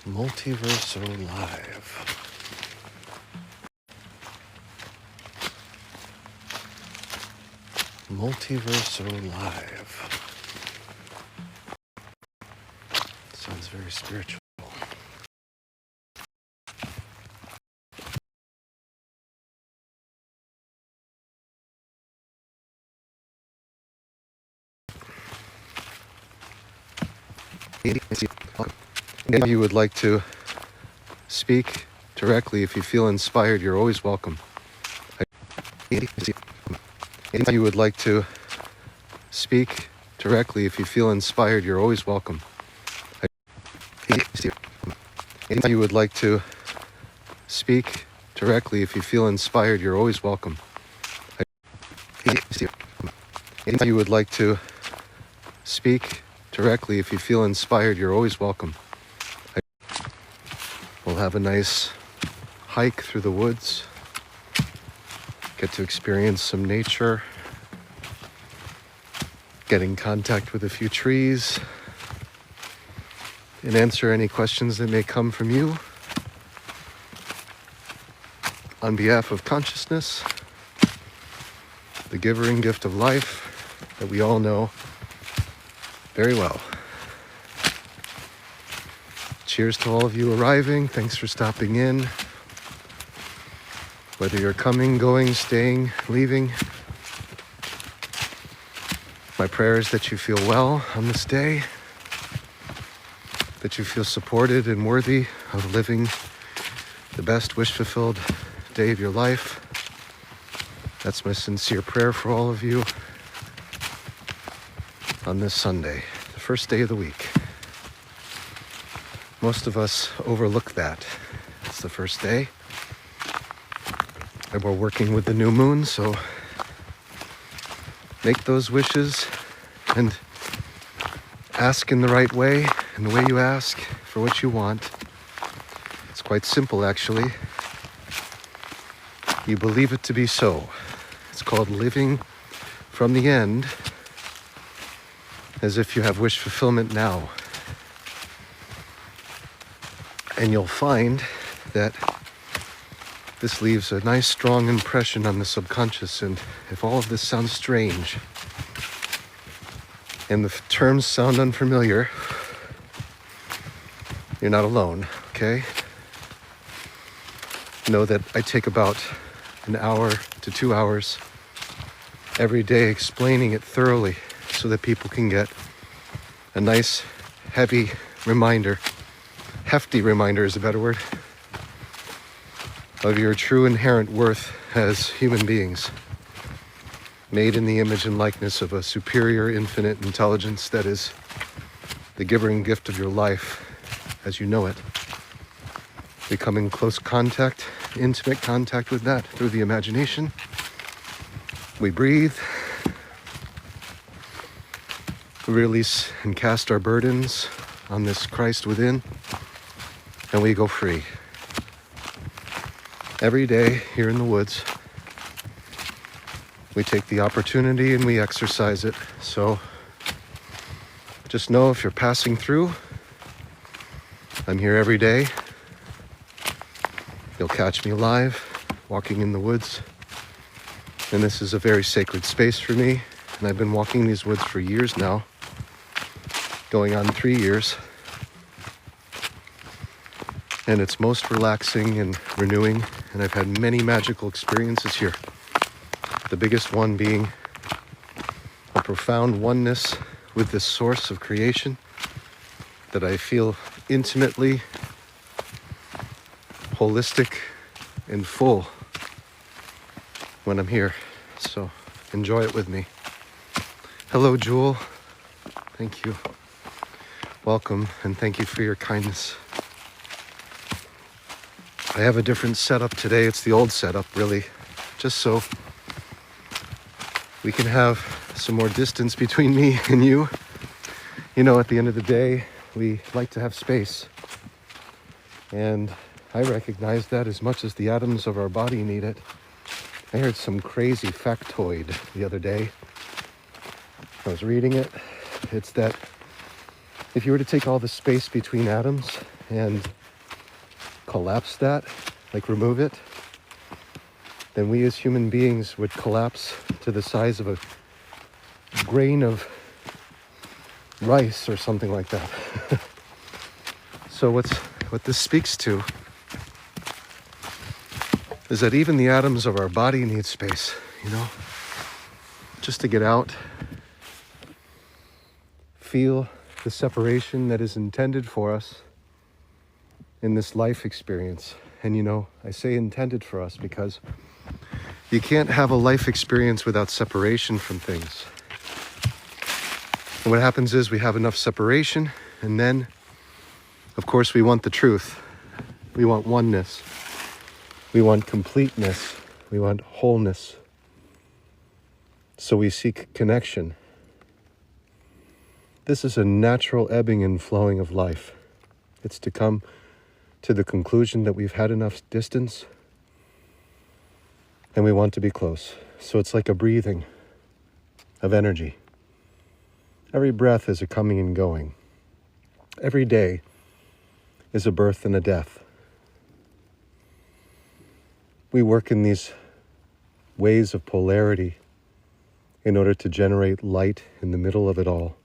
Multiverso Live. Multiverso Live. Sounds very spiritual. If you would like to speak directly, if you feel inspired, you're always welcome. If you would like to speak directly, if you feel inspired, you're always welcome. If you would like to speak directly, if you feel inspired, you're always welcome. If you would like to speak directly, if you feel inspired, you're always welcome. We'll have a nice hike through the woods, get to experience some nature, get in contact with a few trees, and answer any questions that may come from you on behalf of consciousness, the giver and gift of life that we all know very well. Cheers to all of you arriving. Thanks for stopping in. Whether you're coming, going, staying, leaving, my prayer is that you feel well on this day, that you feel supported and worthy of living the best wish-fulfilled day of your life. That's my sincere prayer for all of you on this Sunday, the first day of the week. Most of us overlook that. It's the first day. And we're working with the new moon, so make those wishes and ask in the right way, and the way you ask for what you want. It's quite simple, actually. You believe it to be so. It's called living from the end as if you have wish fulfillment now. And you'll find that this leaves a nice, strong impression on the subconscious. And if all of this sounds strange and the terms sound unfamiliar, you're not alone, okay? Know that I take about an hour to 2 hours every day explaining it thoroughly so that people can get a nice, heavy reminder. Hefty reminder is a better word, of your true inherent worth as human beings, made in the image and likeness of a superior, infinite intelligence that is the giver and gift of your life as you know it. We come in close contact, intimate contact with that through the imagination. We breathe. We release and cast our burdens on this Christ within. And we go free. Every day here in the woods, we take the opportunity and we exercise it. So just know if you're passing through, I'm here every day. You'll catch me live, walking in the woods. And this is a very sacred space for me. And I've been walking these woods for years now, going on 3 years. And it's most relaxing and renewing, and I've had many magical experiences here. The biggest one being a profound oneness with this source of creation that I feel intimately, holistic, and full when I'm here. So enjoy it with me. Hello, Jewel. Thank you. Welcome, and thank you for your kindness. I have a different setup today. It's the old setup, really, just so we can have some more distance between me and you. You know, at the end of the day, we like to have space. And I recognize that as much as the atoms of our body need it. I heard some crazy factoid the other day. I was reading it. It's that if you were to take all the space between atoms and collapse that, like remove it, then we as human beings would collapse to the size of a grain of rice or something like that. So what this speaks to is that even the atoms of our body need space, just to get out, feel the separation that is intended for us in this life experience. And I say intended for us because you can't have a life experience without separation from things. And what happens is we have enough separation, and then, of course, we want the truth. We want oneness. We want completeness. We want wholeness. So we seek connection. This is a natural ebbing and flowing of life. It's to come to the conclusion that we've had enough distance and we want to be close. So it's like a breathing of energy. Every breath is a coming and going. Every day is a birth and a death. We work in these ways of polarity in order to generate light in the middle of it all.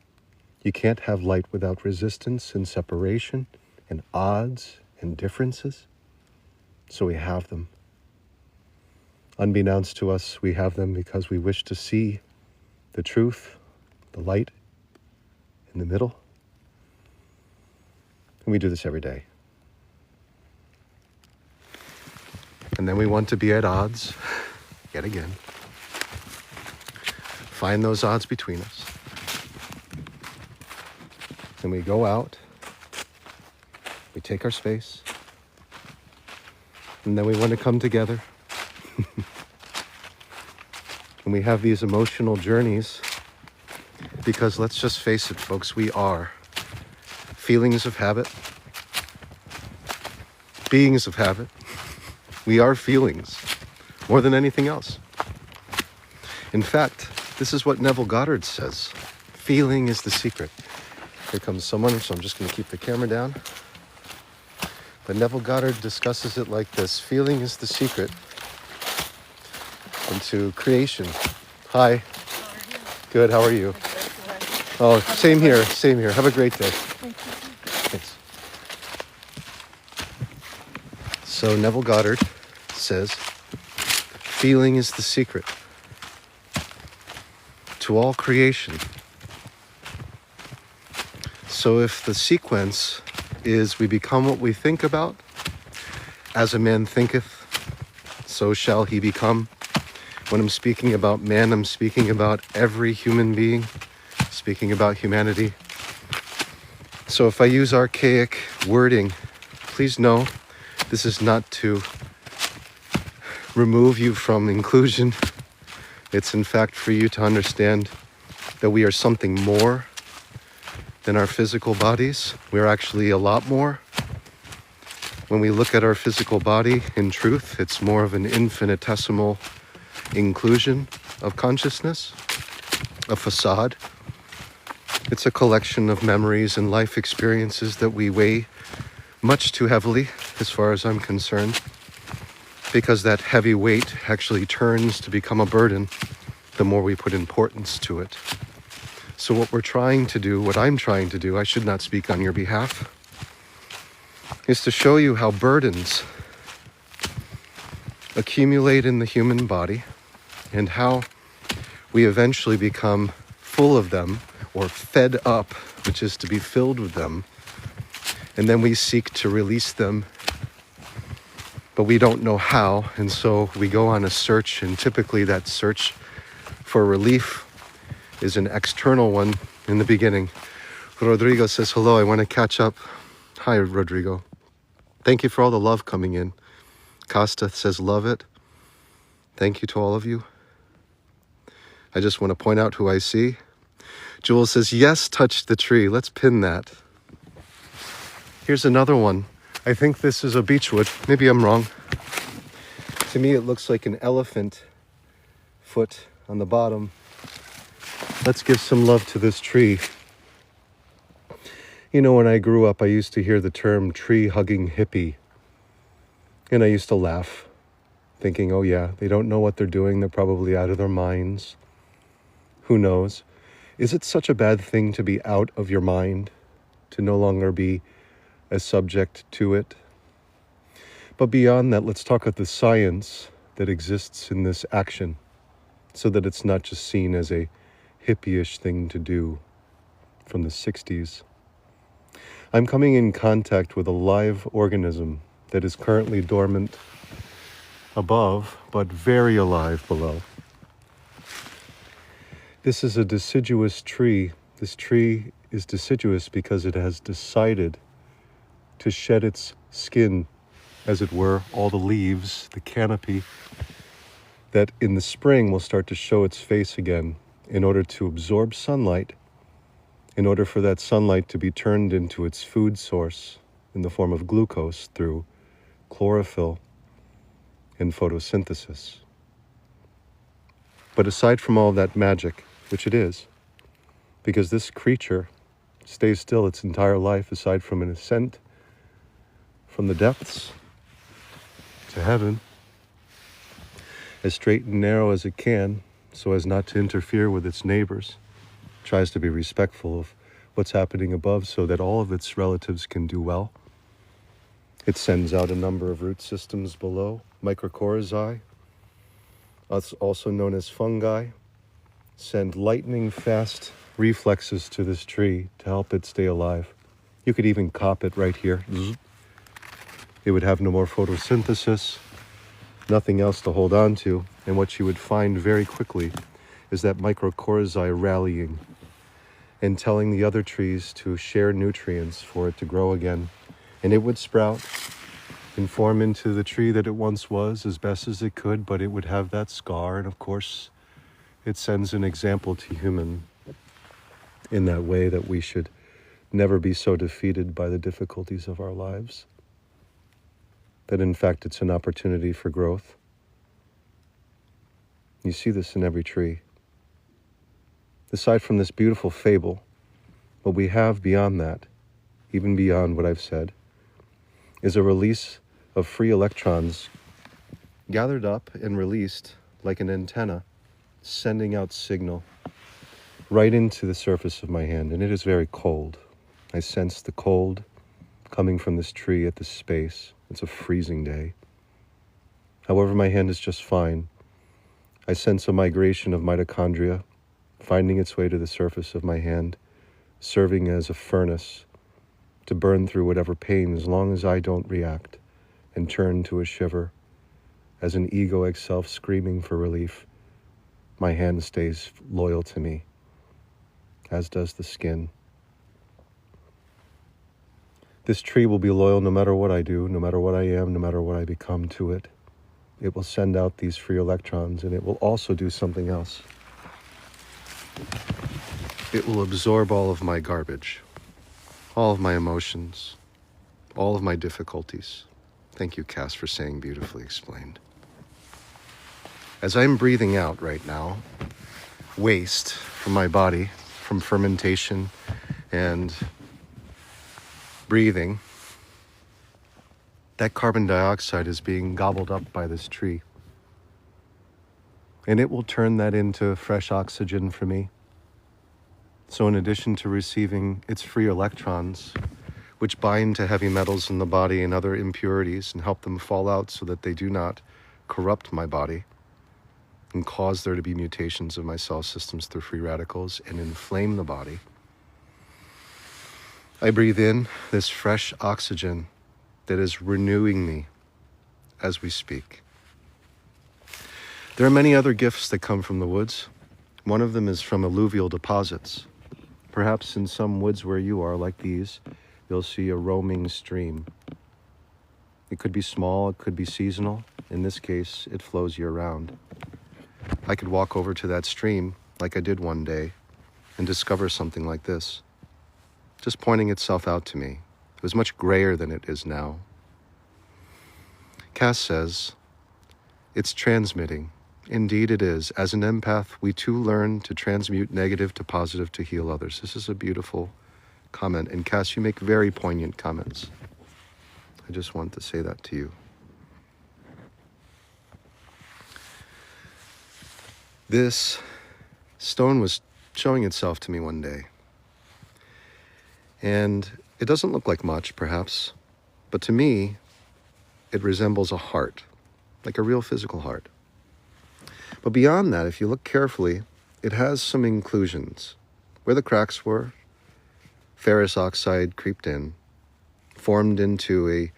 You can't have light without resistance and separation and odds and differences. So we have them. Unbeknownst to us, we have them because we wish to see the truth, the light in the middle. And we do this every day. And then we want to be at odds, yet again. Find those odds between us. And we go out, we take our space, and then we want to come together. And we have these emotional journeys because let's just face it, folks, we are feelings of habit, beings of habit. We are feelings more than anything else. In fact, this is what Neville Goddard says. Feeling is the secret. Here comes someone, so I'm just going to keep the camera down. But Neville Goddard discusses it like this. Feeling is the secret into creation. Hi. Good, how are you? Oh, same here, same here. Have a great day. Thanks. So Neville Goddard says, feeling is the secret to all creation. So if the sequence is we become what we think about, as a man thinketh, so shall he become. When I'm speaking about man, I'm speaking about every human being, speaking about humanity. So if I use archaic wording, please know this is not to remove you from inclusion. It's in fact for you to understand that we are something more than our physical bodies. We're actually a lot more. When we look at our physical body, in truth, it's more of an infinitesimal inclusion of consciousness, a facade. It's a collection of memories and life experiences that we weigh much too heavily, as far as I'm concerned, because that heavy weight actually turns to become a burden the more we put importance to it. So what we're trying to do, what I'm trying to do, I should not speak on your behalf, is to show you how burdens accumulate in the human body and how we eventually become full of them or fed up, which is to be filled with them. And then we seek to release them, but we don't know how. And so we go on a search, and typically that search for relief is an external one in the beginning. Rodrigo says, hello, I want to catch up. Hi, Rodrigo. Thank you for all the love coming in. Costa says, love it. Thank you to all of you. I just want to point out who I see. Jewel says, yes, touch the tree. Let's pin that. Here's another one. I think this is a beechwood. Maybe I'm wrong. To me, it looks like an elephant foot on the bottom. Let's give some love to this tree. You know, when I grew up, I used to hear the term tree-hugging hippie. And I used to laugh, thinking, oh yeah, they don't know what they're doing. They're probably out of their minds. Who knows? Is it such a bad thing to be out of your mind, to no longer be a subject to it? But beyond that, let's talk of the science that exists in this action, so that it's not just seen as a hippie-ish thing to do from the 60s. I'm coming in contact with a live organism that is currently dormant above, but very alive below. This is a deciduous tree. This tree is deciduous because it has decided to shed its skin, as it were, all the leaves, the canopy, that in the spring will start to show its face again in order to absorb sunlight, in order for that sunlight to be turned into its food source in the form of glucose through chlorophyll and photosynthesis. But aside from all that magic, which it is, because this creature stays still its entire life aside from an ascent from the depths to heaven, as straight and narrow as it can, so as not to interfere with its neighbors, tries to be respectful of what's happening above so that all of its relatives can do well. It sends out a number of root systems below, microcorrhizae, also known as fungi, send lightning fast reflexes to this tree to help it stay alive. You could even cop it right here. It would have no more photosynthesis, nothing else to hold on to, and what you would find very quickly is that microcorrhizae rallying and telling the other trees to share nutrients for it to grow again. And it would sprout and form into the tree that it once was as best as it could, but it would have that scar, and of course it sends an example to human in that way that we should never be so defeated by the difficulties of our lives, that in fact it's an opportunity for growth. You see this in every tree. Aside from this beautiful fable, what we have beyond that, even beyond what I've said, is a release of free electrons gathered up and released like an antenna, sending out signal right into the surface of my hand. And it is very cold. I sense the cold coming from this tree at this space. It's a freezing day. However, my hand is just fine. I sense a migration of mitochondria finding its way to the surface of my hand, serving as a furnace to burn through whatever pain as long as I don't react and turn to a shiver as an egoic self screaming for relief. My hand stays loyal to me, as does the skin. This tree will be loyal no matter what I do, no matter what I am, no matter what I become to it. It will send out these free electrons, and it will also do something else. It will absorb all of my garbage, all of my emotions, all of my difficulties. Thank you, Cass, for saying beautifully explained. As I'm breathing out right now, waste from my body, from fermentation and breathing, that carbon dioxide is being gobbled up by this tree. And it will turn that into fresh oxygen for me. So in addition to receiving its free electrons, which bind to heavy metals in the body and other impurities and help them fall out so that they do not corrupt my body and cause there to be mutations of my cell systems through free radicals and inflame the body, I breathe in this fresh oxygen that is renewing me as we speak. There are many other gifts that come from the woods. One of them is from alluvial deposits. Perhaps in some woods where you are, like these, you'll see a roaming stream. It could be small, it could be seasonal. In this case, it flows year-round. I could walk over to that stream, like I did one day, and discover something like this, just pointing itself out to me. It was much grayer than it is now. Cass says, it's transmitting. Indeed it is. As an empath, we too learn to transmute negative to positive to heal others. This is a beautiful comment. And Cass, you make very poignant comments. I just want to say that to you. This stone was showing itself to me one day. And it doesn't look like much, perhaps, but to me, it resembles a heart, like a real physical heart. But beyond that, if you look carefully, it has some inclusions. Where the cracks were, ferrous oxide creeped in, formed into a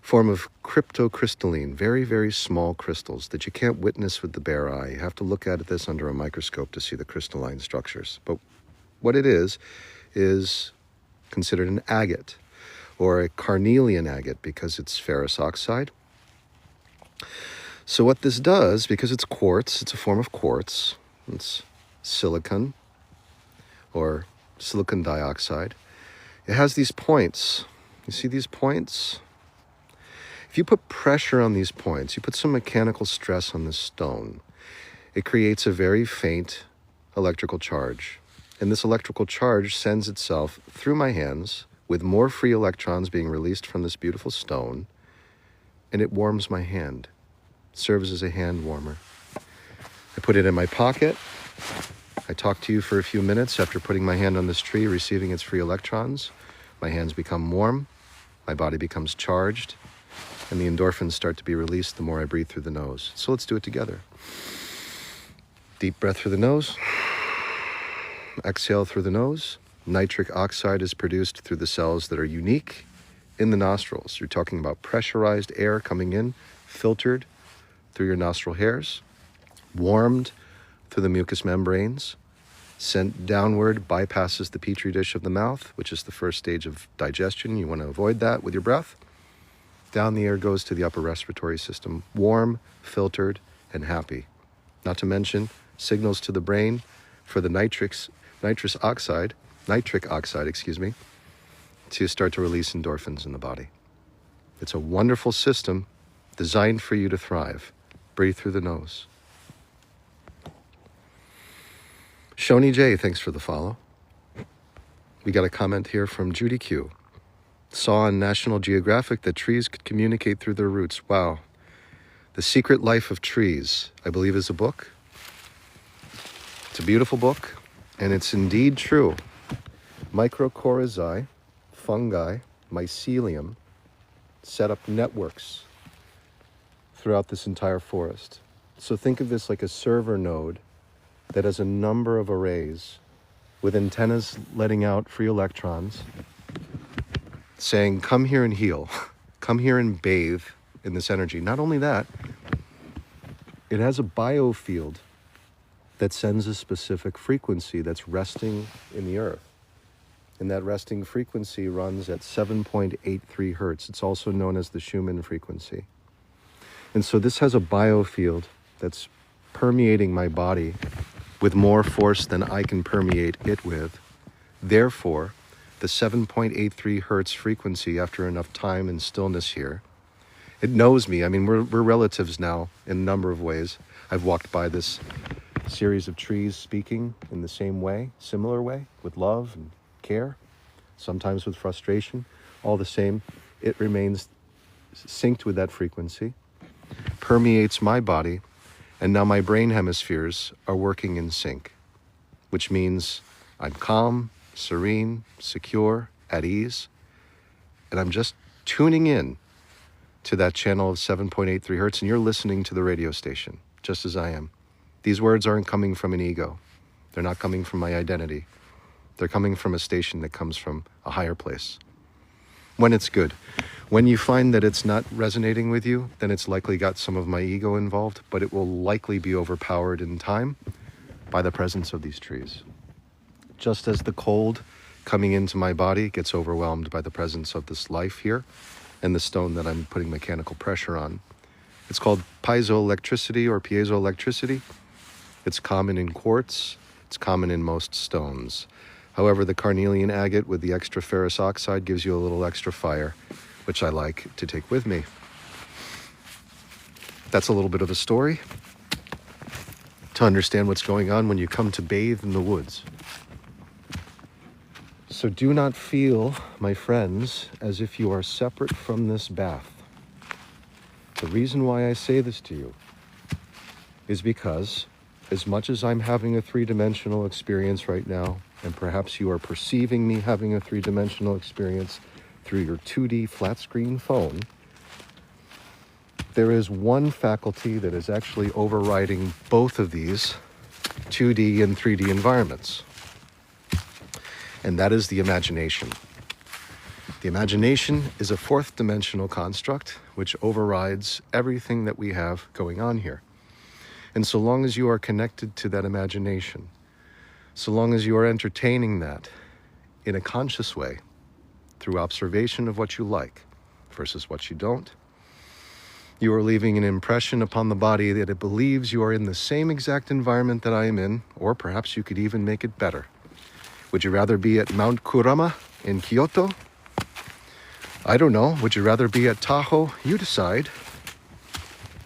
form of cryptocrystalline, very, very small crystals that you can't witness with the bare eye. You have to look at this under a microscope to see the crystalline structures. But what it is considered an agate, or a carnelian agate, because it's ferrous oxide. So what this does, because it's quartz, it's a form of quartz, it's silicon, or silicon dioxide. It has these points. You see these points? If you put pressure on these points, you put some mechanical stress on this stone, it creates a very faint electrical charge. And this electrical charge sends itself through my hands with more free electrons being released from this beautiful stone, and it warms my hand. It serves as a hand warmer. I put it in my pocket. I talk to you for a few minutes after putting my hand on this tree, receiving its free electrons. My hands become warm, my body becomes charged, and the endorphins start to be released the more I breathe through the nose. So let's do it together. Deep breath through the nose. Exhale through the nose. Nitric oxide is produced through the cells that are unique in the nostrils. You're talking about pressurized air coming in, filtered through your nostril hairs, warmed through the mucous membranes, sent downward, bypasses the petri dish of the mouth, which is the first stage of digestion. You want to avoid that with your breath. Down the air goes to the upper respiratory system, warm, filtered, and happy. Not to mention signals to the brain for the nitric oxide, to start to release endorphins in the body. It's a wonderful system designed for you to thrive. Breathe through the nose. Shoni J, thanks for the follow. We got a comment here from Judy Q. Saw on National Geographic that trees could communicate through their roots. Wow. The Secret Life of Trees, I believe, is a book. It's a beautiful book, and it's indeed true. Microcorrhizae, fungi, mycelium, set up networks throughout this entire forest. So think of this like a server node that has a number of arrays with antennas letting out free electrons, saying, come here and heal, come here and bathe in this energy. Not only that, it has a biofield that sends a specific frequency that's resting in the earth. And that resting frequency runs at 7.83 hertz. It's also known as the Schumann frequency. And so this has a biofield that's permeating my body with more force than I can permeate it with. Therefore, the 7.83 hertz frequency, after enough time and stillness here, it knows me. I mean, we're relatives now in a number of ways. I've walked by this series of trees speaking in the same way, similar way, with love and care, sometimes with frustration. All the same, it remains synced with that frequency, permeates my body, and now my brain hemispheres are working in sync, which means I'm calm, serene, secure, at ease, and I'm just tuning in to that channel of 7.83 hertz, and you're listening to the radio station, just as I am. These words aren't coming from an ego. They're not coming from my identity. They're coming from a station that comes from a higher place. When it's good. When you find that it's not resonating with you, then it's likely got some of my ego involved, but it will likely be overpowered in time by the presence of these trees. Just as the cold coming into my body gets overwhelmed by the presence of this life here and the stone that I'm putting mechanical pressure on. It's called piezoelectricity or piezoelectricity. It's common in quartz. It's common in most stones. However, the carnelian agate with the extra ferrous oxide gives you a little extra fire, which I like to take with me. That's a little bit of a story to understand what's going on when you come to bathe in the woods. So do not feel, my friends, as if you are separate from this bath. The reason why I say this to you is because as much as I'm having a three-dimensional experience right now, and perhaps you are perceiving me having a three-dimensional experience through your 2D flat screen phone, there is one faculty that is actually overriding both of these 2D and 3D environments. And that is the imagination. The imagination is a fourth dimensional construct which overrides everything that we have going on here. And so long as you are connected to that imagination, so long as you are entertaining that in a conscious way, through observation of what you like versus what you don't, you are leaving an impression upon the body that it believes you are in the same exact environment that I am in, or perhaps you could even make it better. Would you rather be at Mount Kurama in Kyoto? I don't know. Would you rather be at Tahoe? You decide.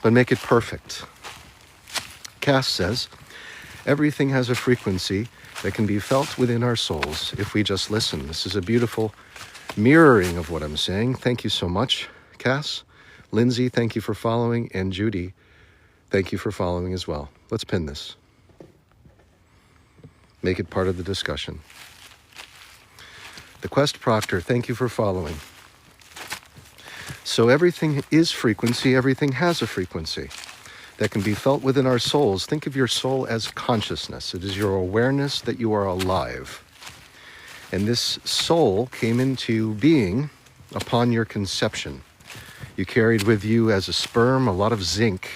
But make it perfect. Cass says, everything has a frequency that can be felt within our souls if we just listen. This is a beautiful mirroring of what I'm saying. Thank you so much, Cass. Lindsay, thank you for following. And Judy, thank you for following as well. Let's pin this. Make it part of the discussion. The Quest Proctor, thank you for following. So everything is frequency, everything has a frequency that can be felt within our souls. Think of your soul as consciousness. It is your awareness that you are alive. And this soul came into being upon your conception. You carried with you as a sperm a lot of zinc,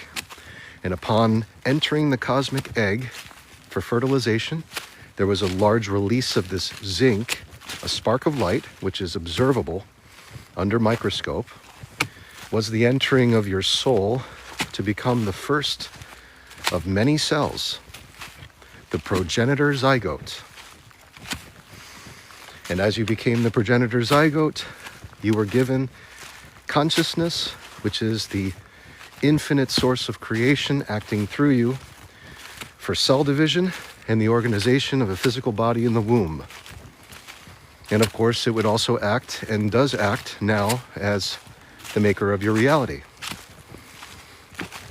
and upon entering the cosmic egg for fertilization, there was a large release of this zinc, a spark of light, which is observable under microscope, was the entering of your soul to become the first of many cells, the progenitor zygote. And as you became the progenitor zygote, you were given consciousness, which is the infinite source of creation acting through you for cell division and the organization of a physical body in the womb. And of course, it would also act and does act now as the maker of your reality.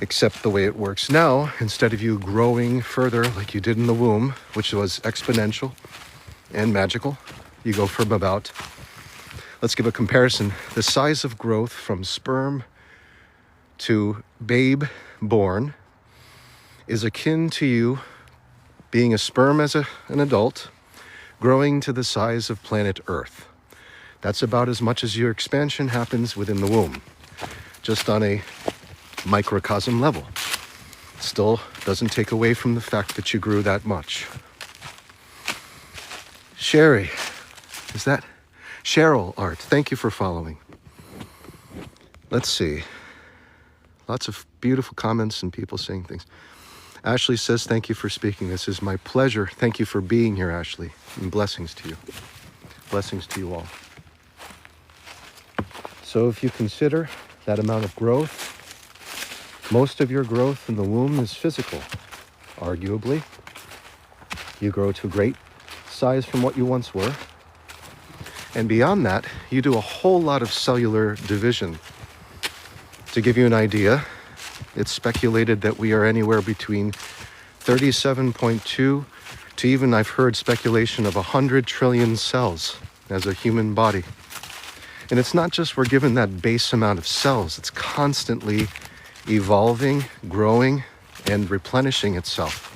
Except the way it works now, instead of you growing further like you did in the womb, which was exponential and magical, you go from about, let's give a comparison, the size of growth from sperm to babe born is akin to you being a sperm as an adult, growing to the size of planet Earth. That's about as much as your expansion happens within the womb, just on a microcosm level. Still doesn't take away from the fact that you grew that much. Sherry, is that Cheryl Art? Thank you for following. Let's see. Lots of beautiful comments and people saying things. Ashley says, thank you for speaking. This is my pleasure. Thank you for being here, Ashley. And blessings to you. Blessings to you all. So if you consider that amount of growth, most of your growth in the womb is physical. Arguably, you grow to a great size from what you once were. And beyond that, you do a whole lot of cellular division. To give you an idea, it's speculated that we are anywhere between 37.2 to even, I've heard speculation of 100 trillion cells as a human body. And it's not just we're given that base amount of cells, it's constantly evolving, growing, and replenishing itself.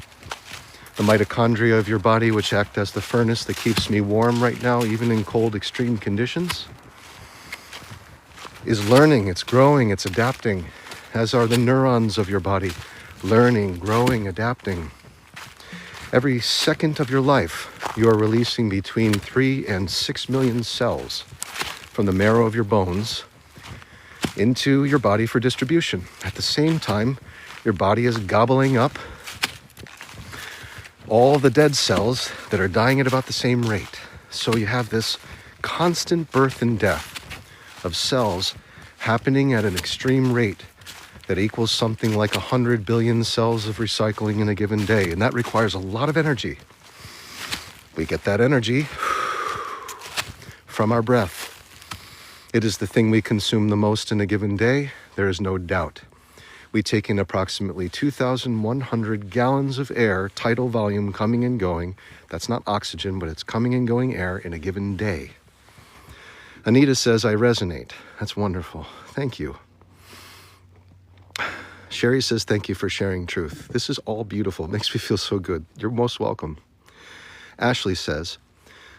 The mitochondria of your body, which act as the furnace that keeps me warm right now, even in cold, extreme conditions, is learning, it's growing, it's adapting, as are the neurons of your body, learning, growing, adapting. Every second of your life, you are releasing between 3 and 6 million cells from the marrow of your bones into your body for distribution. At the same time, your body is gobbling up all the dead cells that are dying at about the same rate. So you have this constant birth and death of cells happening at an extreme rate that equals something like 100 billion cells of recycling in a given day. And that requires a lot of energy. We get that energy from our breath. It is the thing we consume the most in a given day. There is no doubt. We take in approximately 2,100 gallons of air, tidal volume coming and going. That's not oxygen, but it's coming and going air in a given day. Anita says, I resonate. That's wonderful. Thank you. Sherry says, thank you for sharing truth. This is all beautiful. It makes me feel so good. You're most welcome. Ashley says,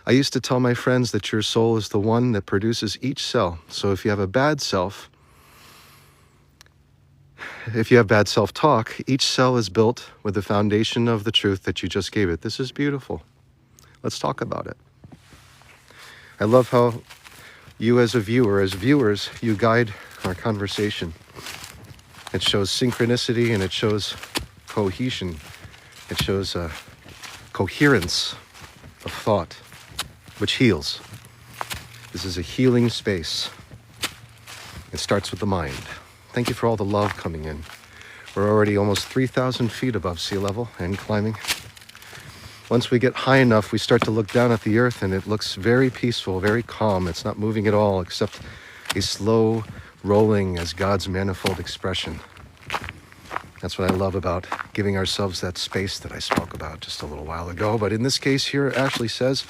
I used to tell my friends that your soul is the one that produces each cell. So if you have bad self-talk, each cell is built with the foundation of the truth that you just gave it. This is beautiful. Let's talk about it. I love how you as viewers, you guide our conversation. It shows synchronicity and it shows cohesion. It shows coherence of thought, which heals. This is a healing space. It starts with the mind. Thank you for all the love coming in. We're already almost 3,000 feet above sea level and climbing. Once we get high enough, we start to look down at the earth and it looks very peaceful, very calm. It's not moving at all except a slow rolling as God's manifold expression. That's what I love about giving ourselves that space that I spoke about just a little while ago. But in this case here, Ashley says,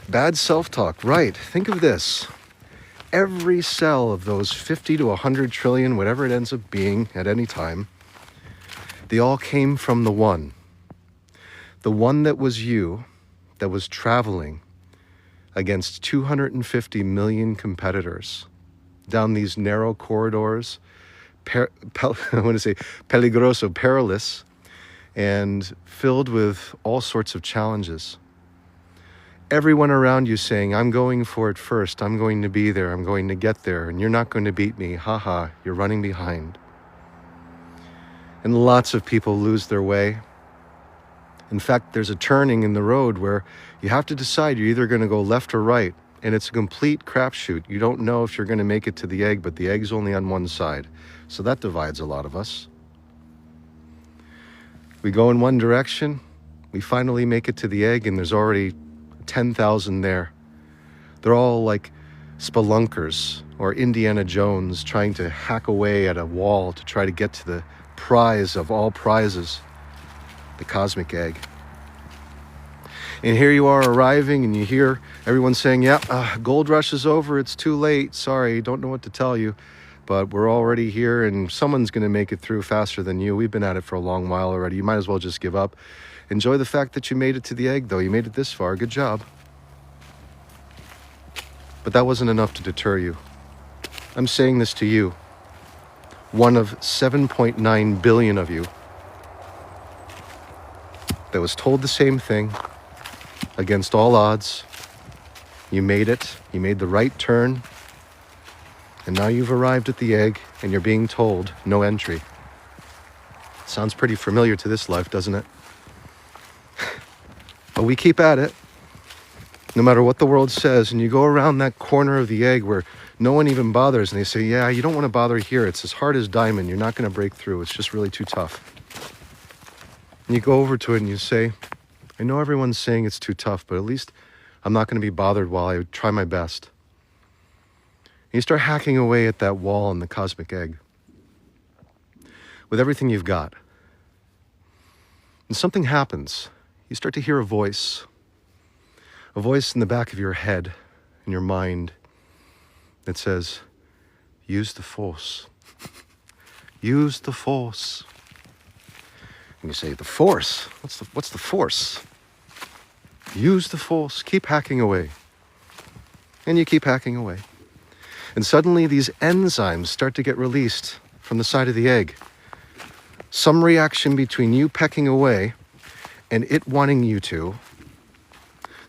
bad self-talk. Right, think of this. Every cell of those 50 to 100 trillion, whatever it ends up being at any time, they all came from the one. The one that was you, that was traveling against 250 million competitors down these narrow corridors, peligroso, perilous, and filled with all sorts of challenges. Everyone around you saying, I'm going for it first, I'm going to be there, I'm going to get there, and you're not going to beat me, haha, you're running behind. And lots of people lose their way. In fact, there's a turning in the road where you have to decide you're either going to go left or right, and it's a complete crapshoot. You don't know if you're going to make it to the egg, but the egg's only on one side. So that divides a lot of us. We go in one direction, we finally make it to the egg, and there's already 10,000 there. They're all like spelunkers or Indiana Jones trying to hack away at a wall to try to get to the prize of all prizes, the cosmic egg. And here you are arriving and you hear everyone saying, gold rush is over, it's too late, sorry, don't know what to tell you, but we're already here and someone's going to make it through faster than you. We've been at it for a long while already. You might as well just give up. Enjoy the fact that you made it to the egg, though. You made it this far. Good job. But that wasn't enough to deter you. I'm saying this to you, one of 7.9 billion of you that was told the same thing against all odds. You made it. You made the right turn. And now you've arrived at the egg and you're being told no entry. Sounds pretty familiar to this life, doesn't it? But we keep at it, no matter what the world says. And you go around that corner of the egg where no one even bothers. And they say, yeah, you don't want to bother here. It's as hard as diamond. You're not going to break through. It's just really too tough. And you go over to it and you say, I know everyone's saying it's too tough, but at least I'm not going to be bothered while I try my best. And you start hacking away at that wall in the cosmic egg with everything you've got. And something happens. You start to hear a voice in the back of your head, in your mind, that says, use the force. Use the force. And you say, the force? What's the force? Use the force. Keep hacking away. And you keep hacking away. And suddenly these enzymes start to get released from the side of the egg. Some reaction between you pecking away and it wanting you to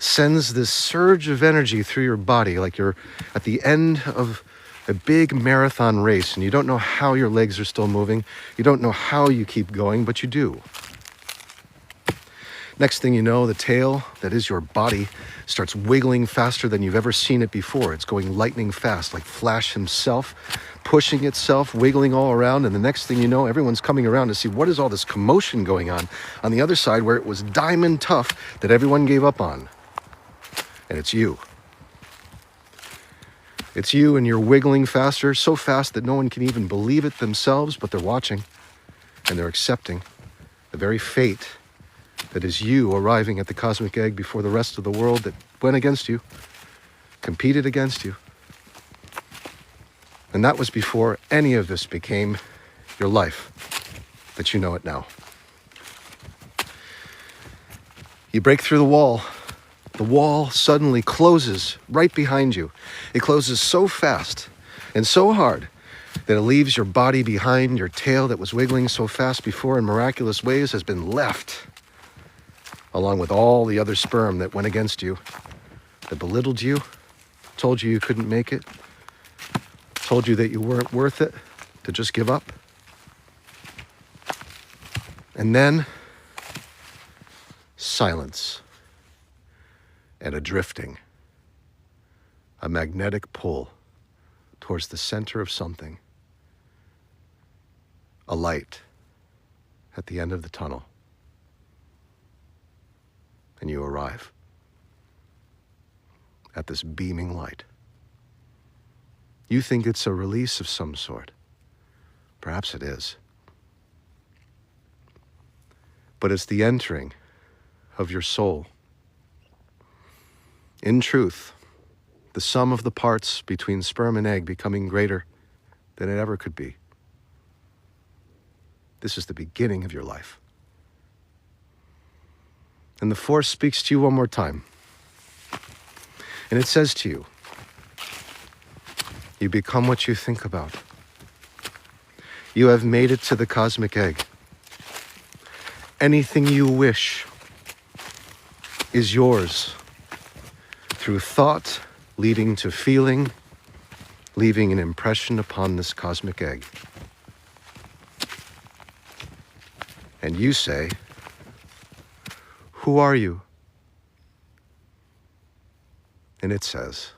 sends this surge of energy through your body like you're at the end of a big marathon race and you don't know how your legs are still moving. You don't know how you keep going, but you do. Next thing you know, the tail that is your body starts wiggling faster than you've ever seen it before. It's going lightning fast, like Flash himself, pushing itself, wiggling all around. And the next thing you know, everyone's coming around to see what is all this commotion going on the other side where it was diamond tough that everyone gave up on. And it's you. It's you, and you're wiggling faster, so fast that no one can even believe it themselves, but they're watching and they're accepting the very fate that is you arriving at the cosmic egg before the rest of the world that went against you, competed against you. And that was before any of this became your life that you know it now. You break through the wall. The wall suddenly closes right behind you. It closes so fast and so hard that it leaves your body behind. Your tail that was wiggling so fast before in miraculous ways has been left, along with all the other sperm that went against you, that belittled you, told you you couldn't make it, told you that you weren't worth it, to just give up. And then silence and a drifting, a magnetic pull towards the center of something, a light at the end of the tunnel, and you arrive at this beaming light. You think it's a release of some sort. Perhaps it is. But it's the entering of your soul. In truth, the sum of the parts between sperm and egg becoming greater than it ever could be. This is the beginning of your life. And the Force speaks to you one more time. And it says to you, you become what you think about. You have made it to the cosmic egg. Anything you wish is yours through thought, leading to feeling, leaving an impression upon this cosmic egg. And you say, who are you? And it says,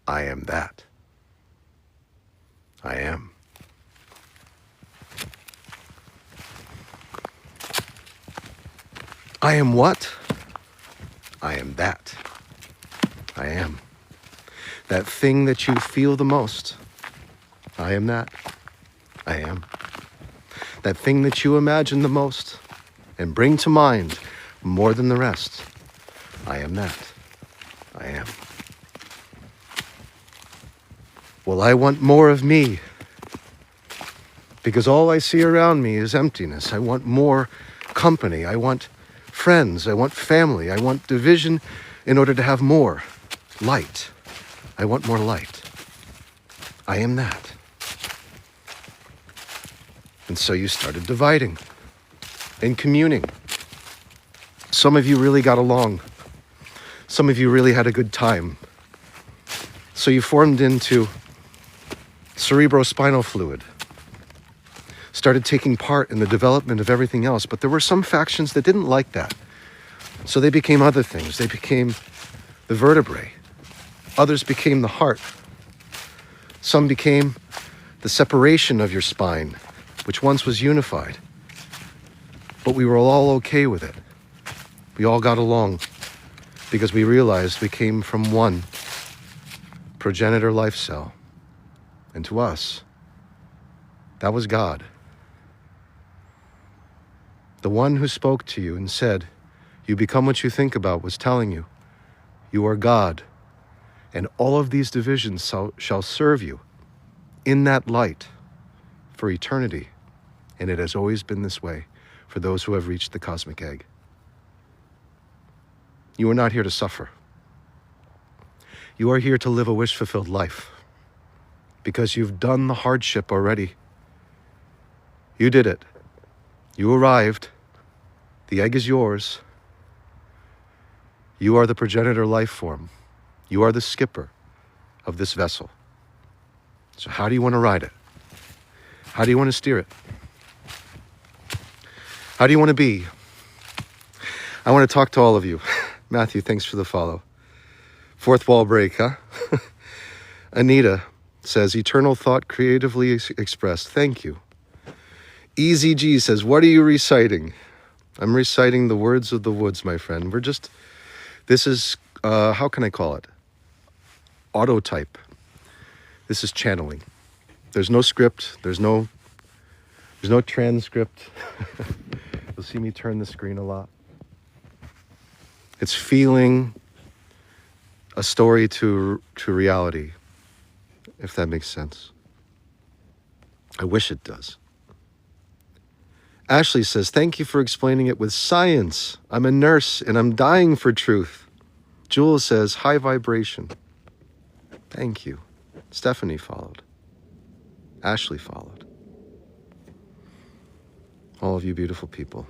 I am that. I am. I am what? I am that. I am. That thing that you feel the most. I am that. I am. That thing that you imagine the most and bring to mind more than the rest. I am that. I am. Well, I want more of me, because all I see around me is emptiness. I want more company. I want friends. I want family. I want division in order to have more light. I want more light. I am that. And so you started dividing and communing. Some of you really got along. Some of you really had a good time. So you formed into cerebrospinal fluid, started taking part in the development of everything else. But there were some factions that didn't like that. So they became other things. They became the vertebrae. Others became the heart. Some became the separation of your spine, which once was unified. But we were all okay with it. We all got along because we realized we came from one progenitor life cell. And to us, that was God. The one who spoke to you and said, you become what you think about, was telling you, you are God, and all of these divisions shall serve you in that light for eternity. And it has always been this way for those who have reached the cosmic egg. You are not here to suffer. You are here to live a wish-fulfilled life because you've done the hardship already. You did it. You arrived. The egg is yours. You are the progenitor life form. You are the skipper of this vessel. So how do you want to ride it? How do you want to steer it? How do you want to be? I want to talk to all of you. Matthew, thanks for the follow. Fourth wall break, huh? Anita says, eternal thought creatively expressed. Thank you. Easy G says, what are you reciting? I'm reciting the words of the woods, my friend. This is, how can I call it? Autotype. This is channeling. There's no script. There's no transcript. You'll see me turn the screen a lot. It's feeling a story to reality, if that makes sense. I wish it does. Ashley says, thank you for explaining it with science. I'm a nurse and I'm dying for truth. Jules says, high vibration. Thank you. Stephanie followed. Ashley followed. All of you beautiful people.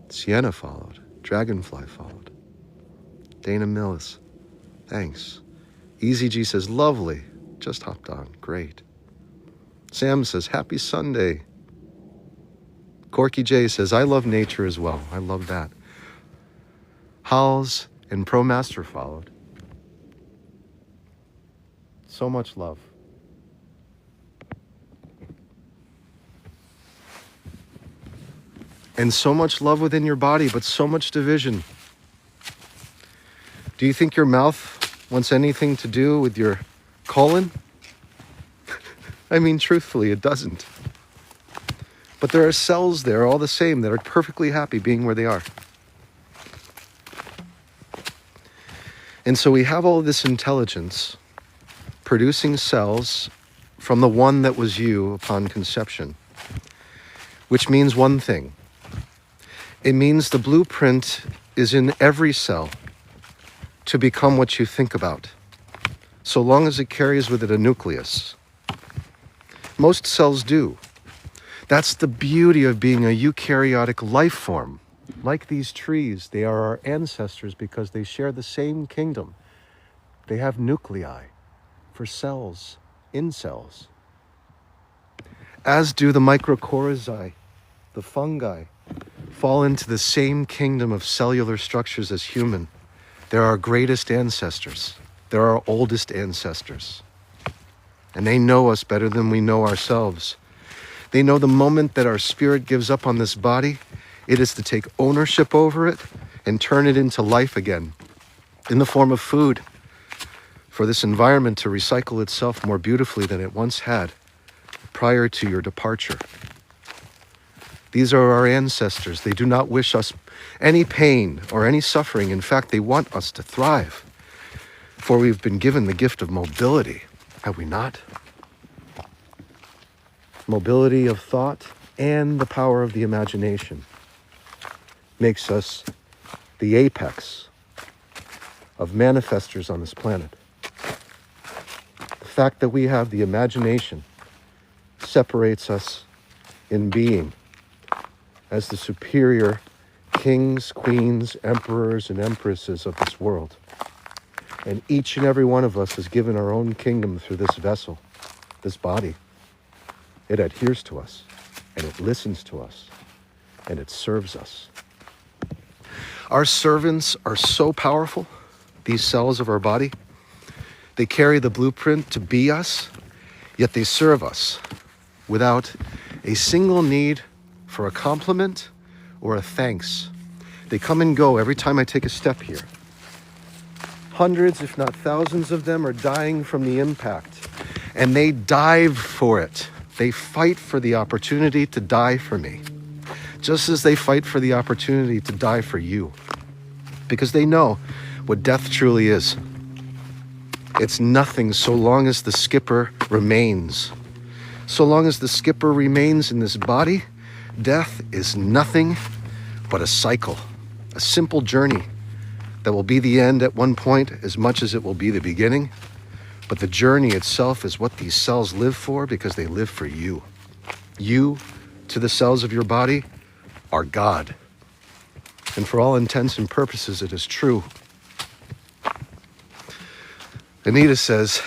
Sienna followed. Dragonfly followed. Dana Mills, thanks. Easy G says, lovely. Just hopped on. Great. Sam says, happy Sunday. Corky J says, I love nature as well. I love that. Howls and Pro Master followed. So much love. And so much love within your body, but so much division. Do you think your mouth wants anything to do with your colon? I mean, truthfully, it doesn't. But there are cells there, all the same, that are perfectly happy being where they are. And so we have all this intelligence producing cells from the one that was you upon conception, which means one thing. It means the blueprint is in every cell to become what you think about, so long as it carries with it a nucleus. Most cells do. That's the beauty of being a eukaryotic life form. Like these trees, they are our ancestors because they share the same kingdom. They have nuclei for cells, in cells. As do the microcorrhizae, the fungi, fall into the same kingdom of cellular structures as human. They're our greatest ancestors. They're our oldest ancestors. And they know us better than we know ourselves. They know the moment that our spirit gives up on this body, it is to take ownership over it and turn it into life again in the form of food for this environment to recycle itself more beautifully than it once had prior to your departure. These are our ancestors. They do not wish us any pain or any suffering. In fact, they want us to thrive. For we've been given the gift of mobility, have we not? Mobility of thought and the power of the imagination makes us the apex of manifestors on this planet. The fact that we have the imagination separates us in being as the superior kings, queens, emperors, and empresses of this world. And each and every one of us is given our own kingdom through this vessel, this body. It adheres to us, and it listens to us, and it serves us. Our servants are so powerful, these cells of our body. They carry the blueprint to be us, yet they serve us without a single need for a compliment or a thanks. They come and go every time I take a step here. Hundreds, if not thousands of them are dying from the impact, and they dive for it. They fight for the opportunity to die for me, just as they fight for the opportunity to die for you, because they know what death truly is. It's nothing so long as the skipper remains. So long as the skipper remains in this body, death is nothing but a cycle, a simple journey that will be the end at one point as much as it will be the beginning. But the journey itself is what these cells live for, because they live for you. You, to the cells of your body, are God. And for all intents and purposes, it is true. Anita says,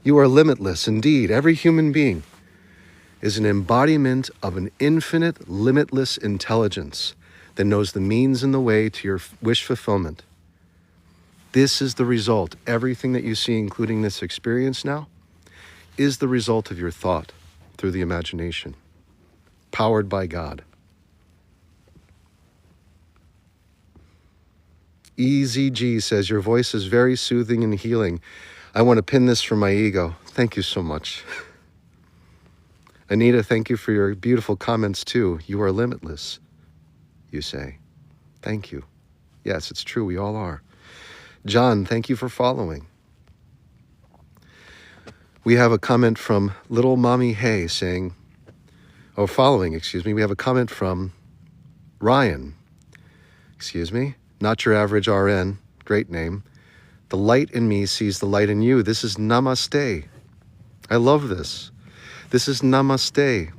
you are limitless indeed. Every human being is an embodiment of an infinite, limitless intelligence that knows the means and the way to your wish fulfillment. This is the result. Everything that you see, including this experience now, is the result of your thought through the imagination, powered by God. Easy G says, your voice is very soothing and healing. I want to pin this from my ego. Thank you so much. Anita, thank you for your beautiful comments too. You are limitless, you say. Thank you. Yes, it's true. We all are. John, thank you for following. We have a comment from Little Mommy Hay saying, following, we have a comment from Ryan. Not your average RN. Great name. The light in me sees the light in you. This is namaste. I love this. This is namaste.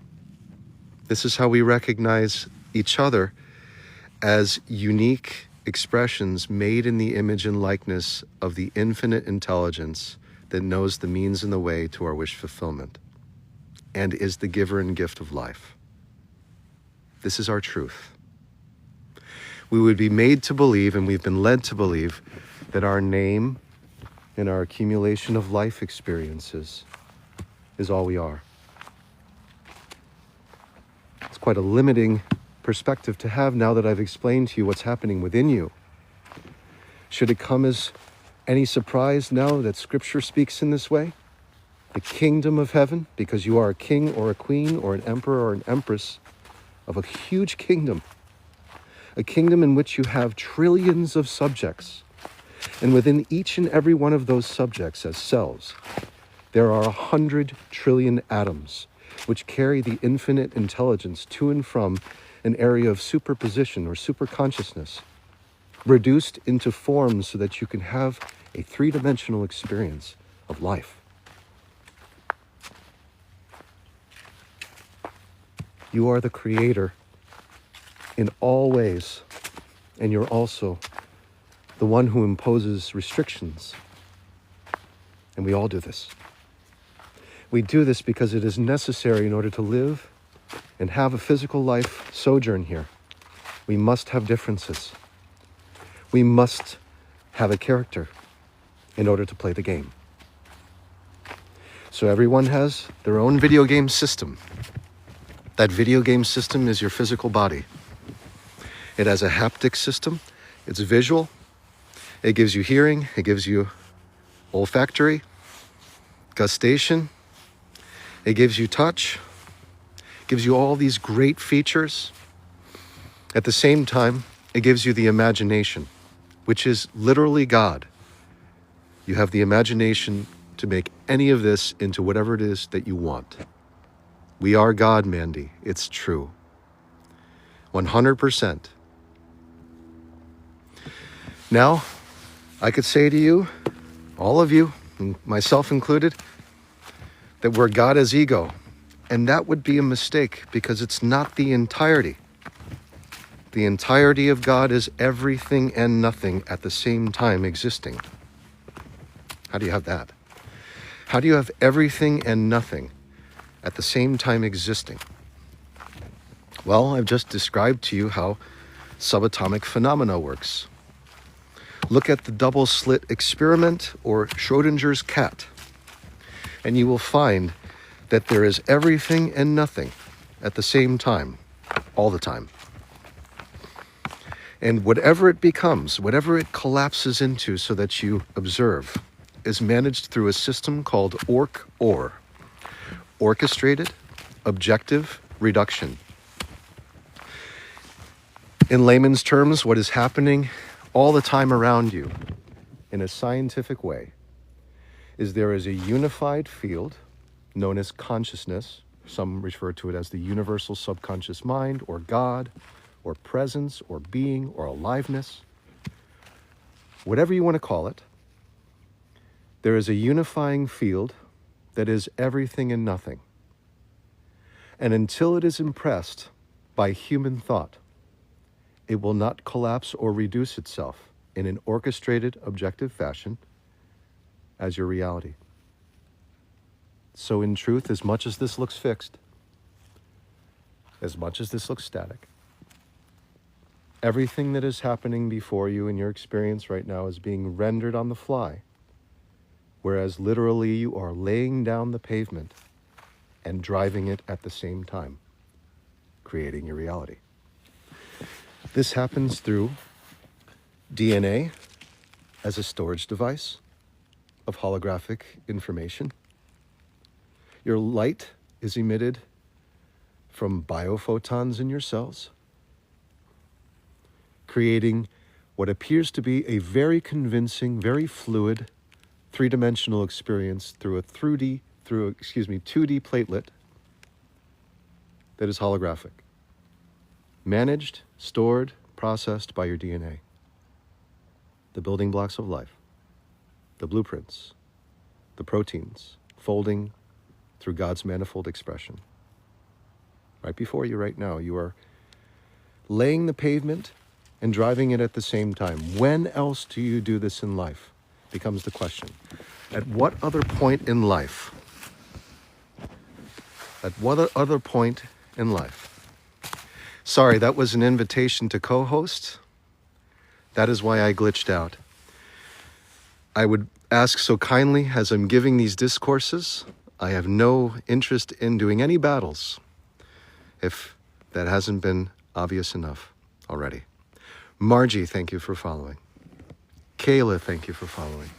This is how we recognize each other as unique expressions made in the image and likeness of the infinite intelligence that knows the means and the way to our wish fulfillment and is the giver and gift of life. This is our truth. We would be made to believe, and we've been led to believe, that our name and our accumulation of life experiences is all we are. It's quite a limiting perspective to have now that I've explained to you what's happening within you. Should it come as any surprise now that Scripture speaks in this way? The kingdom of heaven, because you are a king or a queen or an emperor or an empress of a huge kingdom, a kingdom in which you have trillions of subjects. And within each and every one of those subjects as cells, there are 100 trillion atoms, which carry the infinite intelligence to and from an area of superposition or superconsciousness, reduced into forms so that you can have a three-dimensional experience of life. You are the creator in all ways, and you're also the one who imposes restrictions. And we all do this. We do this because it is necessary in order to live and have a physical life sojourn here. We must have differences. We must have a character in order to play the game. So everyone has their own video game system. That video game system is your physical body. It has a haptic system. It's visual. It gives you hearing. It gives you olfactory, gustation. It gives you touch. It gives you all these great features. At the same time, it gives you the imagination, which is literally God. You have the imagination to make any of this into whatever it is that you want. We are God, Mandy. It's true. 100%. Now, I could say to you, all of you, and myself included, that we're God as ego. And that would be a mistake because it's not the entirety. The entirety of God is everything and nothing at the same time existing. How do you have that? How do you have everything and nothing at the same time existing? Well, I've just described to you how subatomic phenomena works. Look at the double slit experiment or Schrodinger's cat, and you will find that there is everything and nothing at the same time, all the time. And whatever it becomes, whatever it collapses into so that you observe, is managed through a system called OR, orchestrated objective reduction. In layman's terms, what is happening all the time around you in a scientific way is there is a unified field known as consciousness. Some refer to it as the universal subconscious mind or God or presence or being or aliveness. Whatever you want to call it, there is a unifying field that is everything and nothing. And until it is impressed by human thought, it will not collapse or reduce itself in an orchestrated, objective fashion as your reality. So in truth, as much as this looks fixed, as much as this looks static, everything that is happening before you in your experience right now is being rendered on the fly, whereas literally you are laying down the pavement and driving it at the same time, creating your reality. This happens through DNA as a storage device of holographic information. Your light is emitted from biophotons in your cells, creating what appears to be a very convincing, very fluid, three-dimensional experience through a 2D platelet that is holographic, managed, stored, processed by your DNA. The building blocks of life, the blueprints, the proteins, folding through God's manifold expression. Right before you right now, you are laying the pavement and driving it at the same time. When else do you do this in life? Becomes the question. At what other point in life? At what other point in life? Sorry, that was an invitation to co-host. That is why I glitched out. I would ask so kindly, as I'm giving these discourses, I have no interest in doing any battles, if that hasn't been obvious enough already. Margie, thank you for following. Kayla, thank you for following.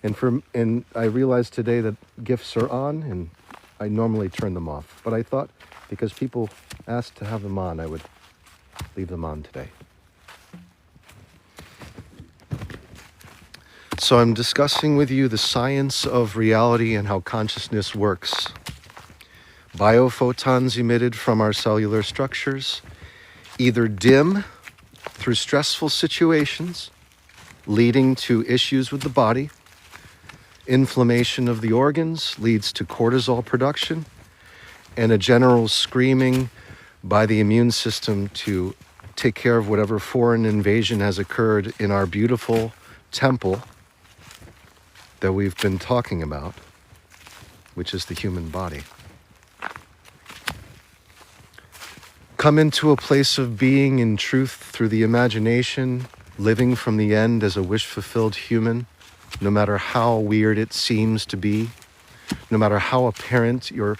And I realized today that gifts are on, and I normally turn them off. But I thought, because people asked to have them on, I would leave them on today. So I'm discussing with you the science of reality and how consciousness works. Biophotons emitted from our cellular structures either dim through stressful situations, leading to issues with the body. Inflammation of the organs leads to cortisol production and a general screaming by the immune system to take care of whatever foreign invasion has occurred in our beautiful temple that we've been talking about, which is the human body. Come into a place of being in truth through the imagination, living from the end as a wish-fulfilled human, no matter how weird it seems to be, no matter how apparent your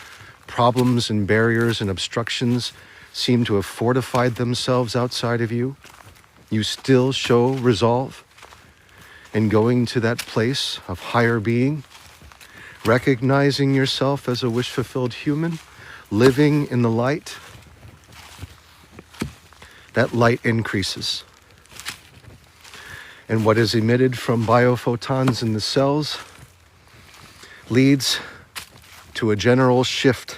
problems and barriers and obstructions seem to have fortified themselves outside of you, you still show resolve in going to that place of higher being, recognizing yourself as a wish-fulfilled human, living in the light. That light increases. And what is emitted from biophotons in the cells leads to a general shift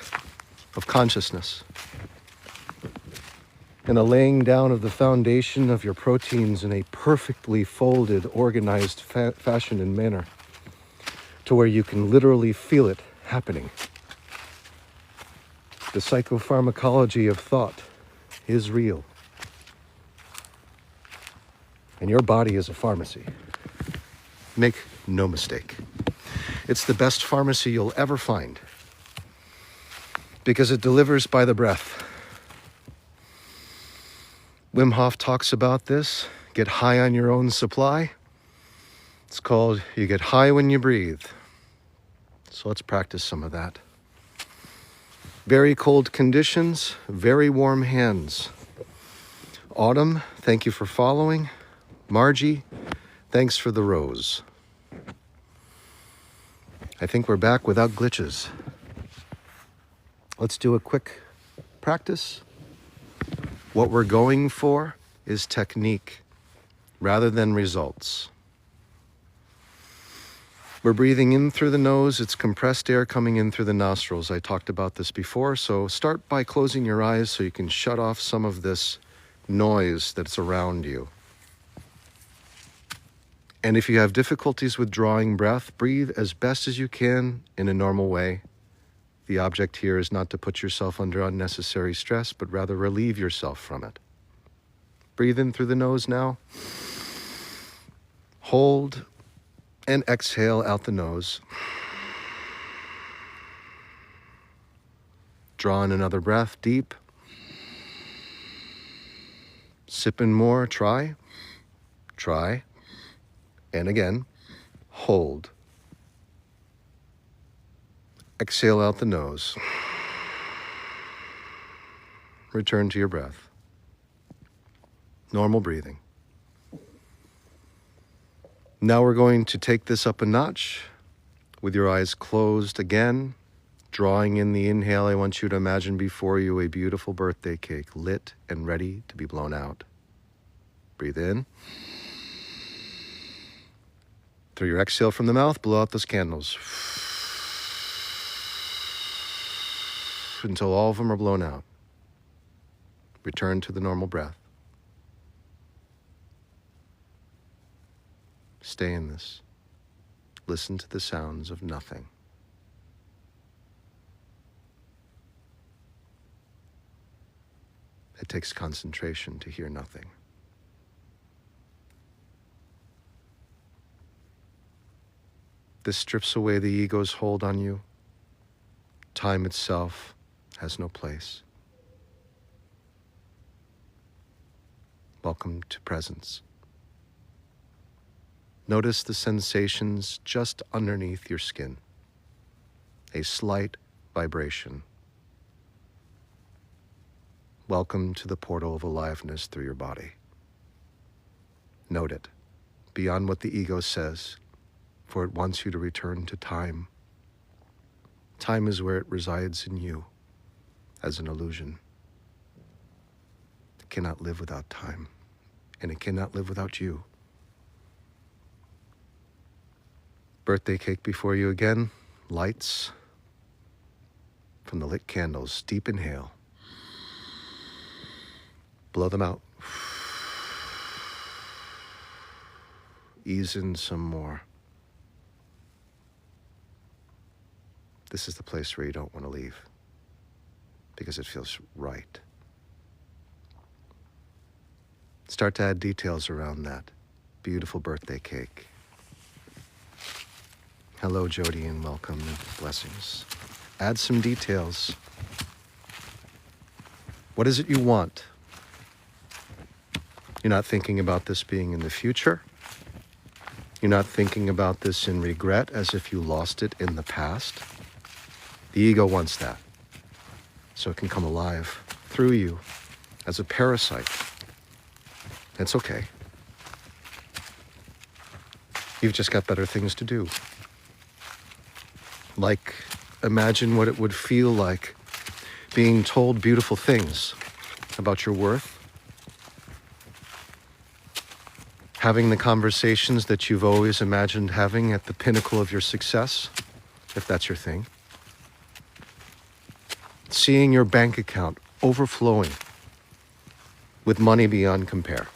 of consciousness and a laying down of the foundation of your proteins in a perfectly folded, organized fashion and manner to where you can literally feel it happening. The psychopharmacology of thought is real. And your body is a pharmacy. Make no mistake. It's the best pharmacy you'll ever find because it delivers by the breath. Wim Hof talks about this. Get high on your own supply. It's called you get high when you breathe. So let's practice some of that. Very cold conditions, very warm hands. Autumn, thank you for following. Margie, thanks for the rose. I think we're back without glitches. Let's do a quick practice. What we're going for is technique rather than results. We're breathing in through the nose. It's compressed air coming in through the nostrils. I talked about this before, so start by closing your eyes so you can shut off some of this noise that's around you. And if you have difficulties with drawing breath, breathe as best as you can in a normal way. The object here is not to put yourself under unnecessary stress, but rather relieve yourself from it. Breathe in through the nose now. Hold and exhale out the nose. Draw in another breath, deep. Sip in more, try. And again, hold. Exhale out the nose. Return to your breath. Normal breathing. Now we're going to take this up a notch with your eyes closed again. Drawing in the inhale, I want you to imagine before you a beautiful birthday cake, lit and ready to be blown out. Breathe in. Through your exhale from the mouth, blow out those candles until all of them are blown out. Return to the normal breath. Stay in this. Listen to the sounds of nothing. It takes concentration to hear nothing. This strips away the ego's hold on you. Time itself has no place. Welcome to presence. Notice the sensations just underneath your skin. A slight vibration. Welcome to the portal of aliveness through your body. Note it, beyond what the ego says, for it wants you to return to time. Time is where it resides in you, as an illusion. It cannot live without time, and it cannot live without you. Birthday cake before you again, lights from the lit candles. Deep inhale. Blow them out. Ease in some more. This is the place where you don't want to leave because it feels right. Start to add details around that beautiful birthday cake. Hello, Jody, and welcome and blessings. Add some details. What is it you want? You're not thinking about this being in the future. You're not thinking about this in regret as if you lost it in the past. The ego wants that, so it can come alive through you as a parasite. It's okay. You've just got better things to do. Like, imagine what it would feel like being told beautiful things about your worth, having the conversations that you've always imagined having at the pinnacle of your success, if that's your thing. Seeing your bank account overflowing with money beyond compare.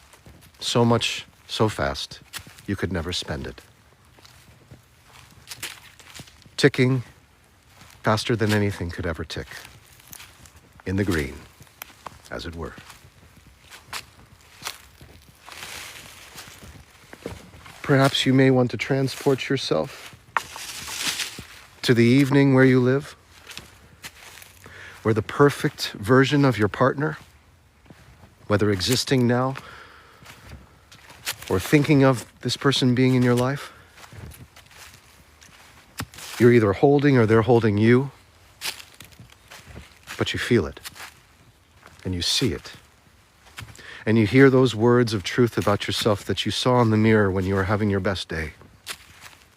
So much, so fast, you could never spend it. Ticking faster than anything could ever tick. In the green, as it were. Perhaps you may want to transport yourself to the evening where you live, where the perfect version of your partner, whether existing now or thinking of this person being in your life, you're either holding or they're holding you, but you feel it and you see it. And you hear those words of truth about yourself that you saw in the mirror when you were having your best day.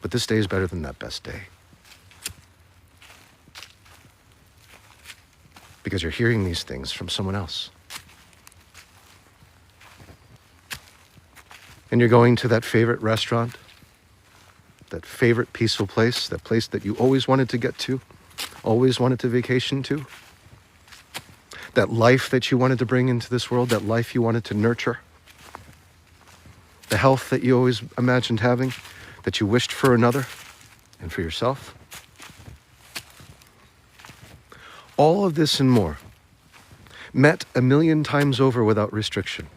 But this day is better than that best day. Because you're hearing these things from someone else. And you're going to that favorite restaurant, that favorite peaceful place, that place that you always wanted to get to, always wanted to vacation to, that life that you wanted to bring into this world, that life you wanted to nurture, the health that you always imagined having, that you wished for another and for yourself. All of this and more, met 1,000,000 times over without restriction,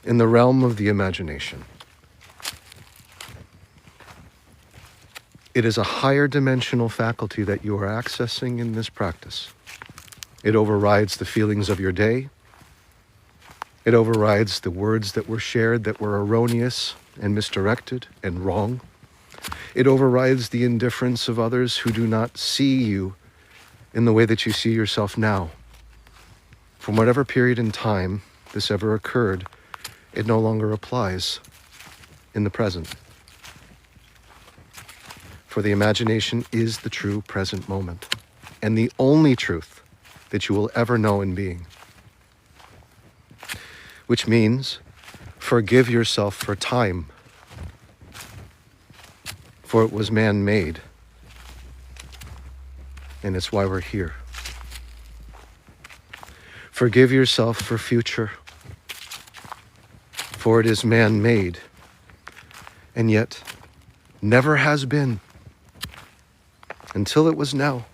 in the realm of the imagination. It is a higher dimensional faculty that you are accessing in this practice. It overrides the feelings of your day. It overrides the words that were shared that were erroneous and misdirected and wrong. It overrides the indifference of others who do not see you in the way that you see yourself now. From whatever period in time this ever occurred, it no longer applies. in the present. For the imagination is the true present moment, and the only truth that you will ever know in being. Which means, forgive yourself for time, for it was man-made, and it's why we're here. Forgive yourself for future, for it is man-made, and yet never has been until it was now.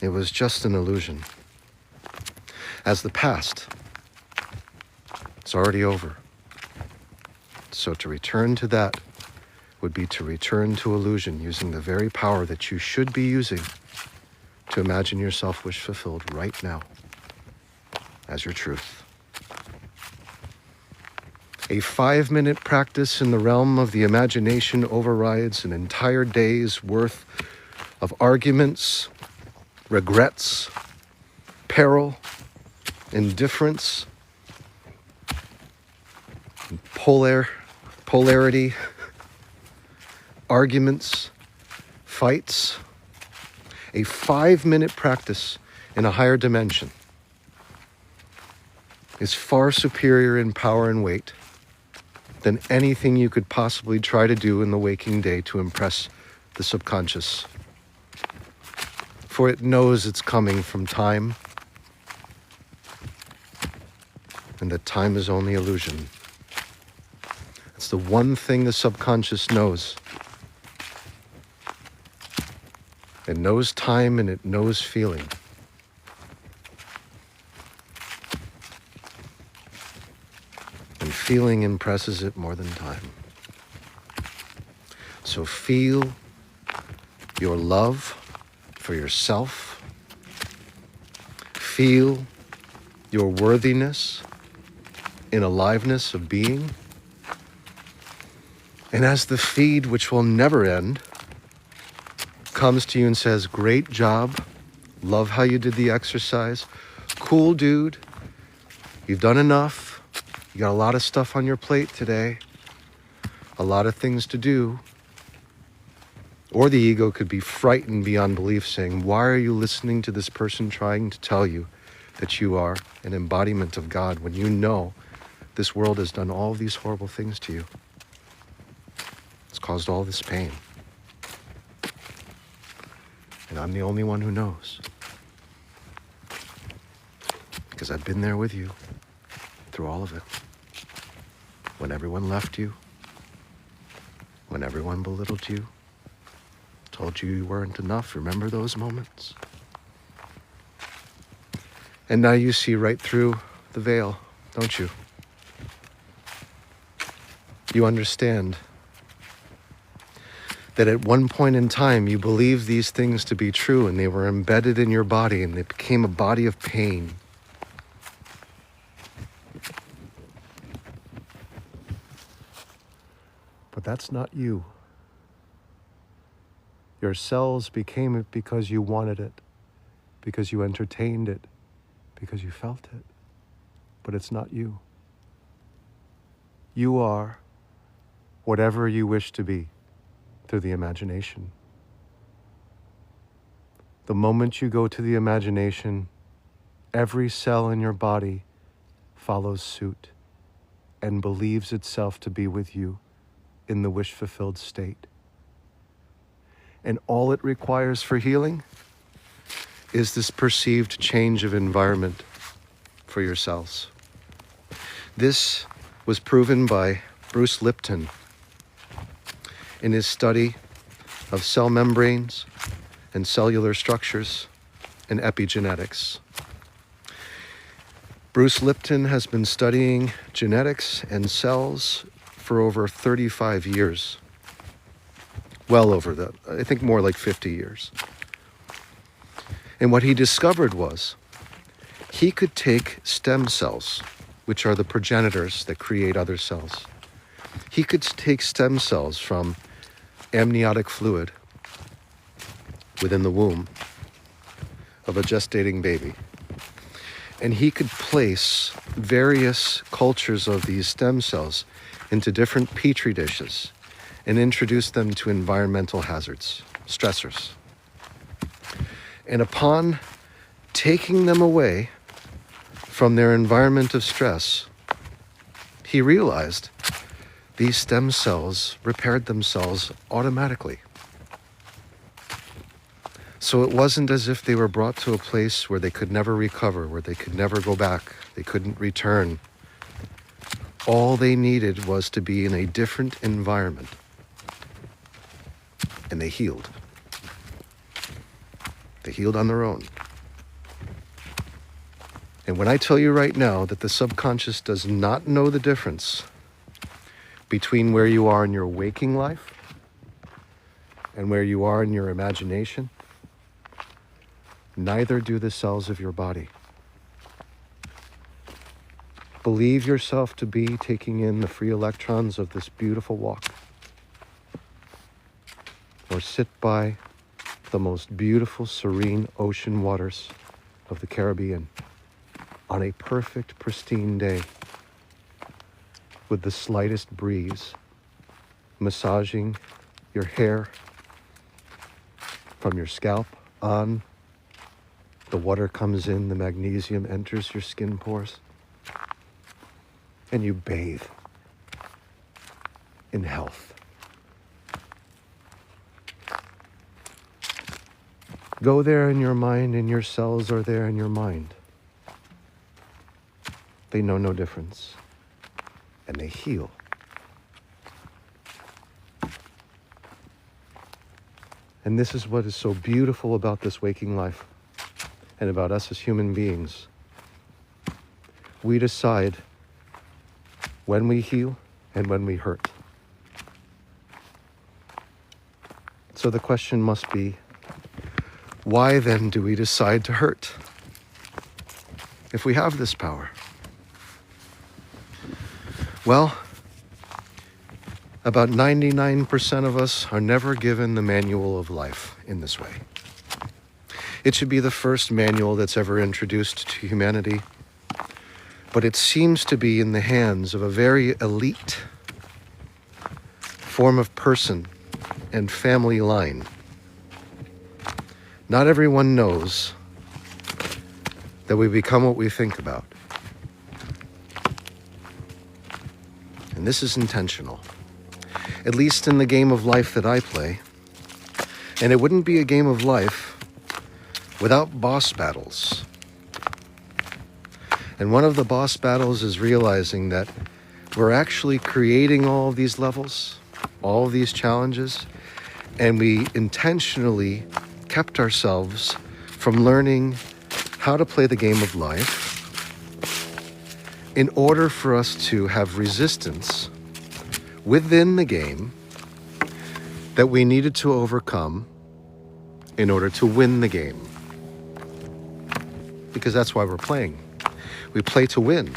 It was just an illusion. As the past, it's already over. So to return to that would be to return to illusion, using the very power that you should be using to imagine yourself wish fulfilled right now as your truth. A 5-minute practice in the realm of the imagination overrides an entire day's worth of arguments, regrets, peril, indifference, polarity, arguments, fights. A 5-minute practice in a higher dimension is far superior in power and weight than anything you could possibly try to do in the waking day to impress the subconscious. For it knows it's coming from time, and that time is only illusion. It's the one thing the subconscious knows. It knows time and it knows feeling. And feeling impresses it more than time. So feel your love for yourself. Feel your worthiness in aliveness of being. And as the feed, which will never end, comes to you and says, great job, love how you did the exercise, cool dude, you've done enough, you got a lot of stuff on your plate today, a lot of things to do. Or the ego could be frightened beyond belief, saying, why are you listening to this person trying to tell you that you are an embodiment of God when you know this world has done all these horrible things to you? It's caused all this pain. And I'm the only one who knows. Because I've been there with you through all of it. When everyone left you, when everyone belittled you, told you you weren't enough. Remember those moments? And now you see right through the veil, don't you? You understand that at one point in time you believed these things to be true, and they were embedded in your body, and they became a body of pain. But that's not you. Your cells became it because you wanted it, because you entertained it, because you felt it. But it's not you. You are whatever you wish to be through the imagination. The moment you go to the imagination, every cell in your body follows suit and believes itself to be with you in the wish-fulfilled state. And all it requires for healing is this perceived change of environment for your cells. This was proven by Bruce Lipton in his study of cell membranes and cellular structures and epigenetics. Bruce Lipton has been studying genetics and cells for over 35 years. Well over that, I think more like 50 years. And what he discovered was he could take stem cells, which are the progenitors that create other cells. He could take stem cells from amniotic fluid within the womb of a gestating baby. And he could place various cultures of these stem cells into different petri dishes and introduce them to environmental hazards, stressors. And upon taking them away from their environment of stress, he realized these stem cells repaired themselves automatically. So it wasn't as if they were brought to a place where they could never recover, where they could never go back, they couldn't return. All they needed was to be in a different environment. And they healed. They healed on their own. And when I tell you right now that the subconscious does not know the difference between where you are in your waking life and where you are in your imagination, neither do the cells of your body. Believe yourself to be taking in the free electrons of this beautiful walk, or sit by the most beautiful, serene ocean waters of the Caribbean on a perfect, pristine day with the slightest breeze massaging your hair from your scalp on. The water comes in, the magnesium enters your skin pores, and you bathe in health. Go there in your mind, and your cells are there in your mind. They know no difference, and they heal. And this is what is so beautiful about this waking life and about us as human beings. We decide when we heal and when we hurt. So the question must be, why then do we decide to hurt if we have this power? Well, about 99% of us are never given the manual of life in this way. It should be the first manual that's ever introduced to humanity, but it seems to be in the hands of a very elite form of person and family line. Not everyone knows that we become what we think about. And this is intentional, at least in the game of life that I play. And it wouldn't be a game of life without boss battles. And one of the boss battles is realizing that we're actually creating all of these levels, all of these challenges, and we intentionally kept ourselves from learning how to play the game of life in order for us to have resistance within the game that we needed to overcome in order to win the game. Because that's why we're playing. We play to win.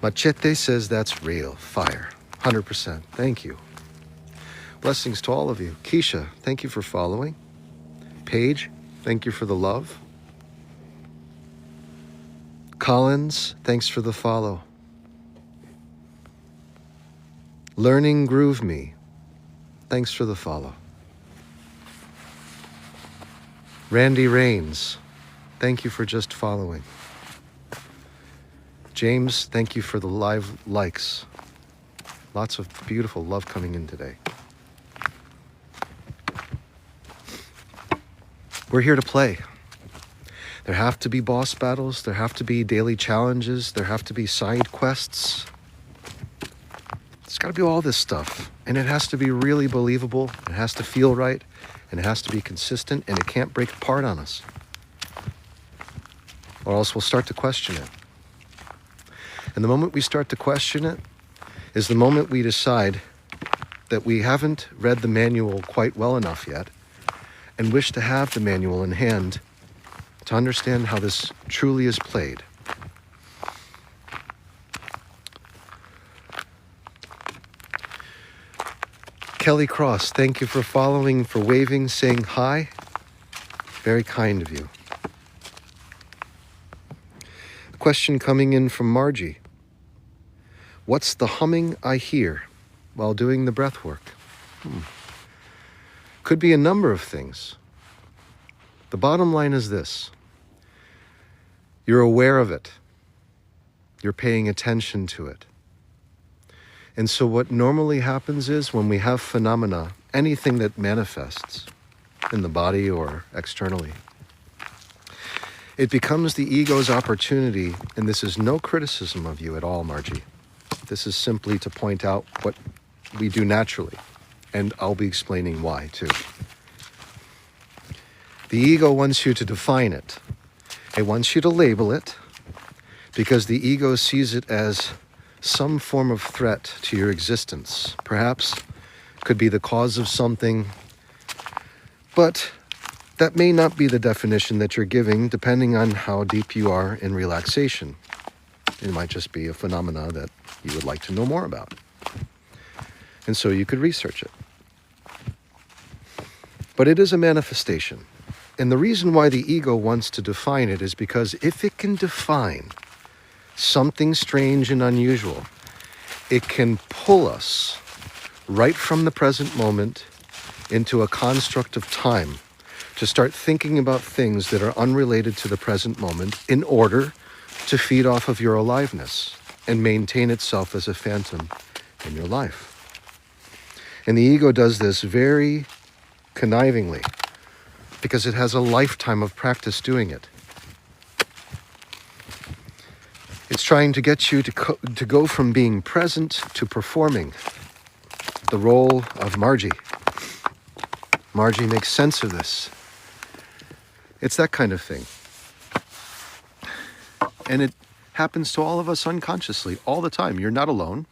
Machete says that's real. Fire. 100%. Thank you. Blessings to all of you. Keisha, thank you for following. Paige, thank you for the love. Collins, thanks for the follow. Learning Groove Me, thanks for the follow. Randy Rains, thank you for just following. James, thank you for the live likes. Lots of beautiful love coming in today. We're here to play. There have to be boss battles. There have to be daily challenges. There have to be side quests. It's got to be all this stuff. And it has to be really believable. It has to feel right. And it has to be consistent. And it can't break apart on us. Or else we'll start to question it. And the moment we start to question it is the moment we decide that we haven't read the manual quite well enough yet and wish to have the manual in hand to understand how this truly is played. Kelly Cross, thank you for following, for waving, saying hi. Very kind of you. question coming in from Margie. What's the humming I hear while doing the breath work? Could be a number of things. The bottom line is this. You're aware of it. You're paying attention to it. And so what normally happens is when we have phenomena, anything that manifests in the body or externally, it becomes the ego's opportunity, and this is no criticism of you at all, Margie. This is simply to point out what we do naturally, and I'll be explaining why too. The ego wants you to define it. It wants you to label it because the ego sees it as some form of threat to your existence. Perhaps could be the cause of something, but that may not be the definition that you're giving depending on how deep you are in relaxation. It might just be a phenomena that you would like to know more about. And so you could research it. But it is a manifestation. And the reason why the ego wants to define it is because if it can define something strange and unusual, it can pull us right from the present moment into a construct of time to start thinking about things that are unrelated to the present moment in order to feed off of your aliveness and maintain itself as a phantom in your life. And the ego does this very connivingly because it has a lifetime of practice doing it. It's trying to get you to go from being present to performing the role of Margie. Margie makes sense of this. It's that kind of thing. And it happens to all of us unconsciously all the time. You're not alone.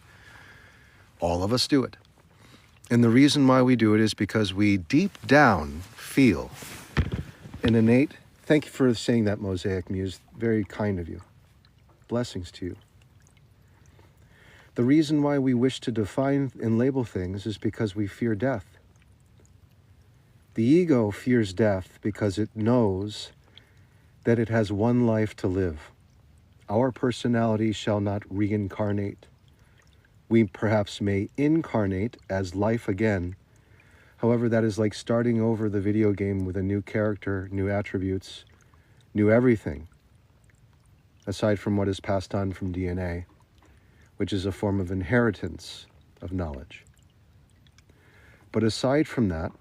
All of us do it. And the reason why we do it is because we deep down feel an innate, thank you for saying that, Mosaic Muse, very kind of you. Blessings to you. The reason why we wish to define and label things is because we fear death. The ego fears death because it knows that it has one life to live. Our personality shall not reincarnate. We perhaps may incarnate as life again. However, that is like starting over the video game with a new character, new attributes, new everything, aside from what is passed on from DNA, which is a form of inheritance of knowledge. But aside from that,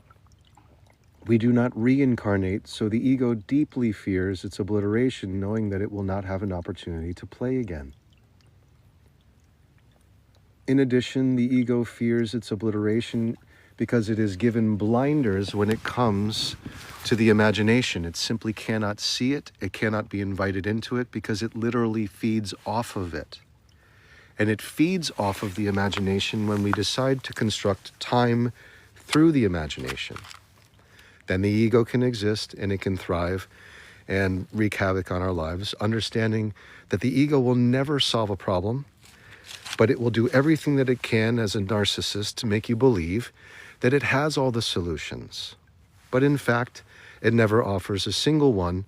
we do not reincarnate, so the ego deeply fears its obliteration, knowing that it will not have an opportunity to play again. In addition, the ego fears its obliteration because it is given blinders when it comes to the imagination. It simply cannot see it. It cannot be invited into it because it literally feeds off of it. And it feeds off of the imagination when we decide to construct time through the imagination. Then the ego can exist and it can thrive and wreak havoc on our lives, understanding that the ego will never solve a problem, but it will do everything that it can as a narcissist to make you believe that it has all the solutions. But in fact, it never offers a single one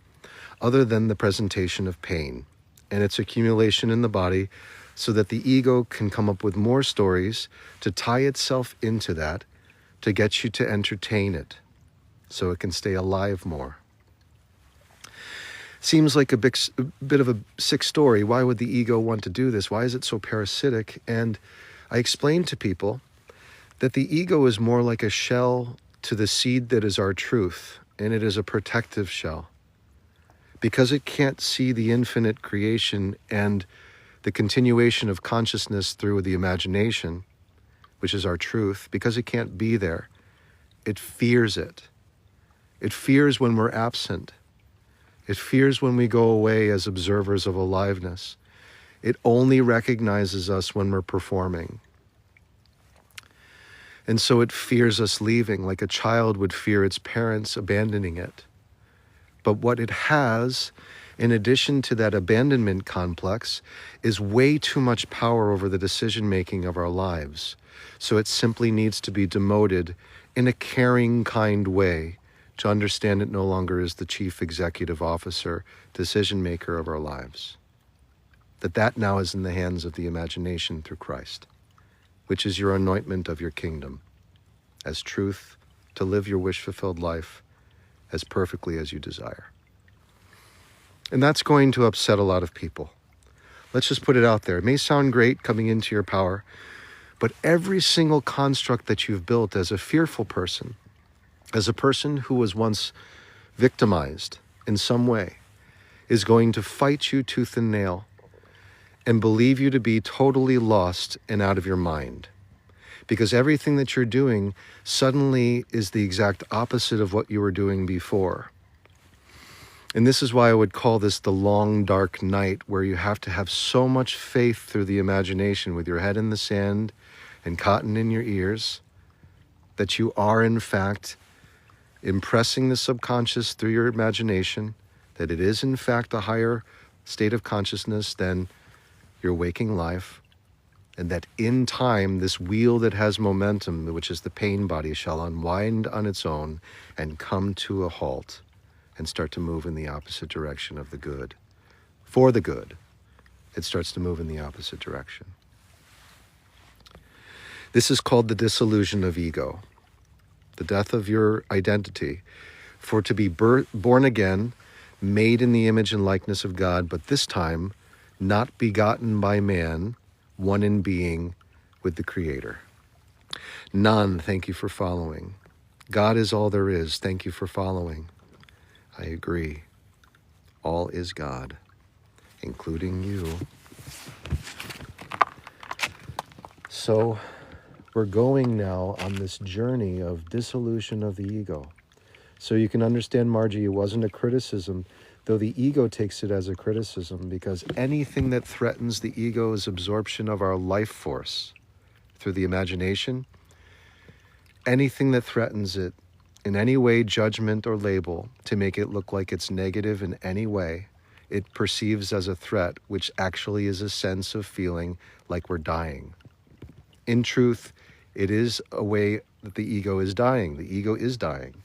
other than the presentation of pain and its accumulation in the body so that the ego can come up with more stories to tie itself into that to get you to entertain it, so it can stay alive more. Seems like a bit of a sick story. Why would the ego want to do this? Why is it so parasitic? And I explain to people that the ego is more like a shell to the seed that is our truth, and it is a protective shell. Because it can't see the infinite creation and the continuation of consciousness through the imagination, which is our truth, because it can't be there, it fears it. It fears when we're absent. It fears when we go away as observers of aliveness. It only recognizes us when we're performing. And so it fears us leaving, like a child would fear its parents abandoning it. But what it has, in addition to that abandonment complex, is way too much power over the decision-making of our lives. So it simply needs to be demoted in a caring, kind way to understand it no longer is the chief executive officer, decision maker of our lives. that now is in the hands of the imagination through Christ, which is your anointment of your kingdom as truth to live your wish-fulfilled life as perfectly as you desire. And that's going to upset a lot of people. Let's just put it out there. It may sound great coming into your power, but every single construct that you've built as a fearful person, as a person who was once victimized in some way, is going to fight you tooth and nail and believe you to be totally lost and out of your mind. Because everything that you're doing suddenly is the exact opposite of what you were doing before. And this is why I would call this the long, dark night, where you have to have so much faith through the imagination with your head in the sand and cotton in your ears, that you are in fact impressing the subconscious through your imagination, that it is in fact a higher state of consciousness than your waking life, and that in time this wheel that has momentum, which is the pain body, shall unwind on its own and come to a halt and start to move in the opposite direction of the good. For the good, it starts to move in the opposite direction. This is called the dissolution of ego, the death of your identity, for to be born again, made in the image and likeness of God, but this time not begotten by man, one in being with the Creator. None, thank you for following. God is all there is, thank you for following. I agree. All is God, including you. So we're going now on this journey of dissolution of the ego. So you can understand, Margie, it wasn't a criticism, though the ego takes it as a criticism, because anything that threatens the ego's absorption of our life force through the imagination, anything that threatens it in any way, judgment or label, to make it look like it's negative in any way, it perceives as a threat, which actually is a sense of feeling like we're dying. In truth, it is a way that the ego is dying. The ego is dying,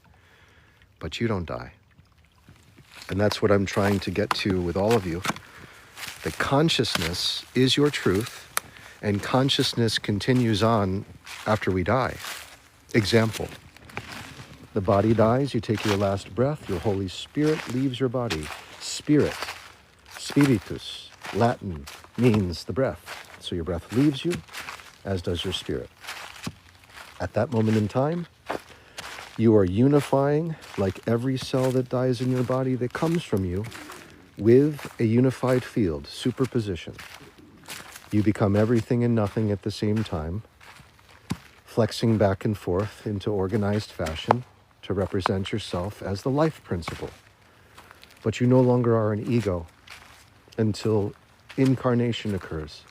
but you don't die. And that's what I'm trying to get to with all of you. That consciousness is your truth, and consciousness continues on after we die. Example. The body dies, you take your last breath, your Holy Spirit leaves your body. Spirit, spiritus, Latin, means the breath. So your breath leaves you, as does your spirit. At that moment in time, you are unifying, like every cell that dies in your body that comes from you, with a unified field, superposition. You become everything and nothing at the same time, flexing back and forth into organized fashion to represent yourself as the life principle. But you no longer are an ego until incarnation occurs.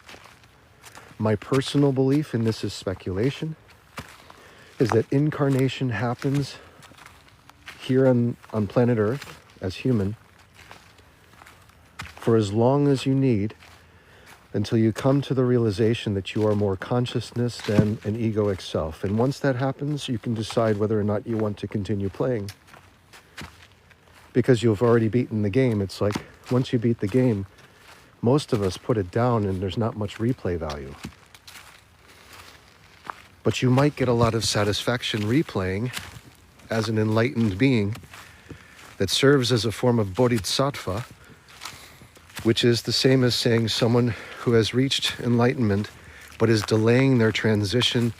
My personal belief, and this is speculation, is that incarnation happens here on planet Earth as human for as long as you need, until you come to the realization that you are more consciousness than an egoic self. And once that happens, you can decide whether or not you want to continue playing. Because you've already beaten the game. It's like, once you beat the game, most of us put it down and there's not much replay value. But you might get a lot of satisfaction replaying as an enlightened being that serves as a form of bodhisattva, which is the same as saying someone who has reached enlightenment but is delaying their transition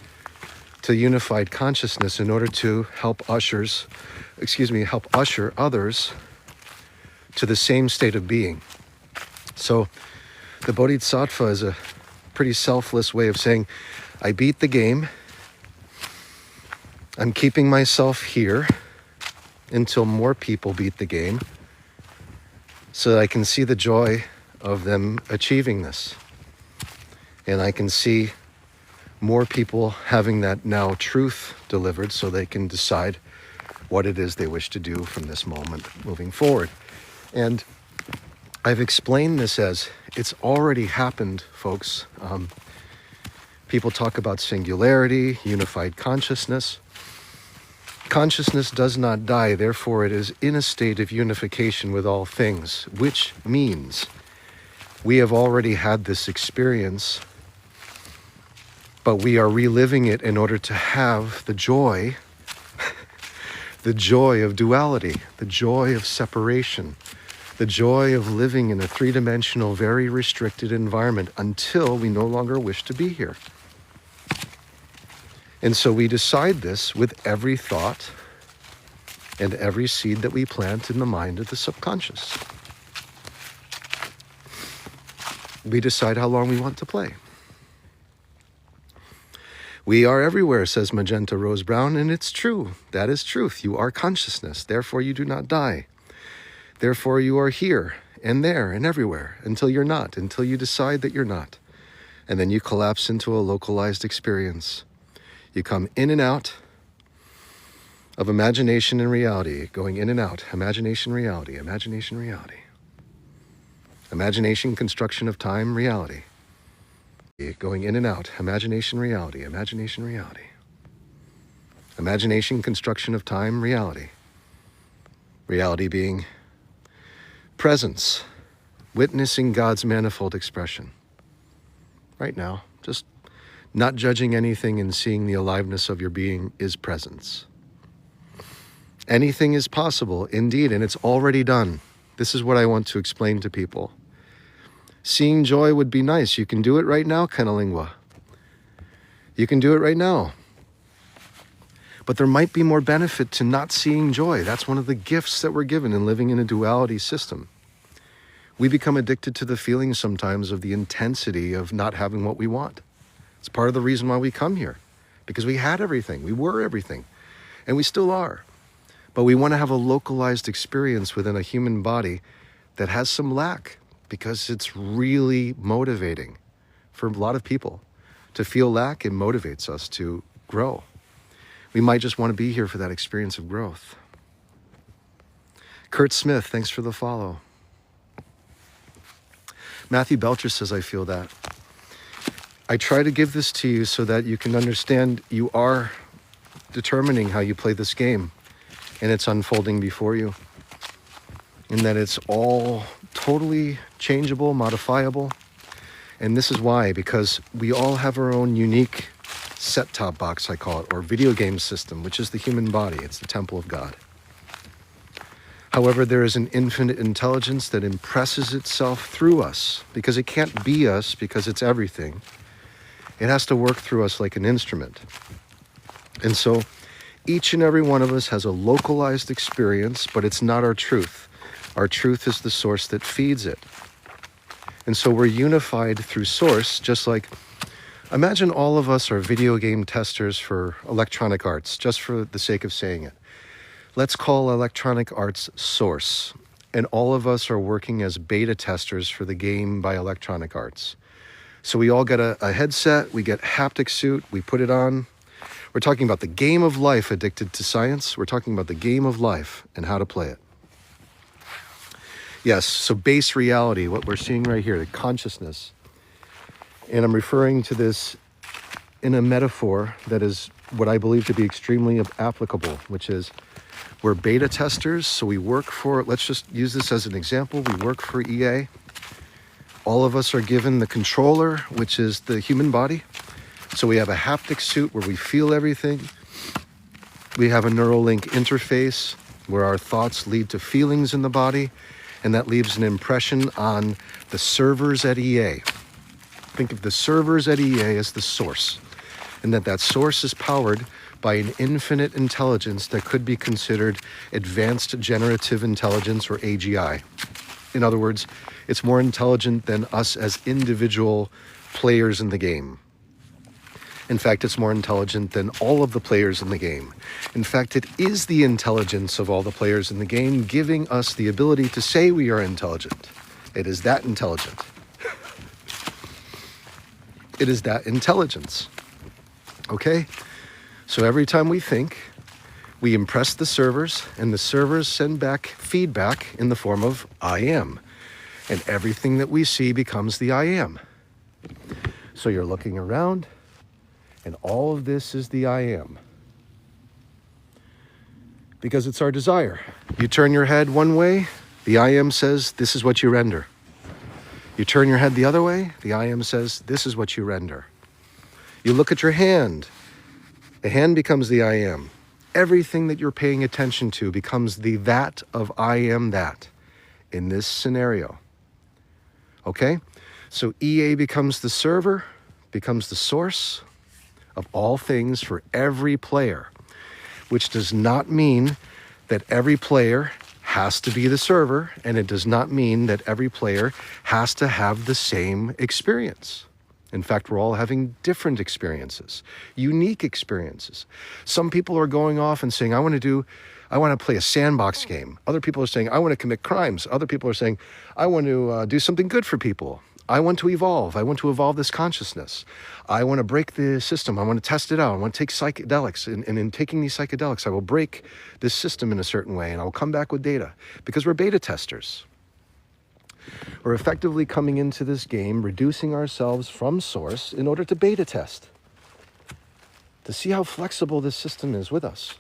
to unified consciousness in order to help usher others to the same state of being. So the bodhisattva is a pretty selfless way of saying, I beat the game, I'm keeping myself here until more people beat the game, so that I can see the joy of them achieving this. And I can see more people having that now truth delivered so they can decide what it is they wish to do from this moment moving forward. And I've explained this as it's already happened, folks. People talk about singularity, unified consciousness. Consciousness does not die, therefore it is in a state of unification with all things, which means We have already had this experience, but we are reliving it in order to have the joy, the joy of duality, the joy of separation, the joy of living in a three-dimensional, very restricted environment until we no longer wish to be here. And so we decide this with every thought and every seed that we plant in the mind of the subconscious. We decide how long we want to play. We are everywhere, says Magenta Rose Brown, and it's true. That is truth. You are consciousness, therefore you do not die. Therefore you are here and there and everywhere until you're not, until you decide that you're not. And then you collapse into a localized experience. You come in and out of imagination and reality, going in and out, imagination, reality, imagination, reality. Imagination, construction of time, reality. Going in and out, imagination, reality, imagination, reality. Imagination, construction of time, reality. Reality being presence, witnessing God's manifold expression. Right now, just not judging anything and seeing the aliveness of your being is presence. Anything is possible, indeed, and it's already done. This is what I want to explain to people. Seeing joy would be nice. You can do it right now, Kenalingua. You can do it right now. But there might be more benefit to not seeing joy. That's one of the gifts that we're given in living in a duality system. We become addicted to the feeling sometimes of the intensity of not having what we want. It's part of the reason why we come here, because we had everything, we were everything, and we still are. But we want to have a localized experience within a human body that has some lack, because it's really motivating for a lot of people. To feel lack, it motivates us to grow. We might just want to be here for that experience of growth. Kurt Smith, thanks for the follow. Matthew Belcher says, I feel that. I try to give this to you so that you can understand you are determining how you play this game, and it's unfolding before you. And that it's all totally changeable, modifiable. And this is why, because we all have our own unique set-top box, I call it, or video game system, which is the human body. It's the temple of God. However, there is an infinite intelligence that impresses itself through us, because it can't be us, because it's everything. It has to work through us like an instrument. And so each and every one of us has a localized experience, but it's not our truth. Our truth is the source that feeds it. And so we're unified through source, just like, imagine all of us are video game testers for Electronic Arts, just for the sake of saying it. Let's call Electronic Arts source, and all of us are working as beta testers for the game by Electronic Arts. So we all get a headset, we get haptic suit, we put it on. We're talking about the game of life, addicted to science. We're talking about the game of life and how to play it. Yes, so base reality, what we're seeing right here, the consciousness. And I'm referring to this in a metaphor that is what I believe to be extremely applicable, which is we're beta testers, so we work for, let's just use this as an example, we work for EA. All of us are given the controller, which is the human body. So we have a haptic suit where we feel everything. We have a Neuralink interface where our thoughts lead to feelings in the body, and that leaves an impression on the servers at EA. Think of the servers at EA as the source, and that source is powered by an infinite intelligence that could be considered advanced generative intelligence, or AGI. In other words, it's more intelligent than us as individual players in the game. In fact, it's more intelligent than all of the players in the game. In fact, it is the intelligence of all the players in the game giving us the ability to say we are intelligent. It is that intelligent. It is that intelligence. Okay? So every time we think, we impress the servers, and the servers send back feedback in the form of I am. And everything that we see becomes the I am. So you're looking around, and all of this is the I am. Because it's our desire. You turn your head one way, the I am says, this is what you render. You turn your head the other way, the I am says, this is what you render. You look at your hand, the hand becomes the I am. Everything that you're paying attention to becomes the that of I am that in this scenario. Okay? So EA becomes the server, becomes the source of all things for every player, which does not mean that every player has to be the server, and it does not mean that every player has to have the same experience. In fact, we're all having different experiences, unique experiences. Some people are going off and saying, I want to play a sandbox game. Other people are saying, I want to commit crimes. Other people are saying, I want to do something good for people. I want to evolve. I want to evolve this consciousness. I want to break the system. I want to test it out. I want to take psychedelics. And in taking these psychedelics, I will break this system in a certain way, and I will come back with data because we're beta testers. We're effectively coming into this game, reducing ourselves from source in order to beta test, to see how flexible this system is with us,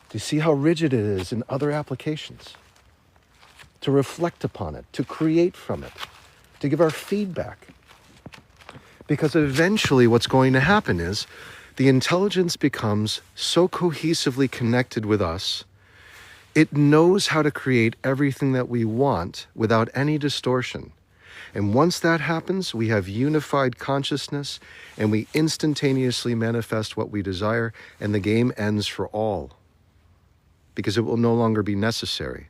to see how rigid it is in other applications, to reflect upon it, to create from it, to give our feedback. Because eventually what's going to happen is the intelligence becomes so cohesively connected with us, it knows how to create everything that we want without any distortion. And once that happens, we have unified consciousness and we instantaneously manifest what we desire, and the game ends for all because it will no longer be necessary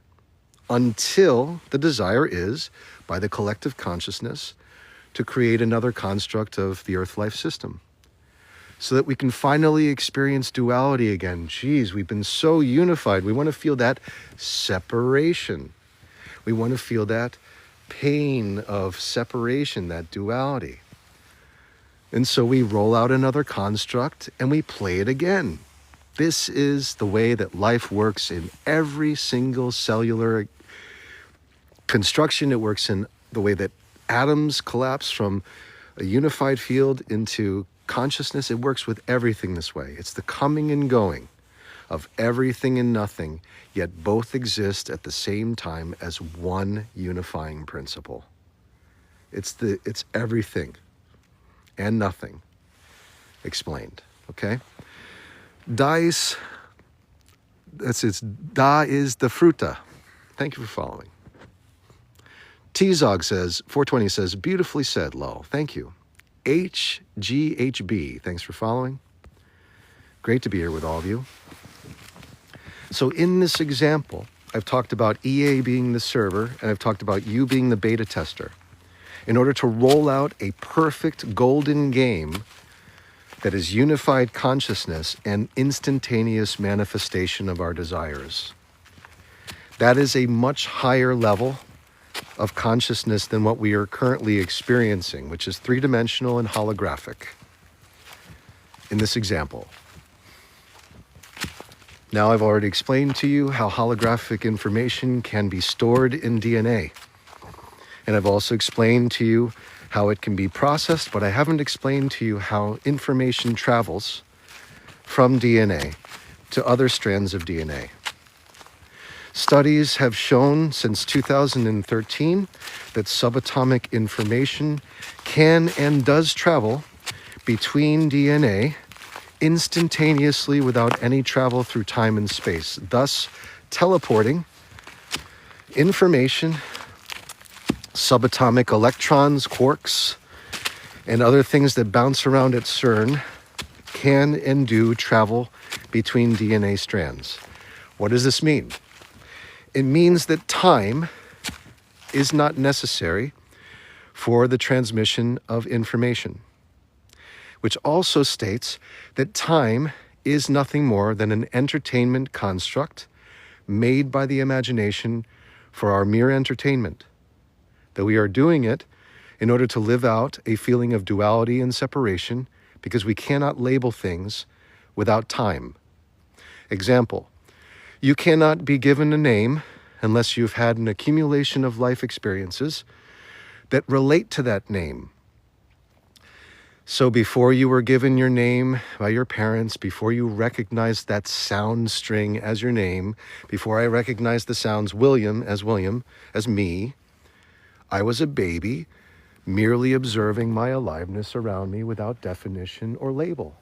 until the desire is, by the collective consciousness, to create another construct of the Earth life system, so that we can finally experience duality again. Geez, we've been so unified. We want to feel that separation. We want to feel that pain of separation, that duality. And so we roll out another construct and we play it again. This is the way that life works in every single cellular construction. It works in the way that atoms collapse from a unified field into consciousness. It works with everything this way. It's the coming and going of everything and nothing, yet both exist at the same time as one unifying principle. It's everything and nothing explained, okay? Da is the fruta. Thank you for following. T-Zog says, 420 says, beautifully said, Lo. Thank you. HGHB, thanks for following. Great to be here with all of you. So in this example, I've talked about EA being the server, and I've talked about you being the beta tester. In order to roll out a perfect golden game that is unified consciousness and instantaneous manifestation of our desires. That is a much higher level of consciousness than what we are currently experiencing, which is three-dimensional and holographic in this example. Now, I've already explained to you how holographic information can be stored in DNA. And I've also explained to you how it can be processed, but I haven't explained to you how information travels from DNA to other strands of DNA. Studies have shown since 2013 that subatomic information can and does travel between DNA instantaneously without any travel through time and space, thus teleporting information, subatomic electrons, quarks, and other things that bounce around at CERN can and do travel between DNA strands. What does this mean? It means that time is not necessary for the transmission of information, which also states that time is nothing more than an entertainment construct made by the imagination for our mere entertainment, that we are doing it in order to live out a feeling of duality and separation because we cannot label things without time. Example, you cannot be given a name unless you've had an accumulation of life experiences that relate to that name. So before you were given your name by your parents, before you recognized that sound string as your name, before I recognized the sounds William, as me, I was a baby, merely observing my aliveness around me without definition or label,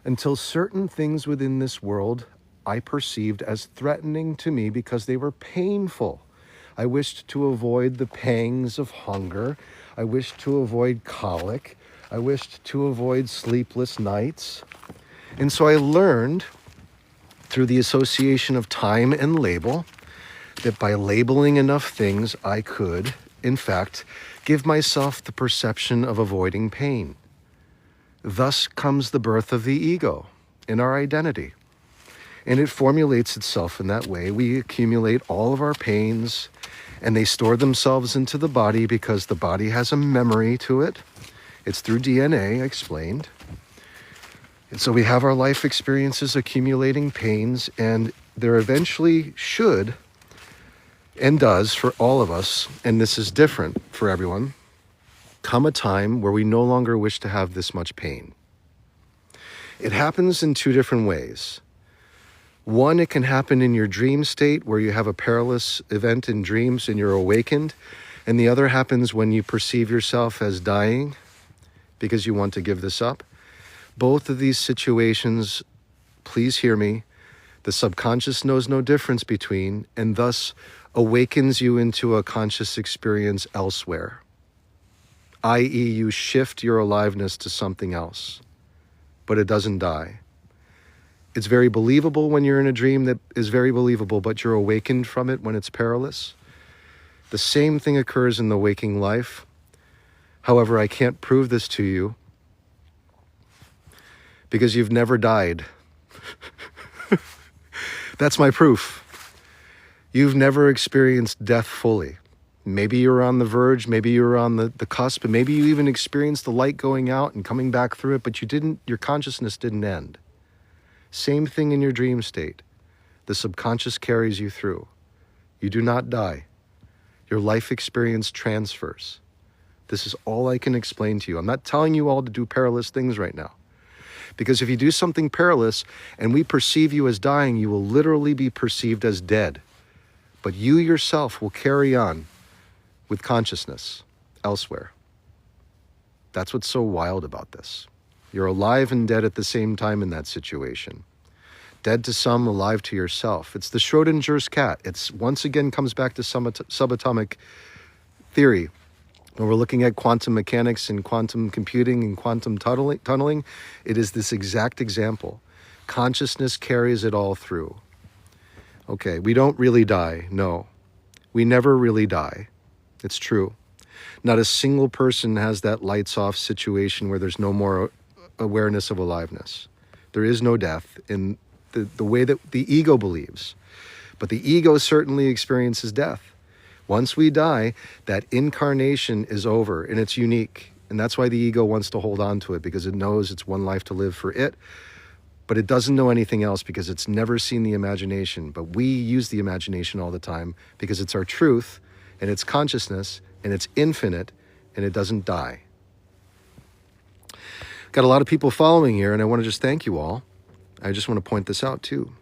until certain things within this world I perceived as threatening to me because they were painful. I wished to avoid the pangs of hunger. I wished to avoid colic. I wished to avoid sleepless nights. And so I learned through the association of time and label that by labeling enough things, I could, in fact, give myself the perception of avoiding pain. Thus comes the birth of the ego in our identity. And it formulates itself in that way. We accumulate all of our pains, and they store themselves into the body because the body has a memory to it. It's through DNA, I explained. And so we have our life experiences accumulating pains, and there eventually should, and does for all of us, and this is different for everyone, come a time where we no longer wish to have this much pain. It happens in two different ways. One, it can happen in your dream state where you have a perilous event in dreams and you're awakened. And the other happens when you perceive yourself as dying because you want to give this up. Both of these situations, please hear me, the subconscious knows no difference between, and thus awakens you into a conscious experience elsewhere, i.e. you shift your aliveness to something else, but it doesn't die. It's very believable when you're in a dream that is very believable, but you're awakened from it when it's perilous. The same thing occurs in the waking life. However, I can't prove this to you because you've never died. That's my proof. You've never experienced death fully. Maybe you're on the verge, maybe you're on the cusp, and maybe you even experienced the light going out and coming back through it, but your consciousness didn't end. Same thing in your dream state. The subconscious carries you through. You do not die. Your life experience transfers. This is all I can explain to you. I'm not telling you all to do perilous things right now. Because if you do something perilous and we perceive you as dying, you will literally be perceived as dead. But you yourself will carry on with consciousness elsewhere. That's what's so wild about this. You're alive and dead at the same time in that situation. Dead to some, alive to yourself. It's the Schrodinger's cat. It's once again comes back to subatomic theory. When we're looking at quantum mechanics and quantum computing and quantum tunneling, it is this exact example. Consciousness carries it all through. Okay, we don't really die. No, we never really die. It's true. Not a single person has that lights off situation where there's no more awareness of aliveness. There is no death in the way that the ego believes. But the ego certainly experiences death. Once we die, that incarnation is over and it's unique. And that's why the ego wants to hold on to it, because it knows it's one life to live for it. But it doesn't know anything else because it's never seen the imagination. But we use the imagination all the time because it's our truth and it's consciousness and it's infinite and it doesn't die. Got a lot of people following here, and I want to just thank you all. I just want to point this out too.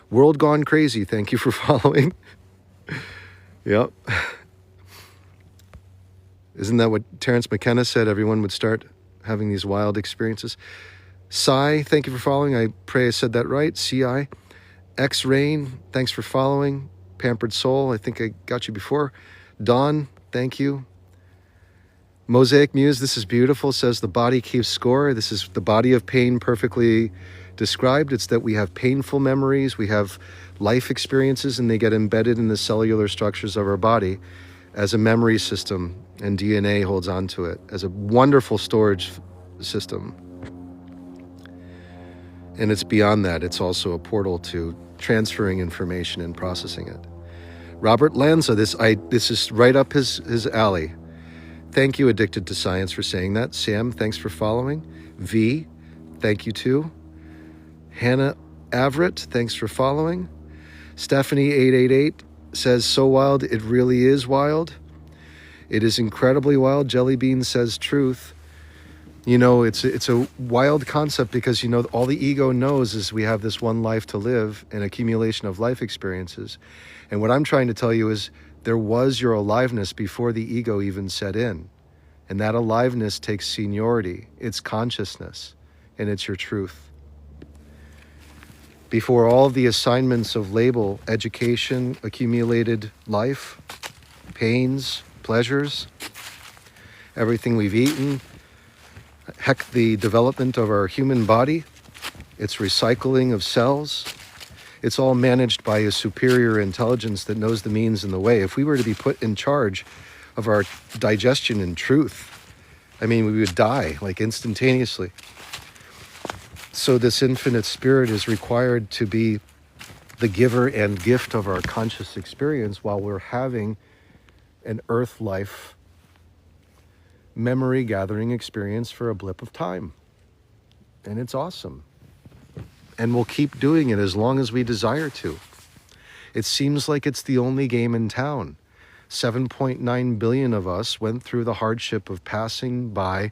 World Gone Crazy, thank you for following. Yep. Isn't that what Terence McKenna said? Everyone would start having these wild experiences. Sai, thank you for following. I pray I said that right. C-I. X-Rain, thanks for following. Pampered Soul, I think I got you before. Dawn, thank you. Mosaic Muse, this is beautiful, says the body keeps score. This is the body of pain perfectly described. It's that we have painful memories, we have life experiences, and they get embedded in the cellular structures of our body as a memory system, and DNA holds on to it as a wonderful storage system. And it's beyond that. It's also a portal to transferring information and processing it. Robert Lanza, this is right up his alley. Thank you, Addicted to Science, for saying that. Sam, thanks for following. V, thank you too. Hannah Averitt, thanks for following. Stephanie888 says, so wild, it really is wild. It is incredibly wild. Jellybean says truth. You know, it's a wild concept because, you know, all the ego knows is we have this one life to live, an accumulation of life experiences. And what I'm trying to tell you is There was your aliveness before the ego even set in. And that aliveness takes seniority. It's consciousness, and it's your truth. Before all of the assignments of label, education, accumulated life, pains, pleasures, everything we've eaten, heck, the development of our human body, its recycling of cells, it's all managed by a superior intelligence that knows the means and the way. If we were to be put in charge of our digestion and truth, I mean, we would die like instantaneously. So this infinite spirit is required to be the giver and gift of our conscious experience while we're having an earth life memory gathering experience for a blip of time. And it's awesome. And we'll keep doing it as long as we desire to. It seems like it's the only game in town. 7.9 billion of us went through the hardship of passing by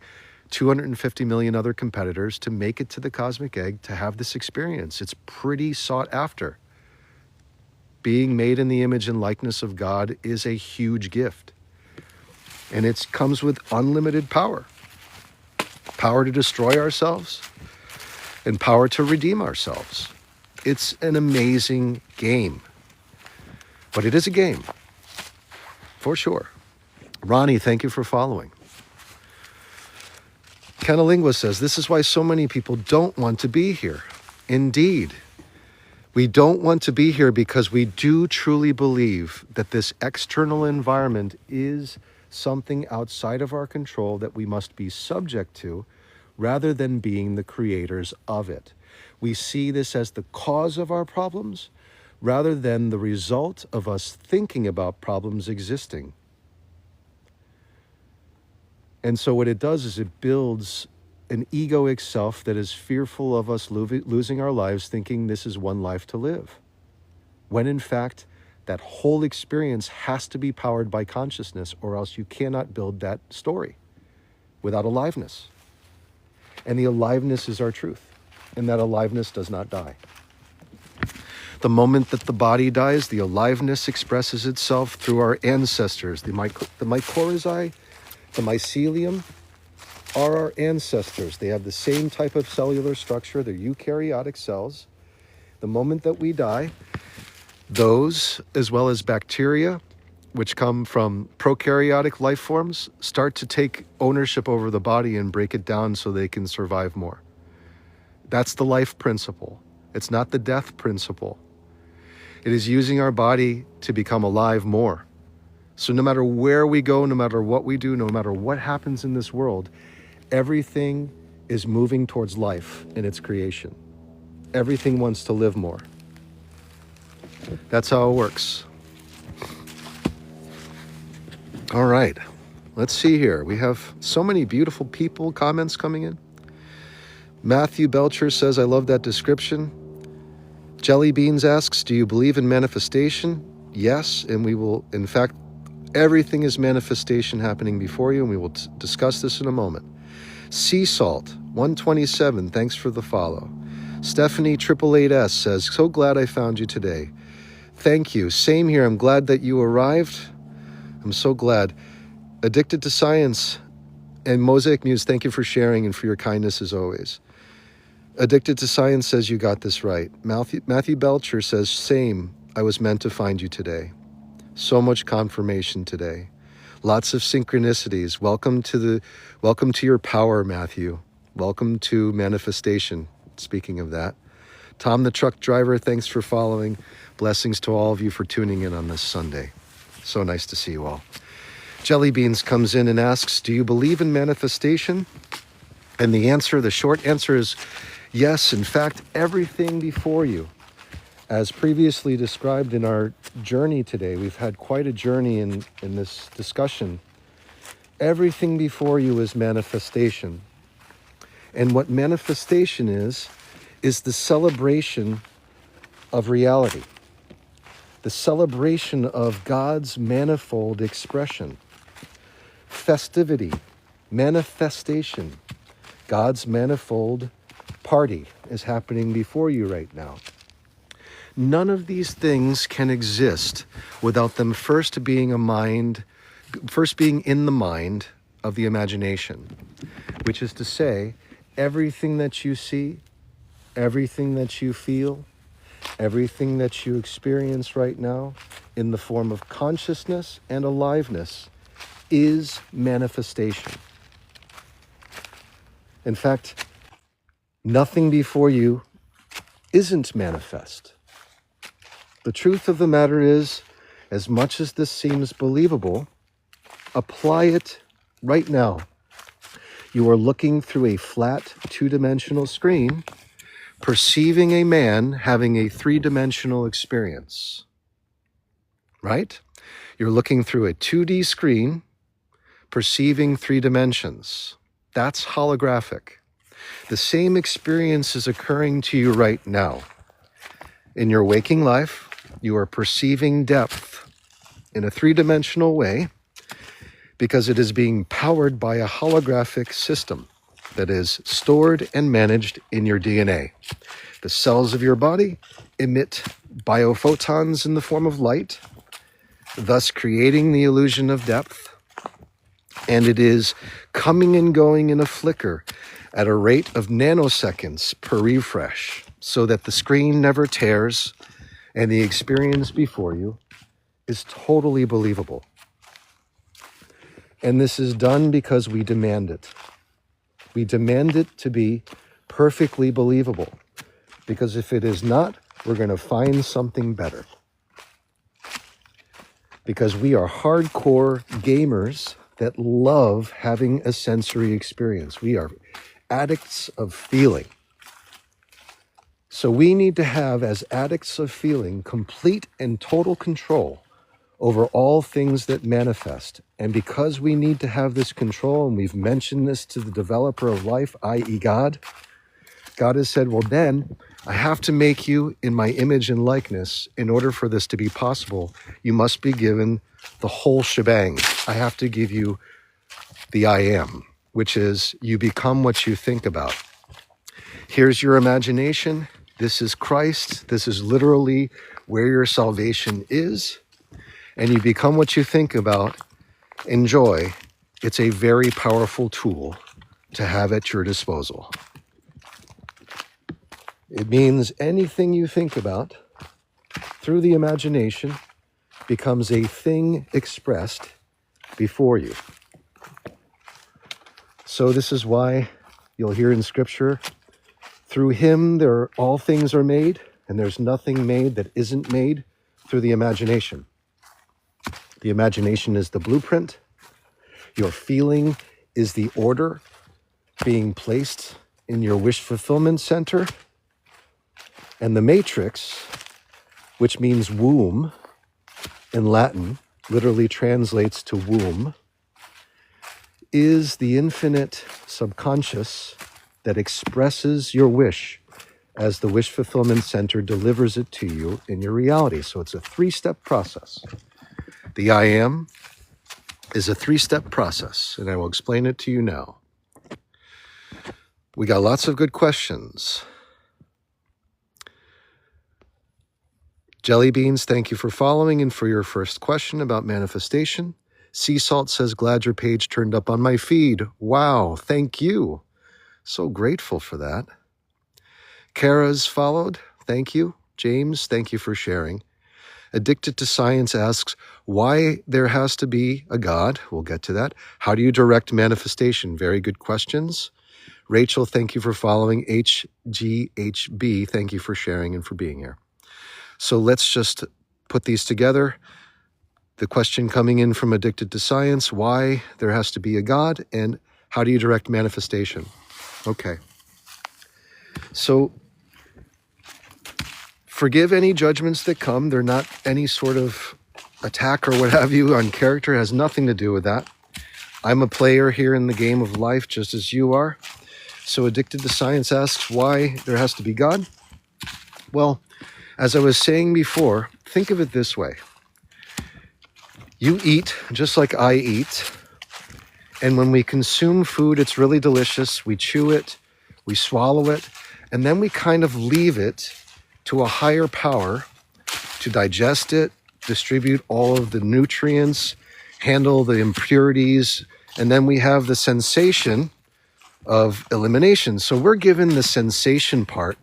250 million other competitors to make it to the cosmic egg to have this experience. It's pretty sought after. Being made in the image and likeness of God is a huge gift. And it comes with unlimited power. Power to destroy ourselves and power to redeem ourselves. It's an amazing game. But it is a game. For sure. Ronnie, thank you for following. Kenalingua says, this is why so many people don't want to be here. Indeed. We don't want to be here because we do truly believe that this external environment is something outside of our control that we must be subject to rather than being the creators of it. We see this as the cause of our problems rather than the result of us thinking about problems existing. And so what it does is it builds an egoic self that is fearful of us losing our lives, thinking this is one life to live. When in fact, that whole experience has to be powered by consciousness, or else you cannot build that story without aliveness. And the aliveness is our truth, and that aliveness does not die. The moment that the body dies, the aliveness expresses itself through our ancestors. The mycorrhizae, the mycelium, are our ancestors. They have the same type of cellular structure. They're eukaryotic cells. The moment that we die, those, as well as bacteria, which come from prokaryotic life forms, start to take ownership over the body and break it down so they can survive more. That's the life principle. It's not the death principle. It is using our body to become alive more. So no matter where we go, no matter what we do, no matter what happens in this world, everything is moving towards life in its creation. Everything wants to live more. That's how it works. All right, let's see here. We have so many beautiful people, comments coming in. Matthew Belcher says, I love that description. Jelly Beans asks, do you believe in manifestation? Yes, and we will, in fact, everything is manifestation happening before you, and we will discuss this in a moment. Sea Salt 127, thanks for the follow. Stephanie 888S says, so glad I found you today. Thank you. Same here. I'm glad that you arrived. I'm so glad. Addicted to Science and Mosaic Muse, thank you for sharing and for your kindness as always. Addicted to Science says you got this right. Matthew Belcher says, same. I was meant to find you today. So much confirmation today. Lots of synchronicities. Welcome to your power, Matthew. Welcome to manifestation. Speaking of that. Tom the truck driver, thanks for following. Blessings to all of you for tuning in on this Sunday. So nice to see you all. Jelly Beans comes in and asks, do you believe in manifestation? And the short answer is yes. In fact, everything before you, as previously described in our journey today, we've had quite a journey in this discussion. Everything before you is manifestation. And what manifestation is the celebration of reality. The celebration of God's manifold expression. Festivity, manifestation. God's manifold party is happening before you right now. None of these things can exist without them first being in the mind of the imagination, which is to say, everything that you see, everything that you feel, everything that you experience right now in the form of consciousness and aliveness is manifestation. In fact, nothing before you isn't manifest. The truth of the matter is, as much as this seems believable, apply it right now. You are looking through a flat, two-dimensional screen, perceiving a man having a three-dimensional experience. Right? You're looking through a 2D screen, perceiving three dimensions. That's holographic. The same experience is occurring to you right now. In your waking life, you are perceiving depth in a three-dimensional way because it is being powered by a holographic system that is stored and managed in your DNA. The cells of your body emit biophotons in the form of light, thus creating the illusion of depth, and it is coming and going in a flicker at a rate of nanoseconds per refresh, so that the screen never tears and the experience before you is totally believable. And this is done because we demand it. We demand it to be perfectly believable, because if it is not, we're going to find something better. Because we are hardcore gamers that love having a sensory experience. We are addicts of feeling. So we need to have, as addicts of feeling, complete and total control over all things that manifest. And because we need to have this control, and we've mentioned this to the developer of life, i.e. God, God has said, well then, I have to make you in my image and likeness. In order for this to be possible, you must be given the whole shebang. I have to give you the I am, which is you become what you think about. Here's your imagination. This is Christ. This is literally where your salvation is. And you become what you think about. Enjoy. It's a very powerful tool to have at your disposal. It means anything you think about through the imagination becomes a thing expressed before you. So this is why you'll hear in Scripture, through him all things are made, and there's nothing made that isn't made through the imagination. The imagination is the blueprint. Your feeling is the order being placed in your wish fulfillment center. And the matrix, which means womb in Latin, literally translates to womb, is the infinite subconscious that expresses your wish as the wish fulfillment center delivers it to you in your reality. So it's a three-step process. The I am is a three-step process, and I will explain it to you now. We got lots of good questions. Jelly Beans, thank you for following and for your first question about manifestation. Sea Salt says, glad your page turned up on my feed. Wow, thank you. So grateful for that. Kara's followed. Thank you. James, thank you for sharing. Addicted to Science asks, why there has to be a God? We'll get to that. How do you direct manifestation? Very good questions. Rachel, thank you for following. HGHB, thank you for sharing and for being here. So let's just put these together. The question coming in from Addicted to Science, why there has to be a God, and how do you direct manifestation? Okay. So forgive any judgments that come. They're not any sort of attack or what have you on character. It has nothing to do with that. I'm a player here in the game of life just as you are. So Addicted to Science asks why there has to be God. Well, as I was saying before, think of it this way. You eat just like I eat. And when we consume food, it's really delicious. We chew it, we swallow it, and then we kind of leave it to a higher power to digest it, distribute all of the nutrients, handle the impurities, and then we have the sensation of elimination. So we're given the sensation part,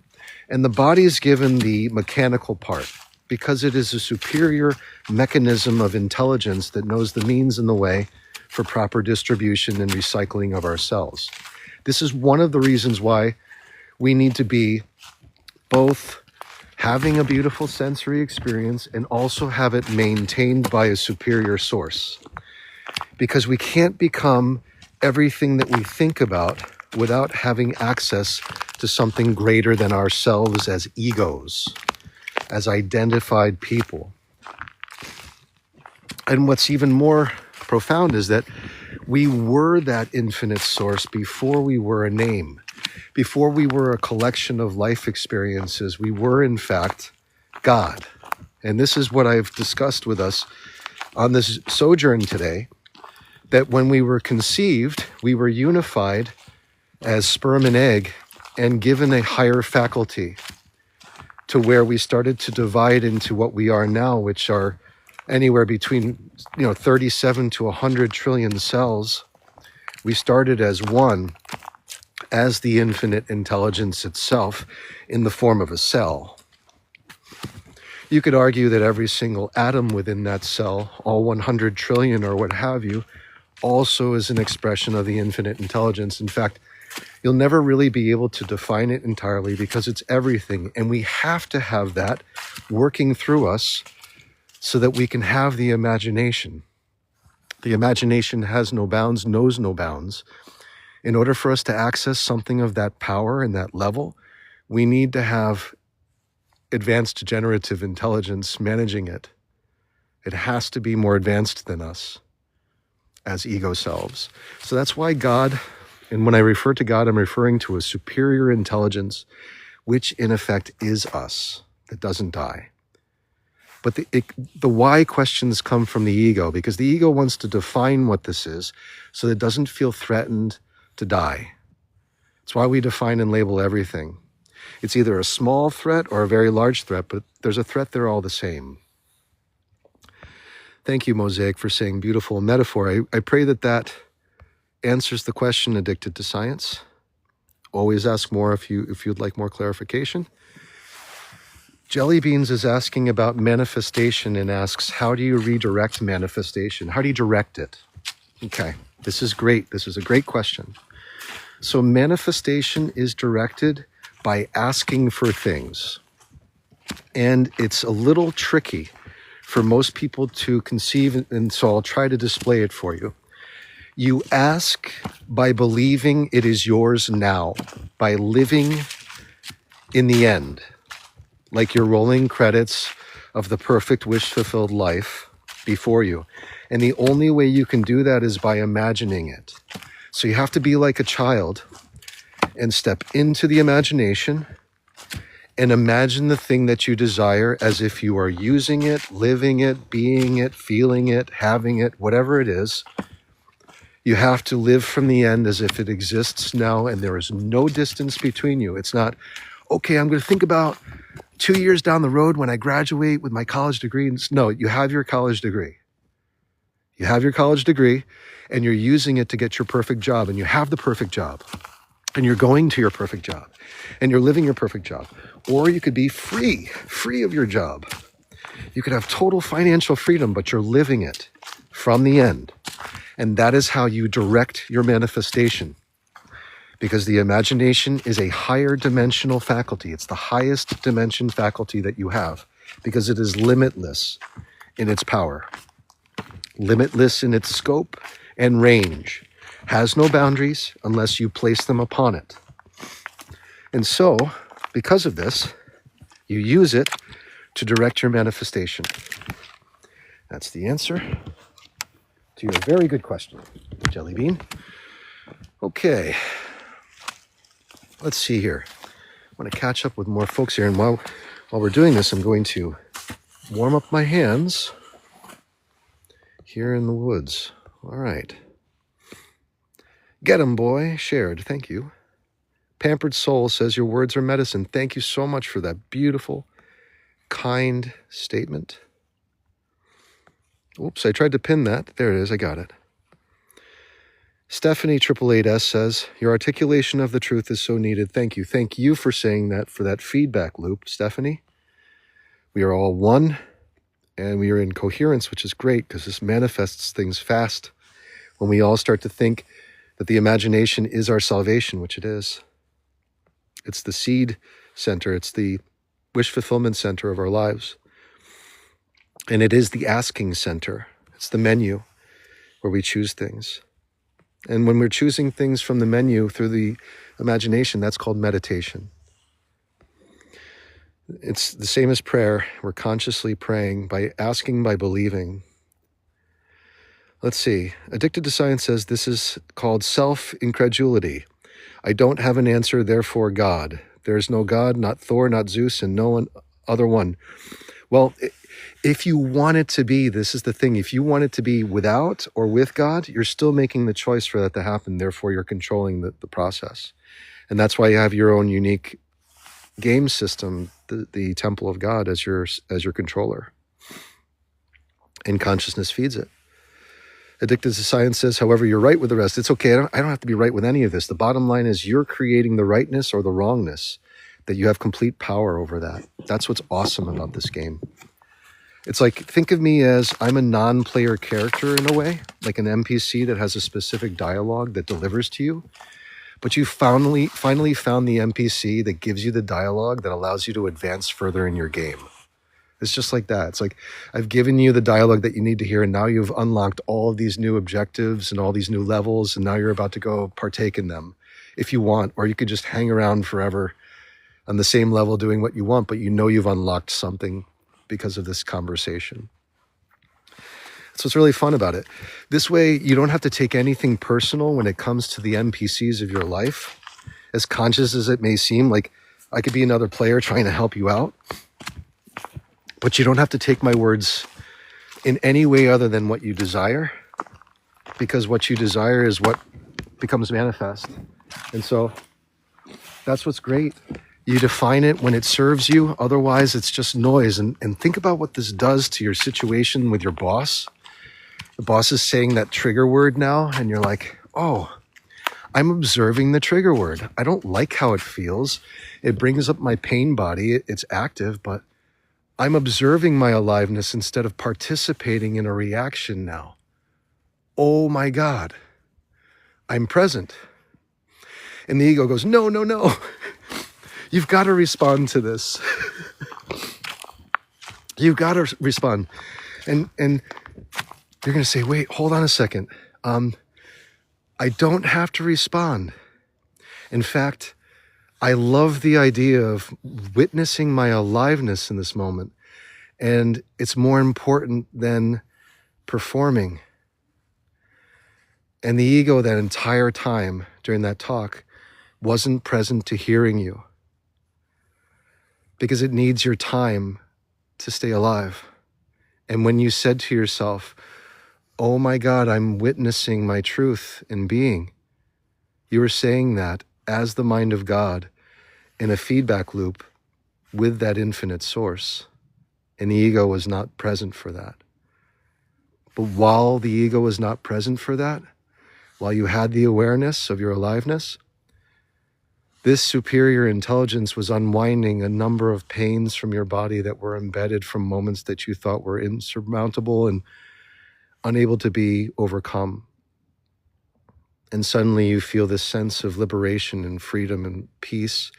and the body is given the mechanical part because it is a superior mechanism of intelligence that knows the means and the way for proper distribution and recycling of our cells. This is one of the reasons why we need to be both having a beautiful sensory experience and also have it maintained by a superior source. Because we can't become everything that we think about without having access to something greater than ourselves as egos, as identified people. And what's even more profound is that we were that infinite source before we were a name. Before we were a collection of life experiences, we were in fact God. And this is what I've discussed with us on this sojourn today, that when we were conceived, we were unified as sperm and egg and given a higher faculty to where we started to divide into what we are now, which are anywhere between 37 to 100 trillion cells. We started as one, as the infinite intelligence itself in the form of a cell. You could argue that every single atom within that cell, all 100 trillion or what have you, also is an expression of the infinite intelligence. In fact, you'll never really be able to define it entirely because it's everything. And we have to have that working through us so that we can have the imagination. The imagination has no bounds, knows no bounds. In order for us to access something of that power and that level, we need to have advanced generative intelligence managing it. It has to be more advanced than us as ego selves. So that's why God, and when I refer to God, I'm referring to a superior intelligence, which in effect is us, that doesn't die. But the why questions come from the ego, because the ego wants to define what this is so that it doesn't feel threatened to die. It's why we define and label everything. It's either a small threat or a very large threat, but there's a threat, they're all the same. Thank you, Mosaic, for saying beautiful metaphor. I pray that answers the question, Addicted to Science. Always ask more if you'd like more clarification. Jelly Beans is asking about manifestation and asks, how do you redirect manifestation? How do you direct it? Okay, this is great. This is a great question. So manifestation is directed by asking for things. And it's a little tricky for most people to conceive, and so I'll try to display it for you. You ask by believing it is yours now, by living in the end, like you're rolling credits of the perfect wish-fulfilled life before you. And the only way you can do that is by imagining it. So you have to be like a child and step into the imagination and imagine the thing that you desire as if you are using it, living it, being it, feeling it, having it, whatever it is. You have to live from the end as if it exists now and there is no distance between you. It's not, okay, I'm going to think about 2 years down the road when I graduate with my college degree. No, you have your college degree. You have your college degree and you're using it to get your perfect job, and you have the perfect job and you're going to your perfect job and you're living your perfect job. Or you could be free of your job. You could have total financial freedom, but you're living it from the end. And that is how you direct your manifestation. Because the imagination is a higher dimensional faculty. It's the highest dimension faculty that you have, because it is limitless in its power, limitless in its scope and range, has no boundaries unless you place them upon it. And so, because of this, you use it to direct your manifestation. That's the answer to your very good question, Jelly Bean. Okay. Let's see here. I want to catch up with more folks here. And while we're doing this, I'm going to warm up my hands here in the woods. All right. Get 'em, boy. Shared. Thank you. Pampered Soul says, your words are medicine. Thank you so much for that beautiful, kind statement. Oops, I tried to pin that. There it is. I got it. Stephanie 888S says, your articulation of the truth is so needed. Thank you. Thank you for saying that, for that feedback loop, Stephanie. We are all one, and we are in coherence, which is great because this manifests things fast when we all start to think that the imagination is our salvation, which it is. It's the seed center. It's the wish fulfillment center of our lives. And it is the asking center. It's the menu where we choose things. And when we're choosing things from the menu through the imagination, that's called meditation. It's the same as prayer. We're consciously praying by asking, by believing. Let's see. Addicted to Science says this is called self-incredulity. I don't have an answer, therefore God. There is no God, not Thor, not Zeus, and no one other one. Well, if you want it to be, this is the thing, if you want it to be without or with God, you're still making the choice for that to happen. Therefore, you're controlling the process. And that's why you have your own unique game system, the temple of God as your controller. And consciousness feeds it. Addicted to Science says, however, you're right with the rest. It's okay. I don't have to be right with any of this. The bottom line is you're creating the rightness or the wrongness, that you have complete power over that. That's what's awesome about this game. It's like, think of me as I'm a non-player character in a way, like an NPC that has a specific dialogue that delivers to you. But you finally found the NPC that gives you the dialogue that allows you to advance further in your game. It's just like that. It's like, I've given you the dialogue that you need to hear, and now you've unlocked all of these new objectives and all these new levels, and now you're about to go partake in them if you want, or you could just hang around forever on the same level doing what you want, but you know you've unlocked something because of this conversation. That's what's really fun about it. This way, you don't have to take anything personal when it comes to the NPCs of your life. As conscious as it may seem, like I could be another player trying to help you out, but you don't have to take my words in any way other than what you desire, because what you desire is what becomes manifest. And so that's what's great. You define it when it serves you. Otherwise, it's just noise. And think about what this does to your situation with your boss. The boss is saying that trigger word now, and you're like, oh, I'm observing the trigger word. I don't like how it feels. It brings up my pain body. It's active, but I'm observing my aliveness instead of participating in a reaction now. Oh my God, I'm present. And the ego goes, no, no, no. You've got to respond to this. You've got to respond. And you're going to say, wait, hold on a second. I don't have to respond. In fact, I love the idea of witnessing my aliveness in this moment. And it's more important than performing. And the ego that entire time during that talk wasn't present to hearing you, because it needs your time to stay alive. And when you said to yourself, oh my God, I'm witnessing my truth in being, you were saying that as the mind of God in a feedback loop with that infinite source. And the ego was not present for that. But while the ego was not present for that, while you had the awareness of your aliveness, this superior intelligence was unwinding a number of pains from your body that were embedded from moments that you thought were insurmountable and unable to be overcome. And suddenly you feel this sense of liberation and freedom and peace,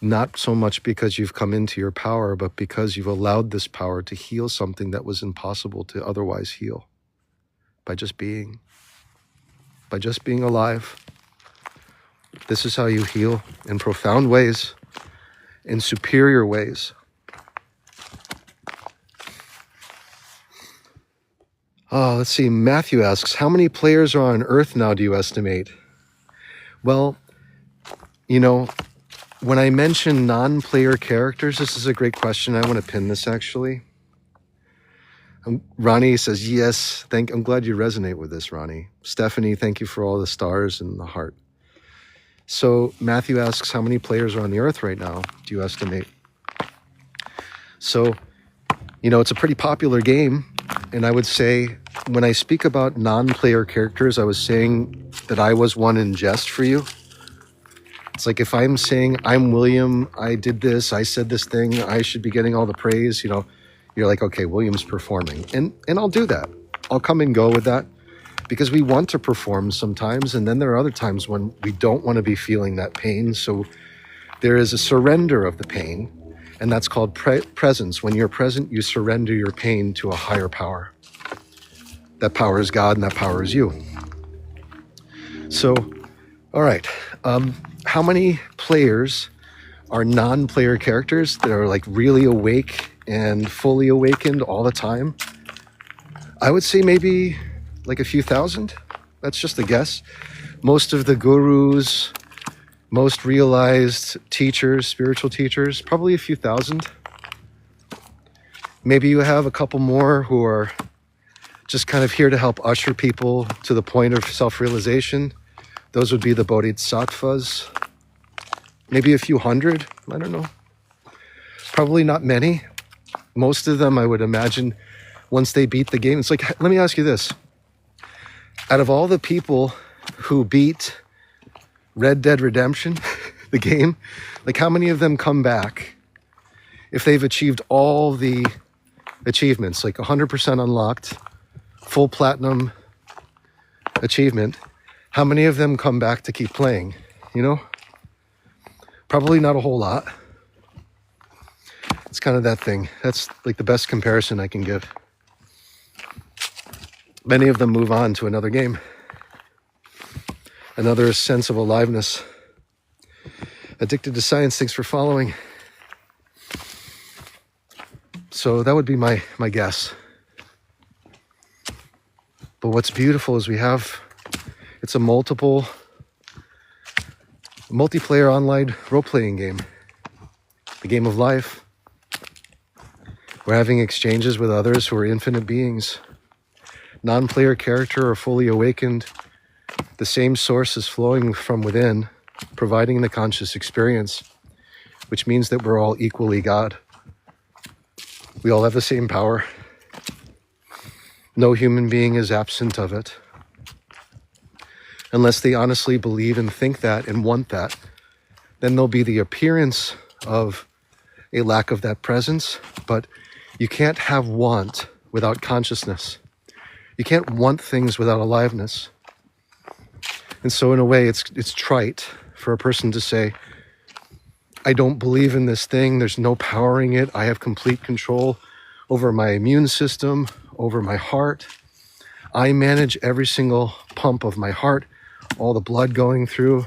not so much because you've come into your power, but because you've allowed this power to heal something that was impossible to otherwise heal by just being alive. This is how you heal in profound ways, in superior ways. Oh, let's see. Matthew asks, how many players are on Earth now, do you estimate? Well, when I mention non-player characters, this is a great question. I want to pin this, actually. Ronnie says, yes. I'm glad you resonate with this, Ronnie. Stephanie, thank you for all the stars and the heart. So Matthew asks, how many players are on the earth right now, do you estimate? So, it's a pretty popular game. And I would say when I speak about non-player characters, I was saying that I was one in jest for you. It's like if I'm saying, I'm William, I did this, I said this thing, I should be getting all the praise, you're like, okay, William's performing. And I'll do that. I'll come and go with that because we want to perform sometimes. And then there are other times when we don't want to be feeling that pain. So there is a surrender of the pain. And that's called presence. When you're present, you surrender your pain to a higher power. That power is God and that power is you. So, all right. How many players are non-player characters that are like really awake and fully awakened all the time? I would say maybe like a few thousand. That's just a guess. Most of the gurus, most realized teachers, spiritual teachers, probably a few thousand. Maybe you have a couple more who are just kind of here to help usher people to the point of self-realization. Those would be the bodhisattvas. Maybe a few hundred, I don't know. Probably not many. Most of them, I would imagine, once they beat the game, it's like, let me ask you this. Out of all the people who beat Red Dead Redemption, the game, like how many of them come back if they've achieved all the achievements, like 100% unlocked, full platinum achievement? How many of them come back to keep playing? Probably not a whole lot. It's kind of that thing. That's like the best comparison I can give. Many of them move on to another game. Another sense of aliveness. Addicted to Science, thanks for following. So that would be my guess. But what's beautiful is it's a multiplayer online role-playing game. The game of life. We're having exchanges with others who are infinite beings. Non-player character or fully awakened. The same source is flowing from within, providing the conscious experience, which means that we're all equally God. We all have the same power. No human being is absent of it. Unless they honestly believe and think that and want that, then there'll be the appearance of a lack of that presence. But you can't have want without consciousness. You can't want things without aliveness. And so in a way, it's trite for a person to say, I don't believe in this thing. There's no powering it. I have complete control over my immune system, over my heart. I manage every single pump of my heart, all the blood going through.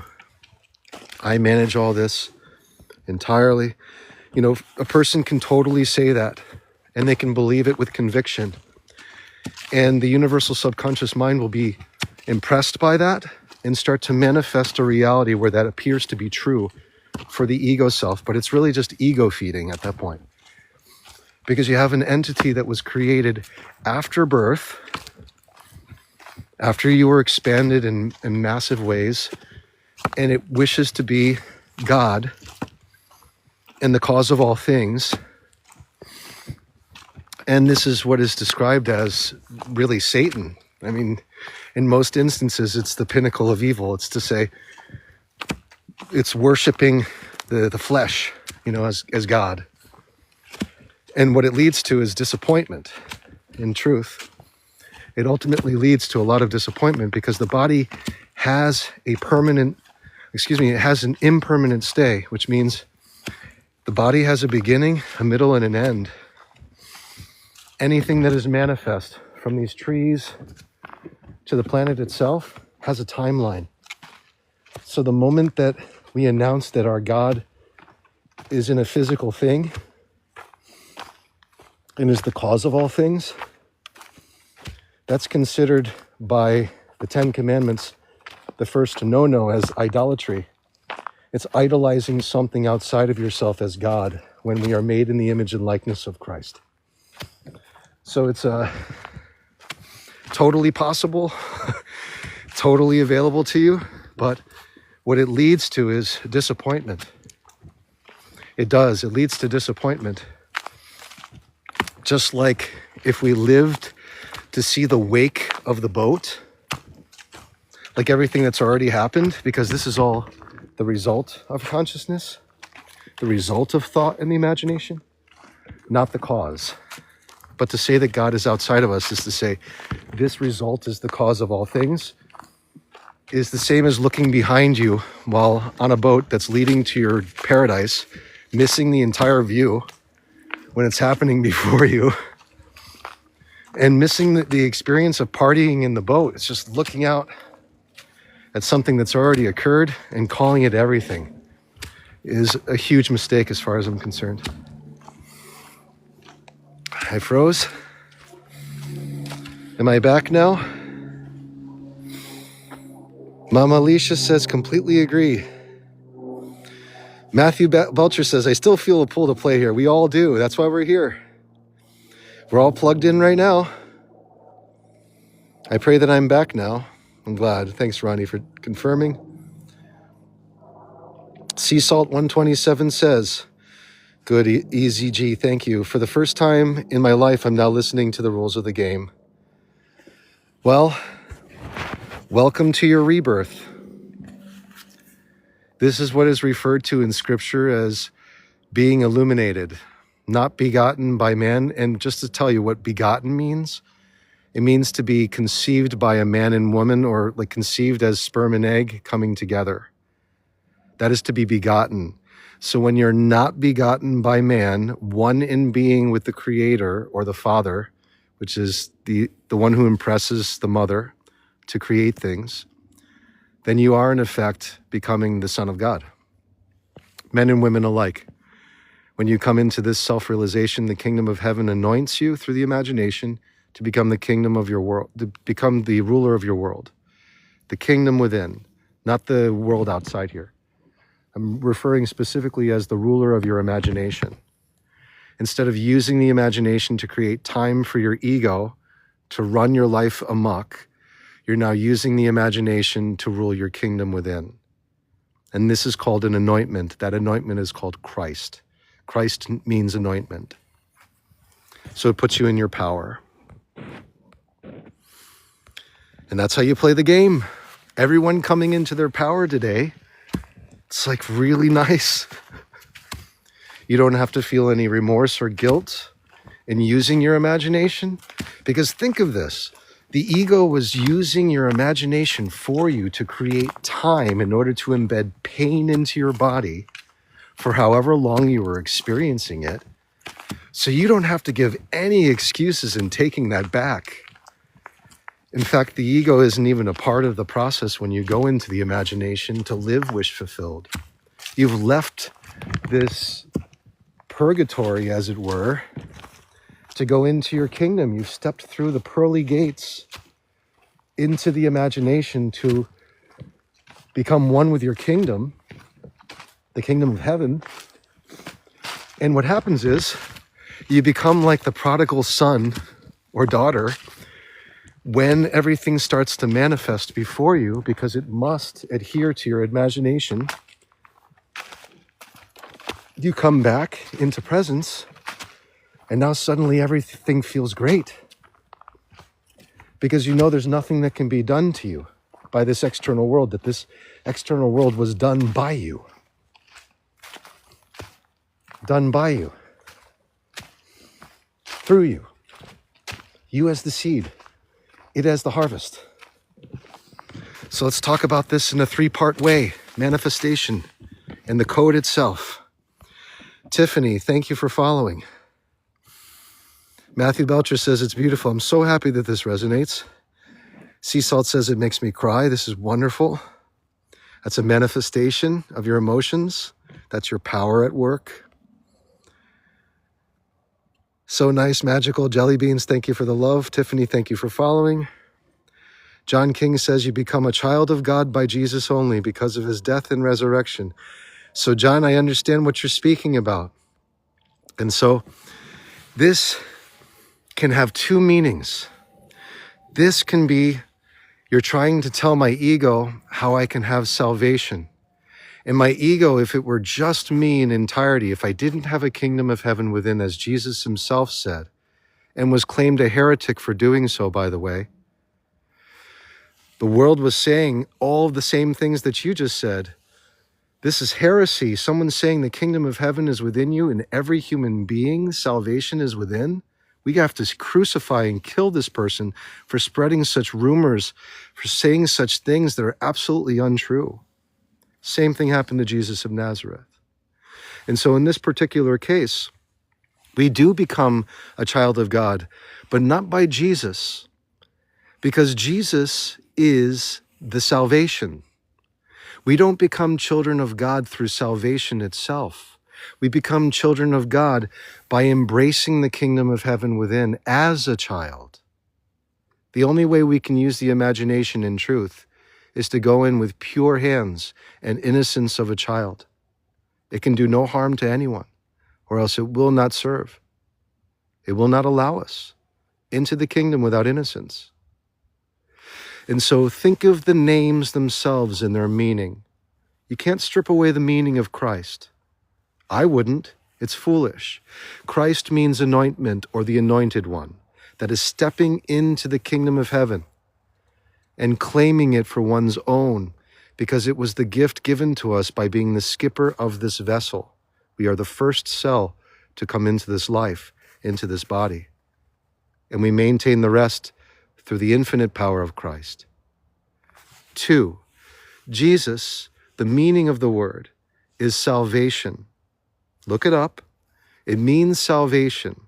I manage all this entirely. A person can totally say that, and they can believe it with conviction. And the universal subconscious mind will be impressed by that and start to manifest a reality where that appears to be true for the ego self, but it's really just ego feeding at that point. Because you have an entity that was created after birth, after you were expanded in massive ways, and it wishes to be God and the cause of all things. And this is what is described as really Satan. I mean, in most instances, it's the pinnacle of evil. It's to say, it's worshiping the flesh, as God. And what it leads to is disappointment, in truth. It ultimately leads to a lot of disappointment because the body has it has an impermanent stay, which means the body has a beginning, a middle, and an end. Anything that is manifest, from these trees to the planet itself, has a timeline. So the moment that we announce that our God is in a physical thing and is the cause of all things, that's considered by the Ten Commandments the first no-no as idolatry. It's idolizing something outside of yourself as God when we are made in the image and likeness of Christ. So it's totally possible, totally available to you, but what it leads to is disappointment. It does. It leads to disappointment. Just like if we lived to see the wake of the boat, like everything that's already happened, because this is all the result of consciousness, the result of thought and the imagination, not the cause. But to say that God is outside of us is to say this result is the cause of all things, is the same as looking behind you while on a boat that's leading to your paradise, missing the entire view when it's happening before you, and missing the experience of partying in the boat. It's just looking out at something that's already occurred and calling it everything is a huge mistake as far as I'm concerned. I froze. Am I back now? Mama Alicia says, completely agree. Matthew Belcher says, I still feel a pull to play here. We all do. That's why we're here. We're all plugged in right now. I pray that I'm back now. I'm glad. Thanks, Ronnie, for confirming. Sea Salt 127 says, good, Easy G, thank you. For the first time in my life, I'm now listening to the rules of the game. Well, welcome to your rebirth. This is what is referred to in Scripture as being illuminated, not begotten by man. And just to tell you what begotten means, it means to be conceived by a man and woman, or like conceived as sperm and egg coming together. That is to be begotten. So when you're not begotten by man, one in being with the Creator or the Father, which is the one who impresses the mother to create things, then you are in effect becoming the Son of God. Men and women alike. When you come into this self-realization, the kingdom of heaven anoints you through the imagination to become the kingdom of your world, to become the ruler of your world. The kingdom within, not the world outside here. I'm referring specifically as the ruler of your imagination. Instead of using the imagination to create time for your ego to run your life amok, you're now using the imagination to rule your kingdom within. And this is called an anointment. That anointment is called Christ. Christ means anointment. So it puts you in your power. And that's how you play the game. Everyone coming into their power today, it's like really nice. You don't have to feel any remorse or guilt in using your imagination. Because think of this. The ego was using your imagination for you to create time in order to embed pain into your body for however long you were experiencing it. So you don't have to give any excuses in taking that back. In fact, the ego isn't even a part of the process when you go into the imagination to live wish fulfilled. You've left this purgatory, as it were, to go into your kingdom. You've stepped through the pearly gates into the imagination to become one with your kingdom, the kingdom of heaven. And what happens is you become like the prodigal son or daughter when everything starts to manifest before you, because it must adhere to your imagination. You come back into presence, and now suddenly everything feels great, because you know there's nothing that can be done to you by this external world, that this external world was done by you. Done by you. Through you. You as the seed. It as the harvest. So let's talk about this in a three-part way. Manifestation and the code itself. Tiffany, thank you for following. Matthew Belcher says, it's beautiful. I'm so happy that this resonates. Sea Salt says, it makes me cry. This is wonderful. That's a manifestation of your emotions. That's your power at work. So nice, magical. Jelly Beans, thank you for the love. Tiffany, thank you for following. John King says, you become a child of God by Jesus only because of his death and resurrection. So John, I understand what you're speaking about. And so this can have two meanings. This can be, you're trying to tell my ego how I can have salvation And my ego, if it were just me in entirety, if I didn't have a kingdom of heaven within, as Jesus himself said, and was claimed a heretic for doing so, by the way, the world was saying all of the same things that you just said. This is heresy. Someone saying the kingdom of heaven is within you and every human being, salvation is within. We have to crucify and kill this person for spreading such rumors, for saying such things that are absolutely untrue. Same thing happened to Jesus of Nazareth. And so in this particular case, we do become a child of God, but not by Jesus, because Jesus is the salvation. We don't become children of God through salvation itself. We become children of God by embracing the kingdom of heaven within as a child. The only way we can use the imagination in truth is to go in with pure hands and innocence of a child. It can do no harm to anyone, or else it will not serve. It will not allow us into the kingdom without innocence. And so think of the names themselves and their meaning. You can't strip away the meaning of Christ. I wouldn't. It's foolish. Christ means anointment, or the anointed one, that is stepping into the kingdom of heaven and claiming it for one's own, because it was the gift given to us by being the skipper of this vessel. We are the first cell to come into this life, into this body. And we maintain the rest through the infinite power of Christ. 2, Jesus, the meaning of the word, is salvation. Look it up. It means salvation.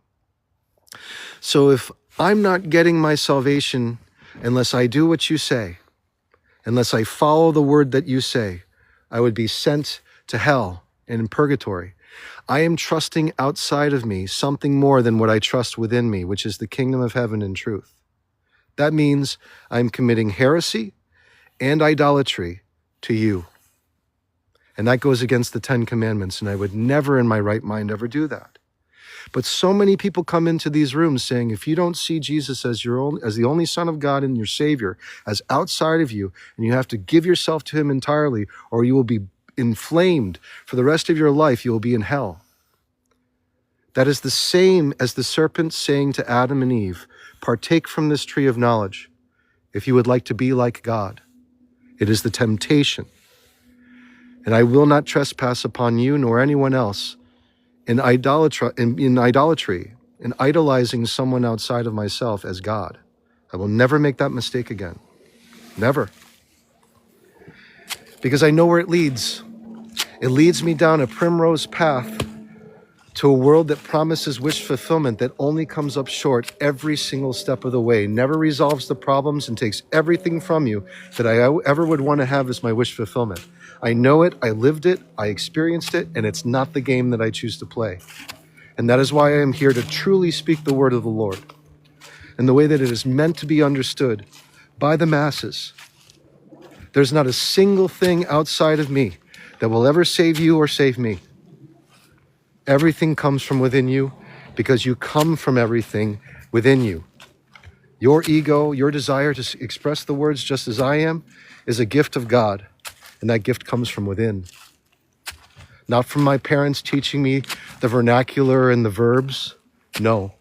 So if I'm not getting my salvation unless I do what you say, unless I follow the word that you say, I would be sent to hell and in purgatory. I am trusting outside of me something more than what I trust within me, which is the kingdom of heaven and truth. That means I'm committing heresy and idolatry to you. And that goes against the 10 Commandments, and I would never in my right mind ever do that. But so many people come into these rooms saying, if you don't see Jesus as the only Son of God and your Savior, as outside of you, and you have to give yourself to him entirely, or you will be inflamed for the rest of your life, you will be in hell. That is the same as the serpent saying to Adam and Eve, partake from this tree of knowledge, if you would like to be like God. It is the temptation. And I will not trespass upon you nor anyone else in idolatry, in idolizing someone outside of myself as God. I will never make that mistake again. Never. Because I know where it leads. It leads me down a primrose path to a world that promises wish fulfillment that only comes up short every single step of the way, never resolves the problems, and takes everything from you that I ever would want to have as my wish fulfillment. I know it, I lived it, I experienced it, and it's not the game that I choose to play. And that is why I am here to truly speak the word of the Lord in the way that it is meant to be understood by the masses. There's not a single thing outside of me that will ever save you or save me. Everything comes from within you because you come from everything within you. Your ego, your desire to express the words just as I am, is a gift of God, and that gift comes from within. Not from my parents teaching me the vernacular and the verbs. No.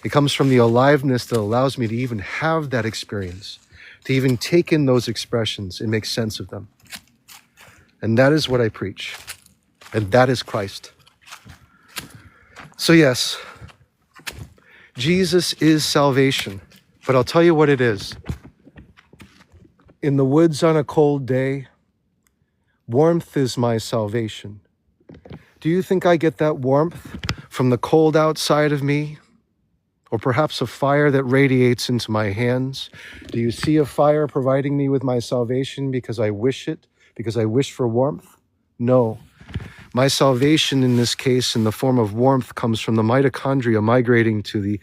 It comes from the aliveness that allows me to even have that experience, to even take in those expressions and make sense of them. And that is what I preach. And that is Christ. So yes, Jesus is salvation, but I'll tell you what it is. In the woods on a cold day, warmth is my salvation. Do you think I get that warmth from the cold outside of me? Or perhaps a fire that radiates into my hands? Do you see a fire providing me with my salvation because I wish it, because I wish for warmth? No. My salvation in this case, in the form of warmth, comes from the mitochondria migrating to the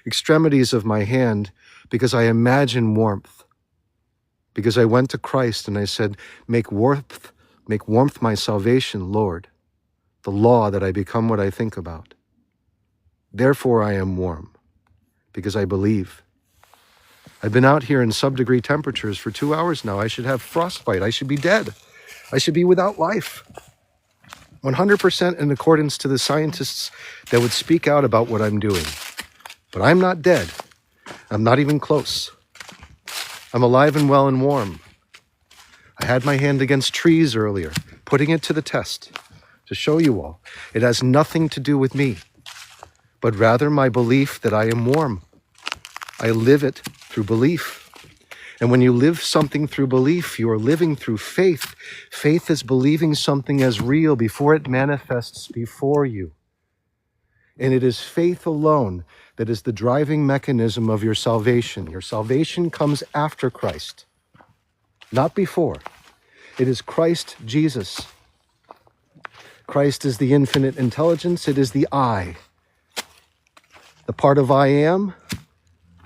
extremities of my hand because I imagine warmth. Because I went to Christ and I said, make warmth my salvation, Lord, the law that I become what I think about. Therefore I am warm, because I believe. I've been out here in sub-degree temperatures for 2 hours now. I should have frostbite. I should be dead. I should be without life. 100% in accordance to the scientists that would speak out about what I'm doing. But I'm not dead. I'm not even close. I'm alive and well and warm. I had my hand against trees earlier, putting it to the test to show you all. It has nothing to do with me, but rather my belief that I am warm. I live it through belief. And when you live something through belief, you are living through faith. Faith is believing something as real before it manifests before you. And it is faith alone that is the driving mechanism of your salvation. Your salvation comes after Christ, not before. It is Christ Jesus. Christ is the infinite intelligence. It is the I, the part of I am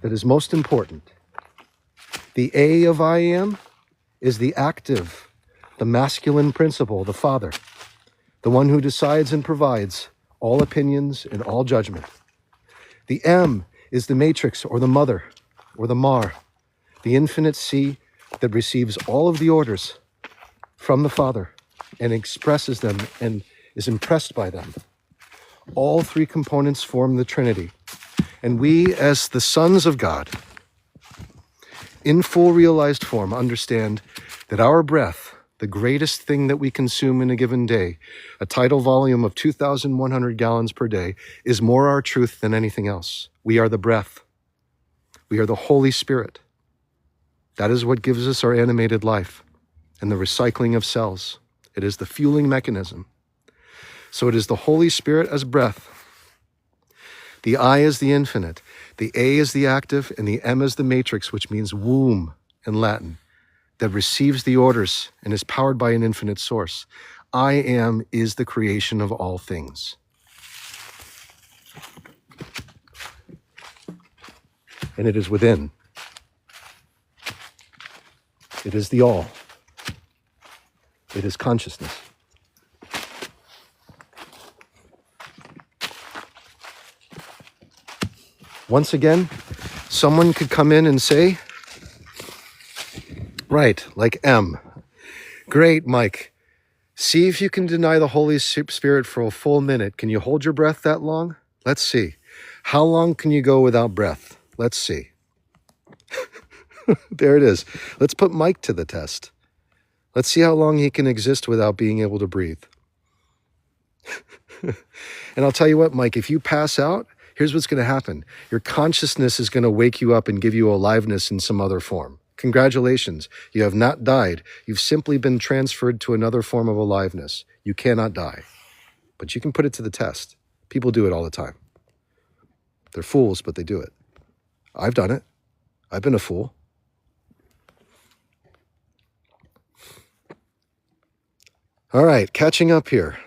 that is most important. The A of I am is the active, the masculine principle, the Father, the one who decides and provides all opinions and all judgment. The M is the matrix or the mother or the Mar, the infinite C that receives all of the orders from the Father and expresses them and is impressed by them. All three components form the Trinity. And we, as the sons of God, in full realized form, understand that our breath, the greatest thing that we consume in a given day, a tidal volume of 2,100 gallons per day, is more our truth than anything else. We are the breath. We are the Holy Spirit. That is what gives us our animated life and the recycling of cells. It is the fueling mechanism. So it is the Holy Spirit as breath. The I is the infinite. The A is the active, and the M is the matrix, which means womb in Latin, that receives the orders and is powered by an infinite source. I am is the creation of all things. And it is within. It is the all. It is consciousness. Once again, someone could come in and say, right, like M. Great, Mike. See if you can deny the Holy Spirit for a full minute. Can you hold your breath that long? Let's see. How long can you go without breath? Let's see. There it is. Let's put Mike to the test. Let's see how long he can exist without being able to breathe. And I'll tell you what, Mike, if you pass out, here's what's going to happen. Your consciousness is going to wake you up and give you aliveness in some other form. Congratulations. You have not died. You've simply been transferred to another form of aliveness. You cannot die. But you can put it to the test. People do it all the time. They're fools, but they do it. I've done it. I've been a fool. All right, catching up here.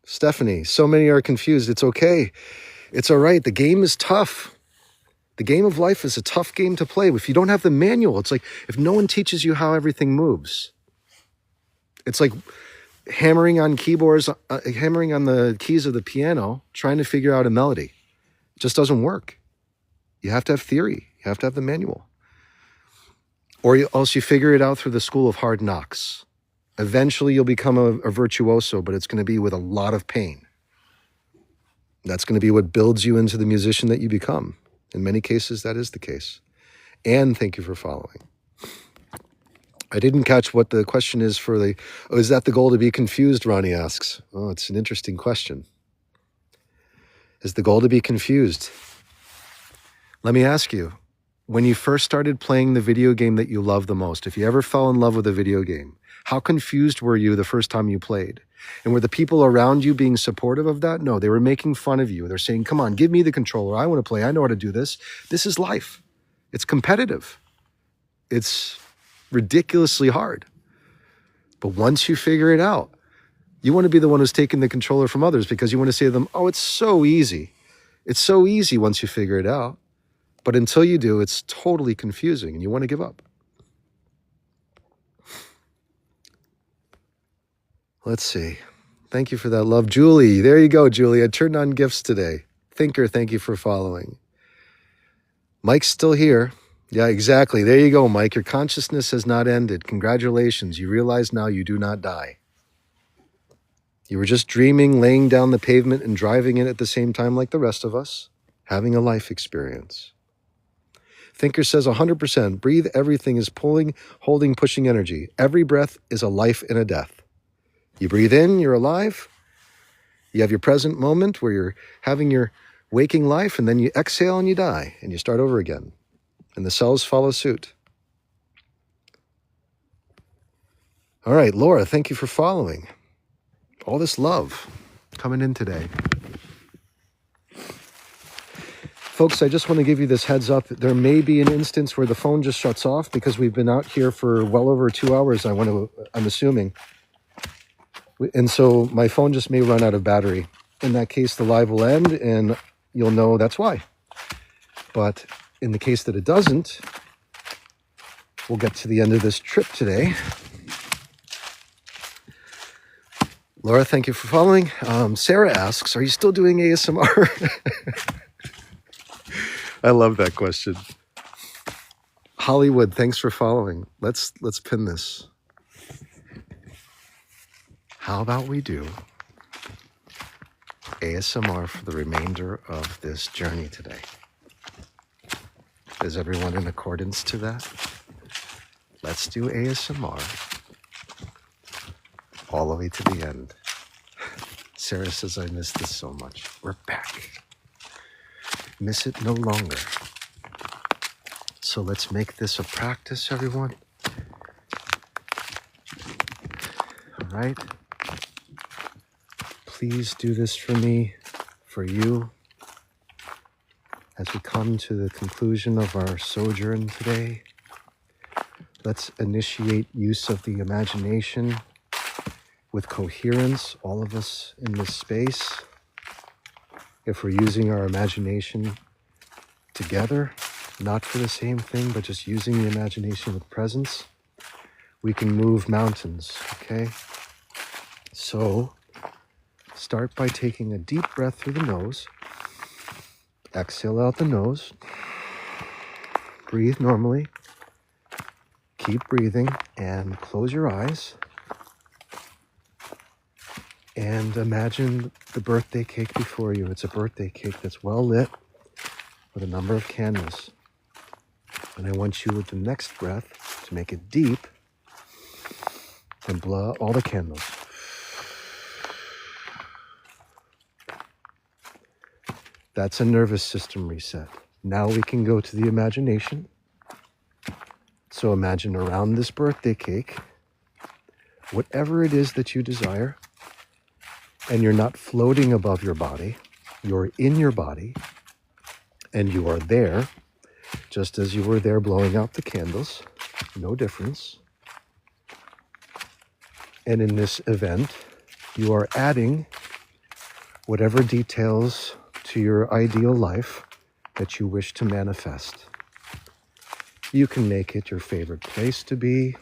Stephanie, so many are confused. It's okay. It's all right. The game is tough. The game of life is a tough game to play. If you don't have the manual, it's like if no one teaches you how everything moves. It's like hammering on keyboards, hammering on the keys of the piano, trying to figure out a melody. It just doesn't work. You have to have theory. You have to have the manual. Or else you figure it out through the school of hard knocks. Eventually you'll become a virtuoso, but it's going to be with a lot of pain. That's going to be what builds you into the musician that you become. In many cases, that is the case. And thank you for following. I didn't catch what the question is for the... Oh, is that the goal to be confused, Ronnie asks. Oh, it's an interesting question. Is the goal to be confused? Let me ask you, when you first started playing the video game that you love the most, if you ever fell in love with a video game, how confused were you the first time you played? And were the people around you being supportive of that? No, they were making fun of you. They're saying, come on, give me the controller. I want to play. I know how to do this. This is life. It's competitive. It's ridiculously hard. But once you figure it out, you want to be the one who's taking the controller from others because you want to say to them, oh, it's so easy. It's so easy once you figure it out. But until you do, it's totally confusing and you want to give up. Let's see. Thank you for that love. Julie, there you go, Julie. I turned on gifts today. Thinker, thank you for following. Mike's still here. Yeah, exactly. There you go, Mike. Your consciousness has not ended. Congratulations. You realize now you do not die. You were just dreaming, laying down the pavement and driving it at the same time like the rest of us, having a life experience. Thinker says 100%. Breathe, everything is pulling, holding, pushing energy. Every breath is a life and a death. You breathe in, you're alive. You have your present moment where you're having your waking life, and then you exhale and you die, and you start over again. And the cells follow suit. All right, Laura, thank you for following. All this love coming in today. Folks, I just want to give you this heads up. There may be an instance where the phone just shuts off because we've been out here for well over 2 hours, I'm assuming. And so my phone just may run out of battery. In that case, the live will end and you'll know that's why. But in the case that it doesn't, we'll get to the end of this trip today. Laura, thank you for following. Sarah asks, are you still doing ASMR? I love that question. Hollywood, thanks for following. Let's pin this. How about we do ASMR for the remainder of this journey today? Is everyone in accordance to that? Let's do ASMR all the way to the end. Sarah says, I miss this so much. We're back. Miss it no longer. So let's make this a practice, everyone. All right. Please do this for me, for you, as we come to the conclusion of our sojourn today. Let's initiate use of the imagination with coherence, all of us in this space. If we're using our imagination together, not for the same thing, but just using the imagination with presence, we can move mountains, okay? So, start by taking a deep breath through the nose. Exhale out the nose. Breathe normally. Keep breathing and close your eyes. And imagine the birthday cake before you. It's a birthday cake that's well lit with a number of candles. And I want you with the next breath to make it deep and blow out all the candles. That's a nervous system reset. Now we can go to the imagination. So imagine around this birthday cake, whatever it is that you desire, and you're not floating above your body, you're in your body, and you are there, just as you were there blowing out the candles, no difference. And in this event, you are adding whatever details to your ideal life that you wish to manifest. You can make it your favorite place to be,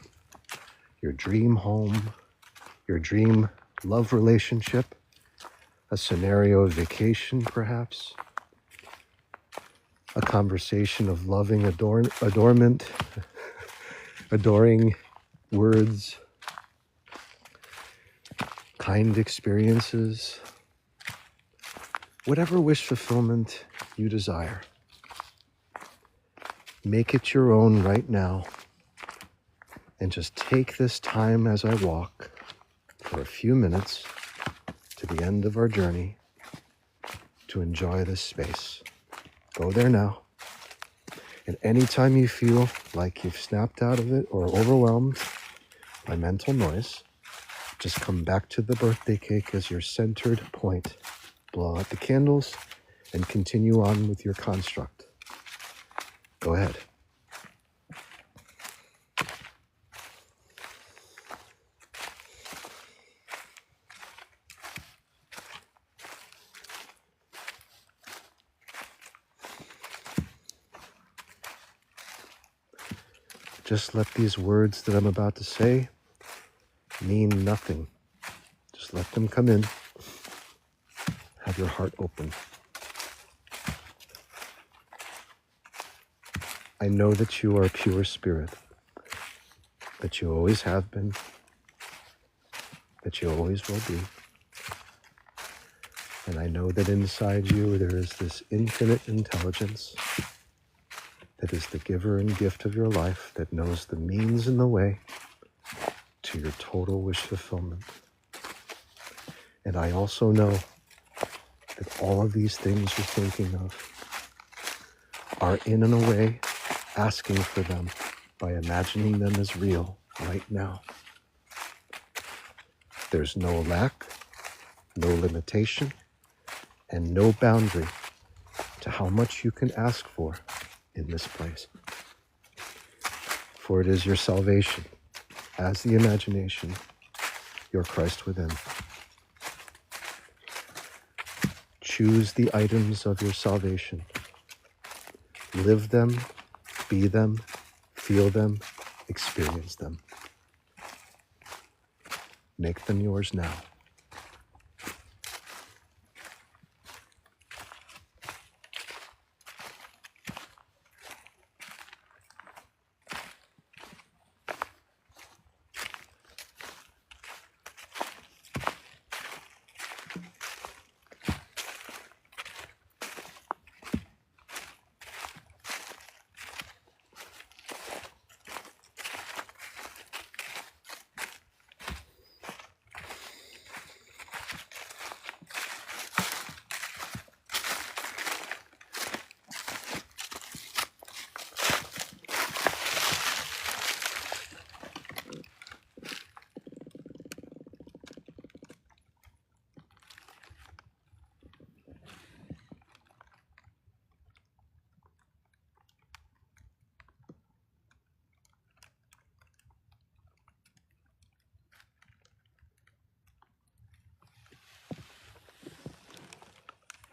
your dream home, your dream love relationship, a scenario of vacation perhaps, a conversation of loving adornment, adoring words, kind experiences, whatever wish fulfillment you desire. Make it your own right now, and just take this time as I walk for a few minutes to the end of our journey to enjoy this space. Go there now. And anytime you feel like you've snapped out of it or overwhelmed by mental noise, just come back to the birthday cake as your centered point. Blow out the candles and continue on with your construct. Go ahead. Just let these words that I'm about to say mean nothing. Just let them come in. Have your heart open. I know that you are pure spirit, that you always have been, that you always will be. And I know that inside you there is this infinite intelligence that is the giver and gift of your life, that knows the means and the way to your total wish fulfillment. And I also know that all of these things you're thinking of are in a way asking for them by imagining them as real right now. There's no lack, no limitation, and no boundary to how much you can ask for in this place. For it is your salvation, as the imagination, your Christ within. Choose the items of your salvation. Live them, be them, feel them, experience them. Make them yours now.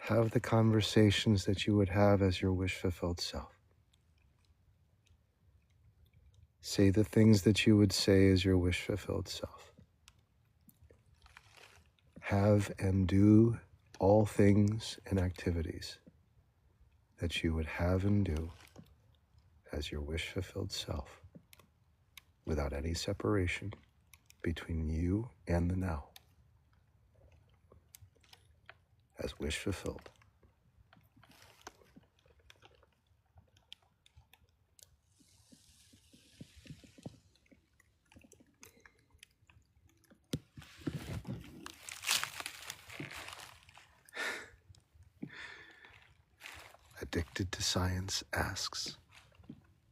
Have the conversations that you would have as your wish-fulfilled self. Say the things that you would say as your wish-fulfilled self. Have and do all things and activities that you would have and do as your wish-fulfilled self, without any separation between you and the now, as wish fulfilled. Addicted to Science asks,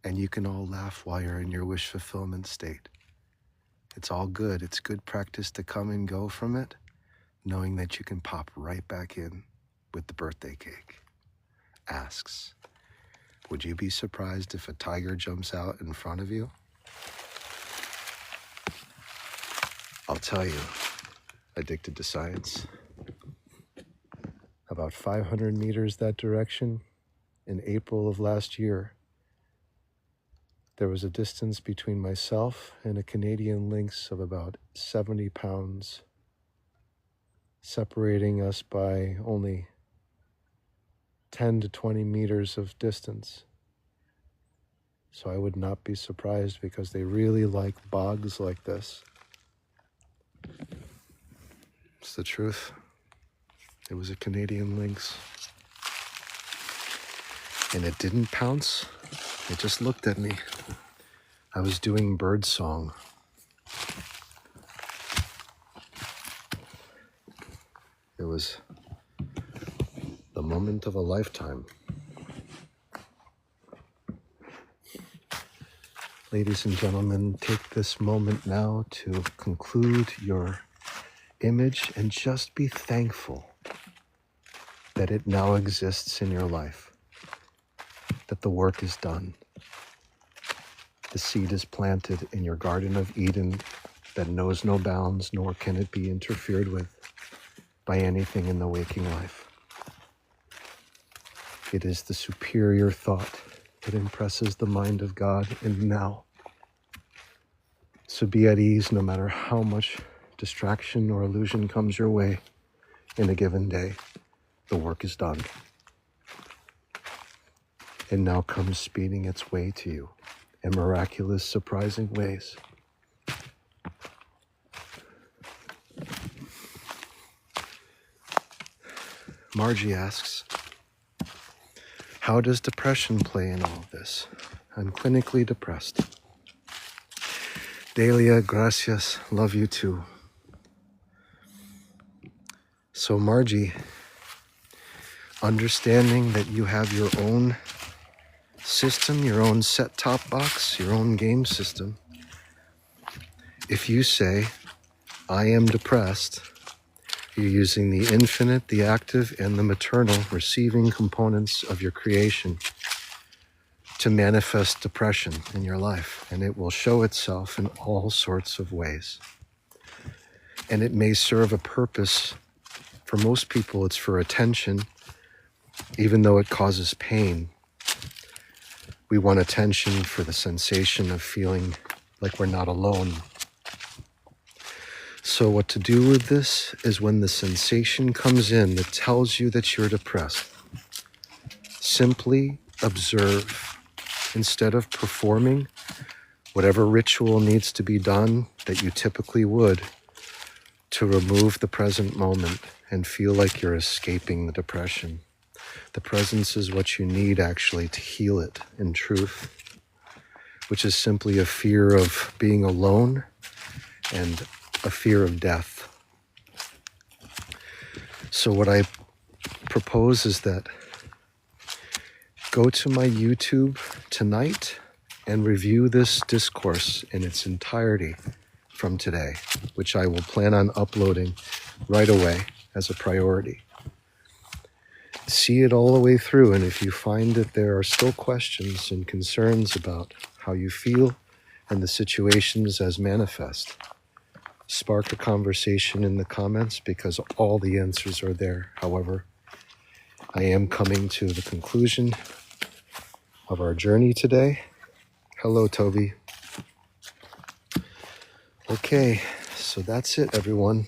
and you can all laugh while you're in your wish fulfillment state. It's all good. It's good practice to come and go from it, knowing that you can pop right back in with the birthday cake. Asks, would you be surprised if a tiger jumps out in front of you? I'll tell you, Addicted to Science, about 500 meters that direction, in April of last year, there was a distance between myself and a Canadian lynx of about 70 pounds, separating us by only 10 to 20 meters of distance. So I would not be surprised, because they really like bogs like this. It's the truth. It was a Canadian lynx. And it didn't pounce. It just looked at me. I was doing bird song. It was the moment of a lifetime. Ladies and gentlemen, take this moment now to conclude your image and just be thankful that it now exists in your life, that the work is done. The seed is planted in your Garden of Eden that knows no bounds, nor can it be interfered with by anything in the waking life. It is the superior thought that impresses the mind of God in the now. So be at ease no matter how much distraction or illusion comes your way in a given day. The work is done. and now comes speeding its way to you in miraculous, surprising ways. Margie asks, how does depression play in all of this? I'm clinically depressed. Delia, gracias, love you too. So Margie, understanding that you have your own system, your own set-top box, your own game system, if you say, I am depressed, you're using the infinite, the active, and the maternal receiving components of your creation to manifest depression in your life. And it will show itself in all sorts of ways. And it may serve a purpose. For most people, it's for attention, even though it causes pain. We want attention for the sensation of feeling like we're not alone. So what to do with this is when the sensation comes in that tells you that you're depressed, simply observe instead of performing whatever ritual needs to be done that you typically would to remove the present moment and feel like you're escaping the depression. The presence is what you need actually to heal it in truth, which is simply a fear of being alone and a fear of death. So what I propose is that go to my YouTube tonight and review this discourse in its entirety from today, which I will plan on uploading right away as a priority. See it all the way through, and if you find that there are still questions and concerns about how you feel and the situations as manifest, spark a conversation in the comments because all the answers are there. However, I am coming to the conclusion of our journey today. Hello, Toby. Okay, so that's it, everyone.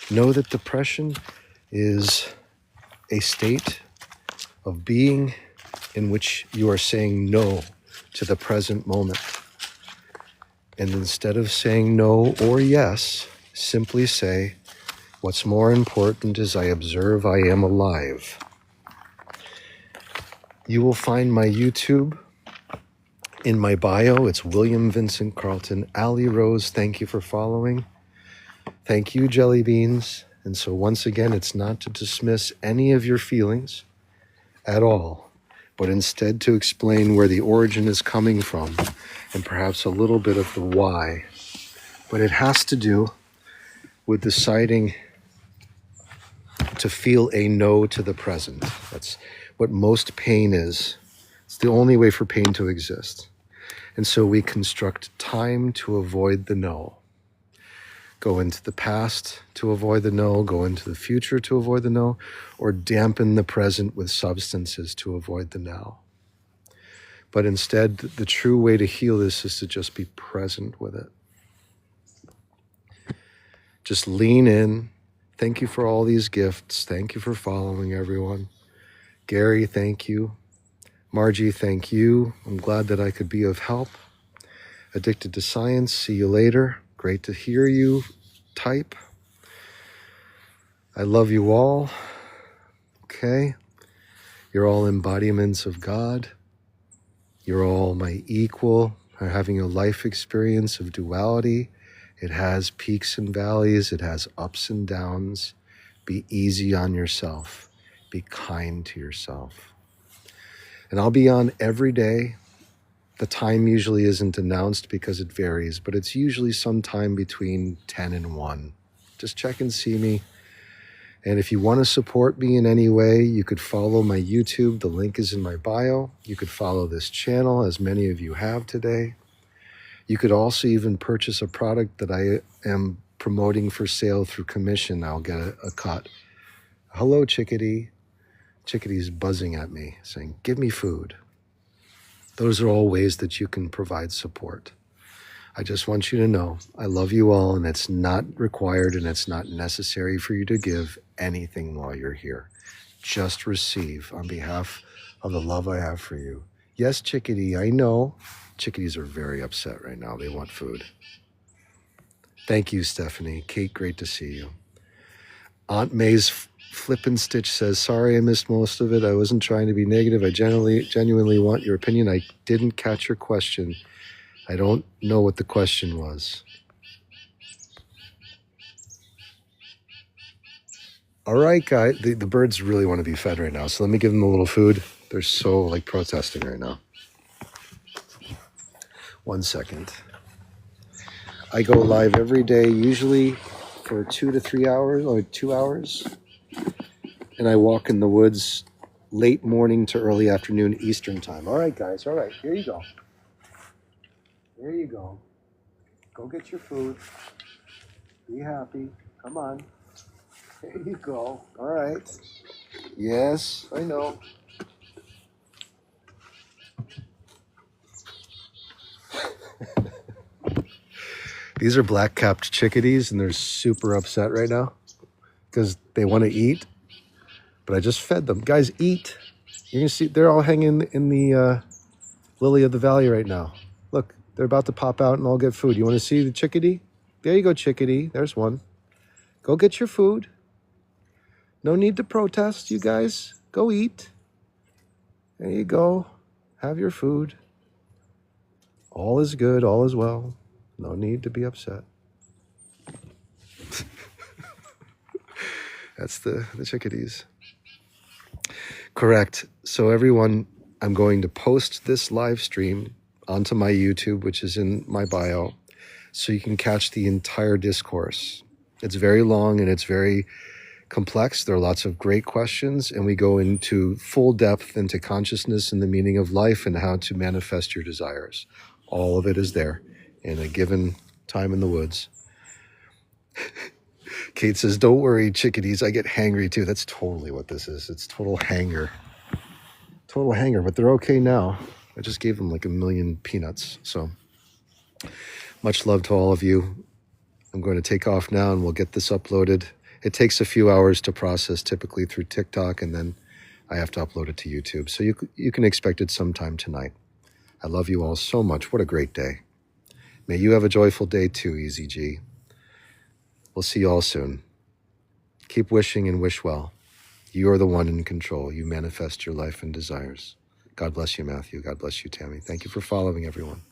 Know that depression is a state of being in which you are saying no to the present moment. And instead of saying no or yes, simply say, what's more important is I observe I am alive. You will find my YouTube in my bio. It's William Vincent Carlton. Ali Rose, thank you for following. Thank you, Jelly Beans. And so once again, it's not to dismiss any of your feelings at all, but instead to explain where the origin is coming from and perhaps a little bit of the why. But it has to do with deciding to feel a no to the present. That's what most pain is. It's the only way for pain to exist. And so we construct time to avoid the no. Go into the past to avoid the no, go into the future to avoid the no, or dampen the present with substances to avoid the now. But instead, the true way to heal this is to just be present with it. Just lean in. Thank you for all these gifts. Thank you for following, everyone. Gary, thank you. Margie, thank you. I'm glad that I could be of help. Addicted to Science, see you later. Great to hear you type. I love you all. Okay. You're all embodiments of God. You're all my equal, are having a life experience of duality. It has peaks and valleys. It has ups and downs. Be easy on yourself. Be kind to yourself. And I'll be on every day. The time usually isn't announced because it varies, but it's usually sometime between 10 and 1. Just check and see me. And if you want to support me in any way, you could follow my YouTube. The link is in my bio. You could follow this channel, as many of you have today. You could also even purchase a product that I am promoting for sale through commission. I'll get a cut. Hello, Chickadee. Chickadee's buzzing at me, saying, give me food. Those are all ways that you can provide support. I just want you to know I love you all, and it's not required and it's not necessary for you to give anything while you're here. just receive on behalf of the love I have for you. Yes, Chickadee, I know. Chickadees are very upset right now. They want food. Thank you, Stephanie. Kate, great to see you. Aunt May's Flippin' Stitch says, sorry I missed most of it. I wasn't trying to be negative. I genuinely want your opinion. I didn't catch your question. I don't know what the question was. All right, guys. The birds really want to be fed right now, so let me give them a little food. They're so like protesting right now. 1 second. I go live every day, usually for 2 to 3 hours or 2 hours. And I walk in the woods late morning to early afternoon Eastern time. All right, guys. All right. Here you go. There you go. Go get your food. Be happy. Come on. There you go. All right. Yes, I know. These are black-capped chickadees, and they're super upset right now because they want to eat. But I just fed them. Guys, eat. You're going to see they're all hanging in the lily of the valley right now. Look, they're about to pop out and all get food. You want to see the chickadee? There you go, chickadee. There's one. Go get your food. No need to protest, you guys. Go eat. There you go. Have your food. All is good. All is well. No need to be upset. That's the chickadees. Correct. So everyone, I'm going to post this live stream onto my YouTube, which is in my bio, so you can catch the entire discourse. It's very long and it's very complex. There are lots of great questions, and we go into full depth into consciousness and the meaning of life and how to manifest your desires. All of it is there in a given time in the woods. Kate says, don't worry, chickadees. I get hangry too. That's totally what this is. It's total hanger. Total hanger, but they're okay now. I just gave them like 1 million peanuts. So much love to all of you. I'm going to take off now and we'll get this uploaded. It takes a few hours to process, typically through TikTok, and then I have to upload it to YouTube. So you can expect it sometime tonight. I love you all so much. What a great day. May you have a joyful day too, Easy G. We'll see you all soon. Keep wishing and wish well. You are the one in control. You manifest your life and desires. God bless you, Matthew. God bless you, Tammy. Thank you for following, everyone.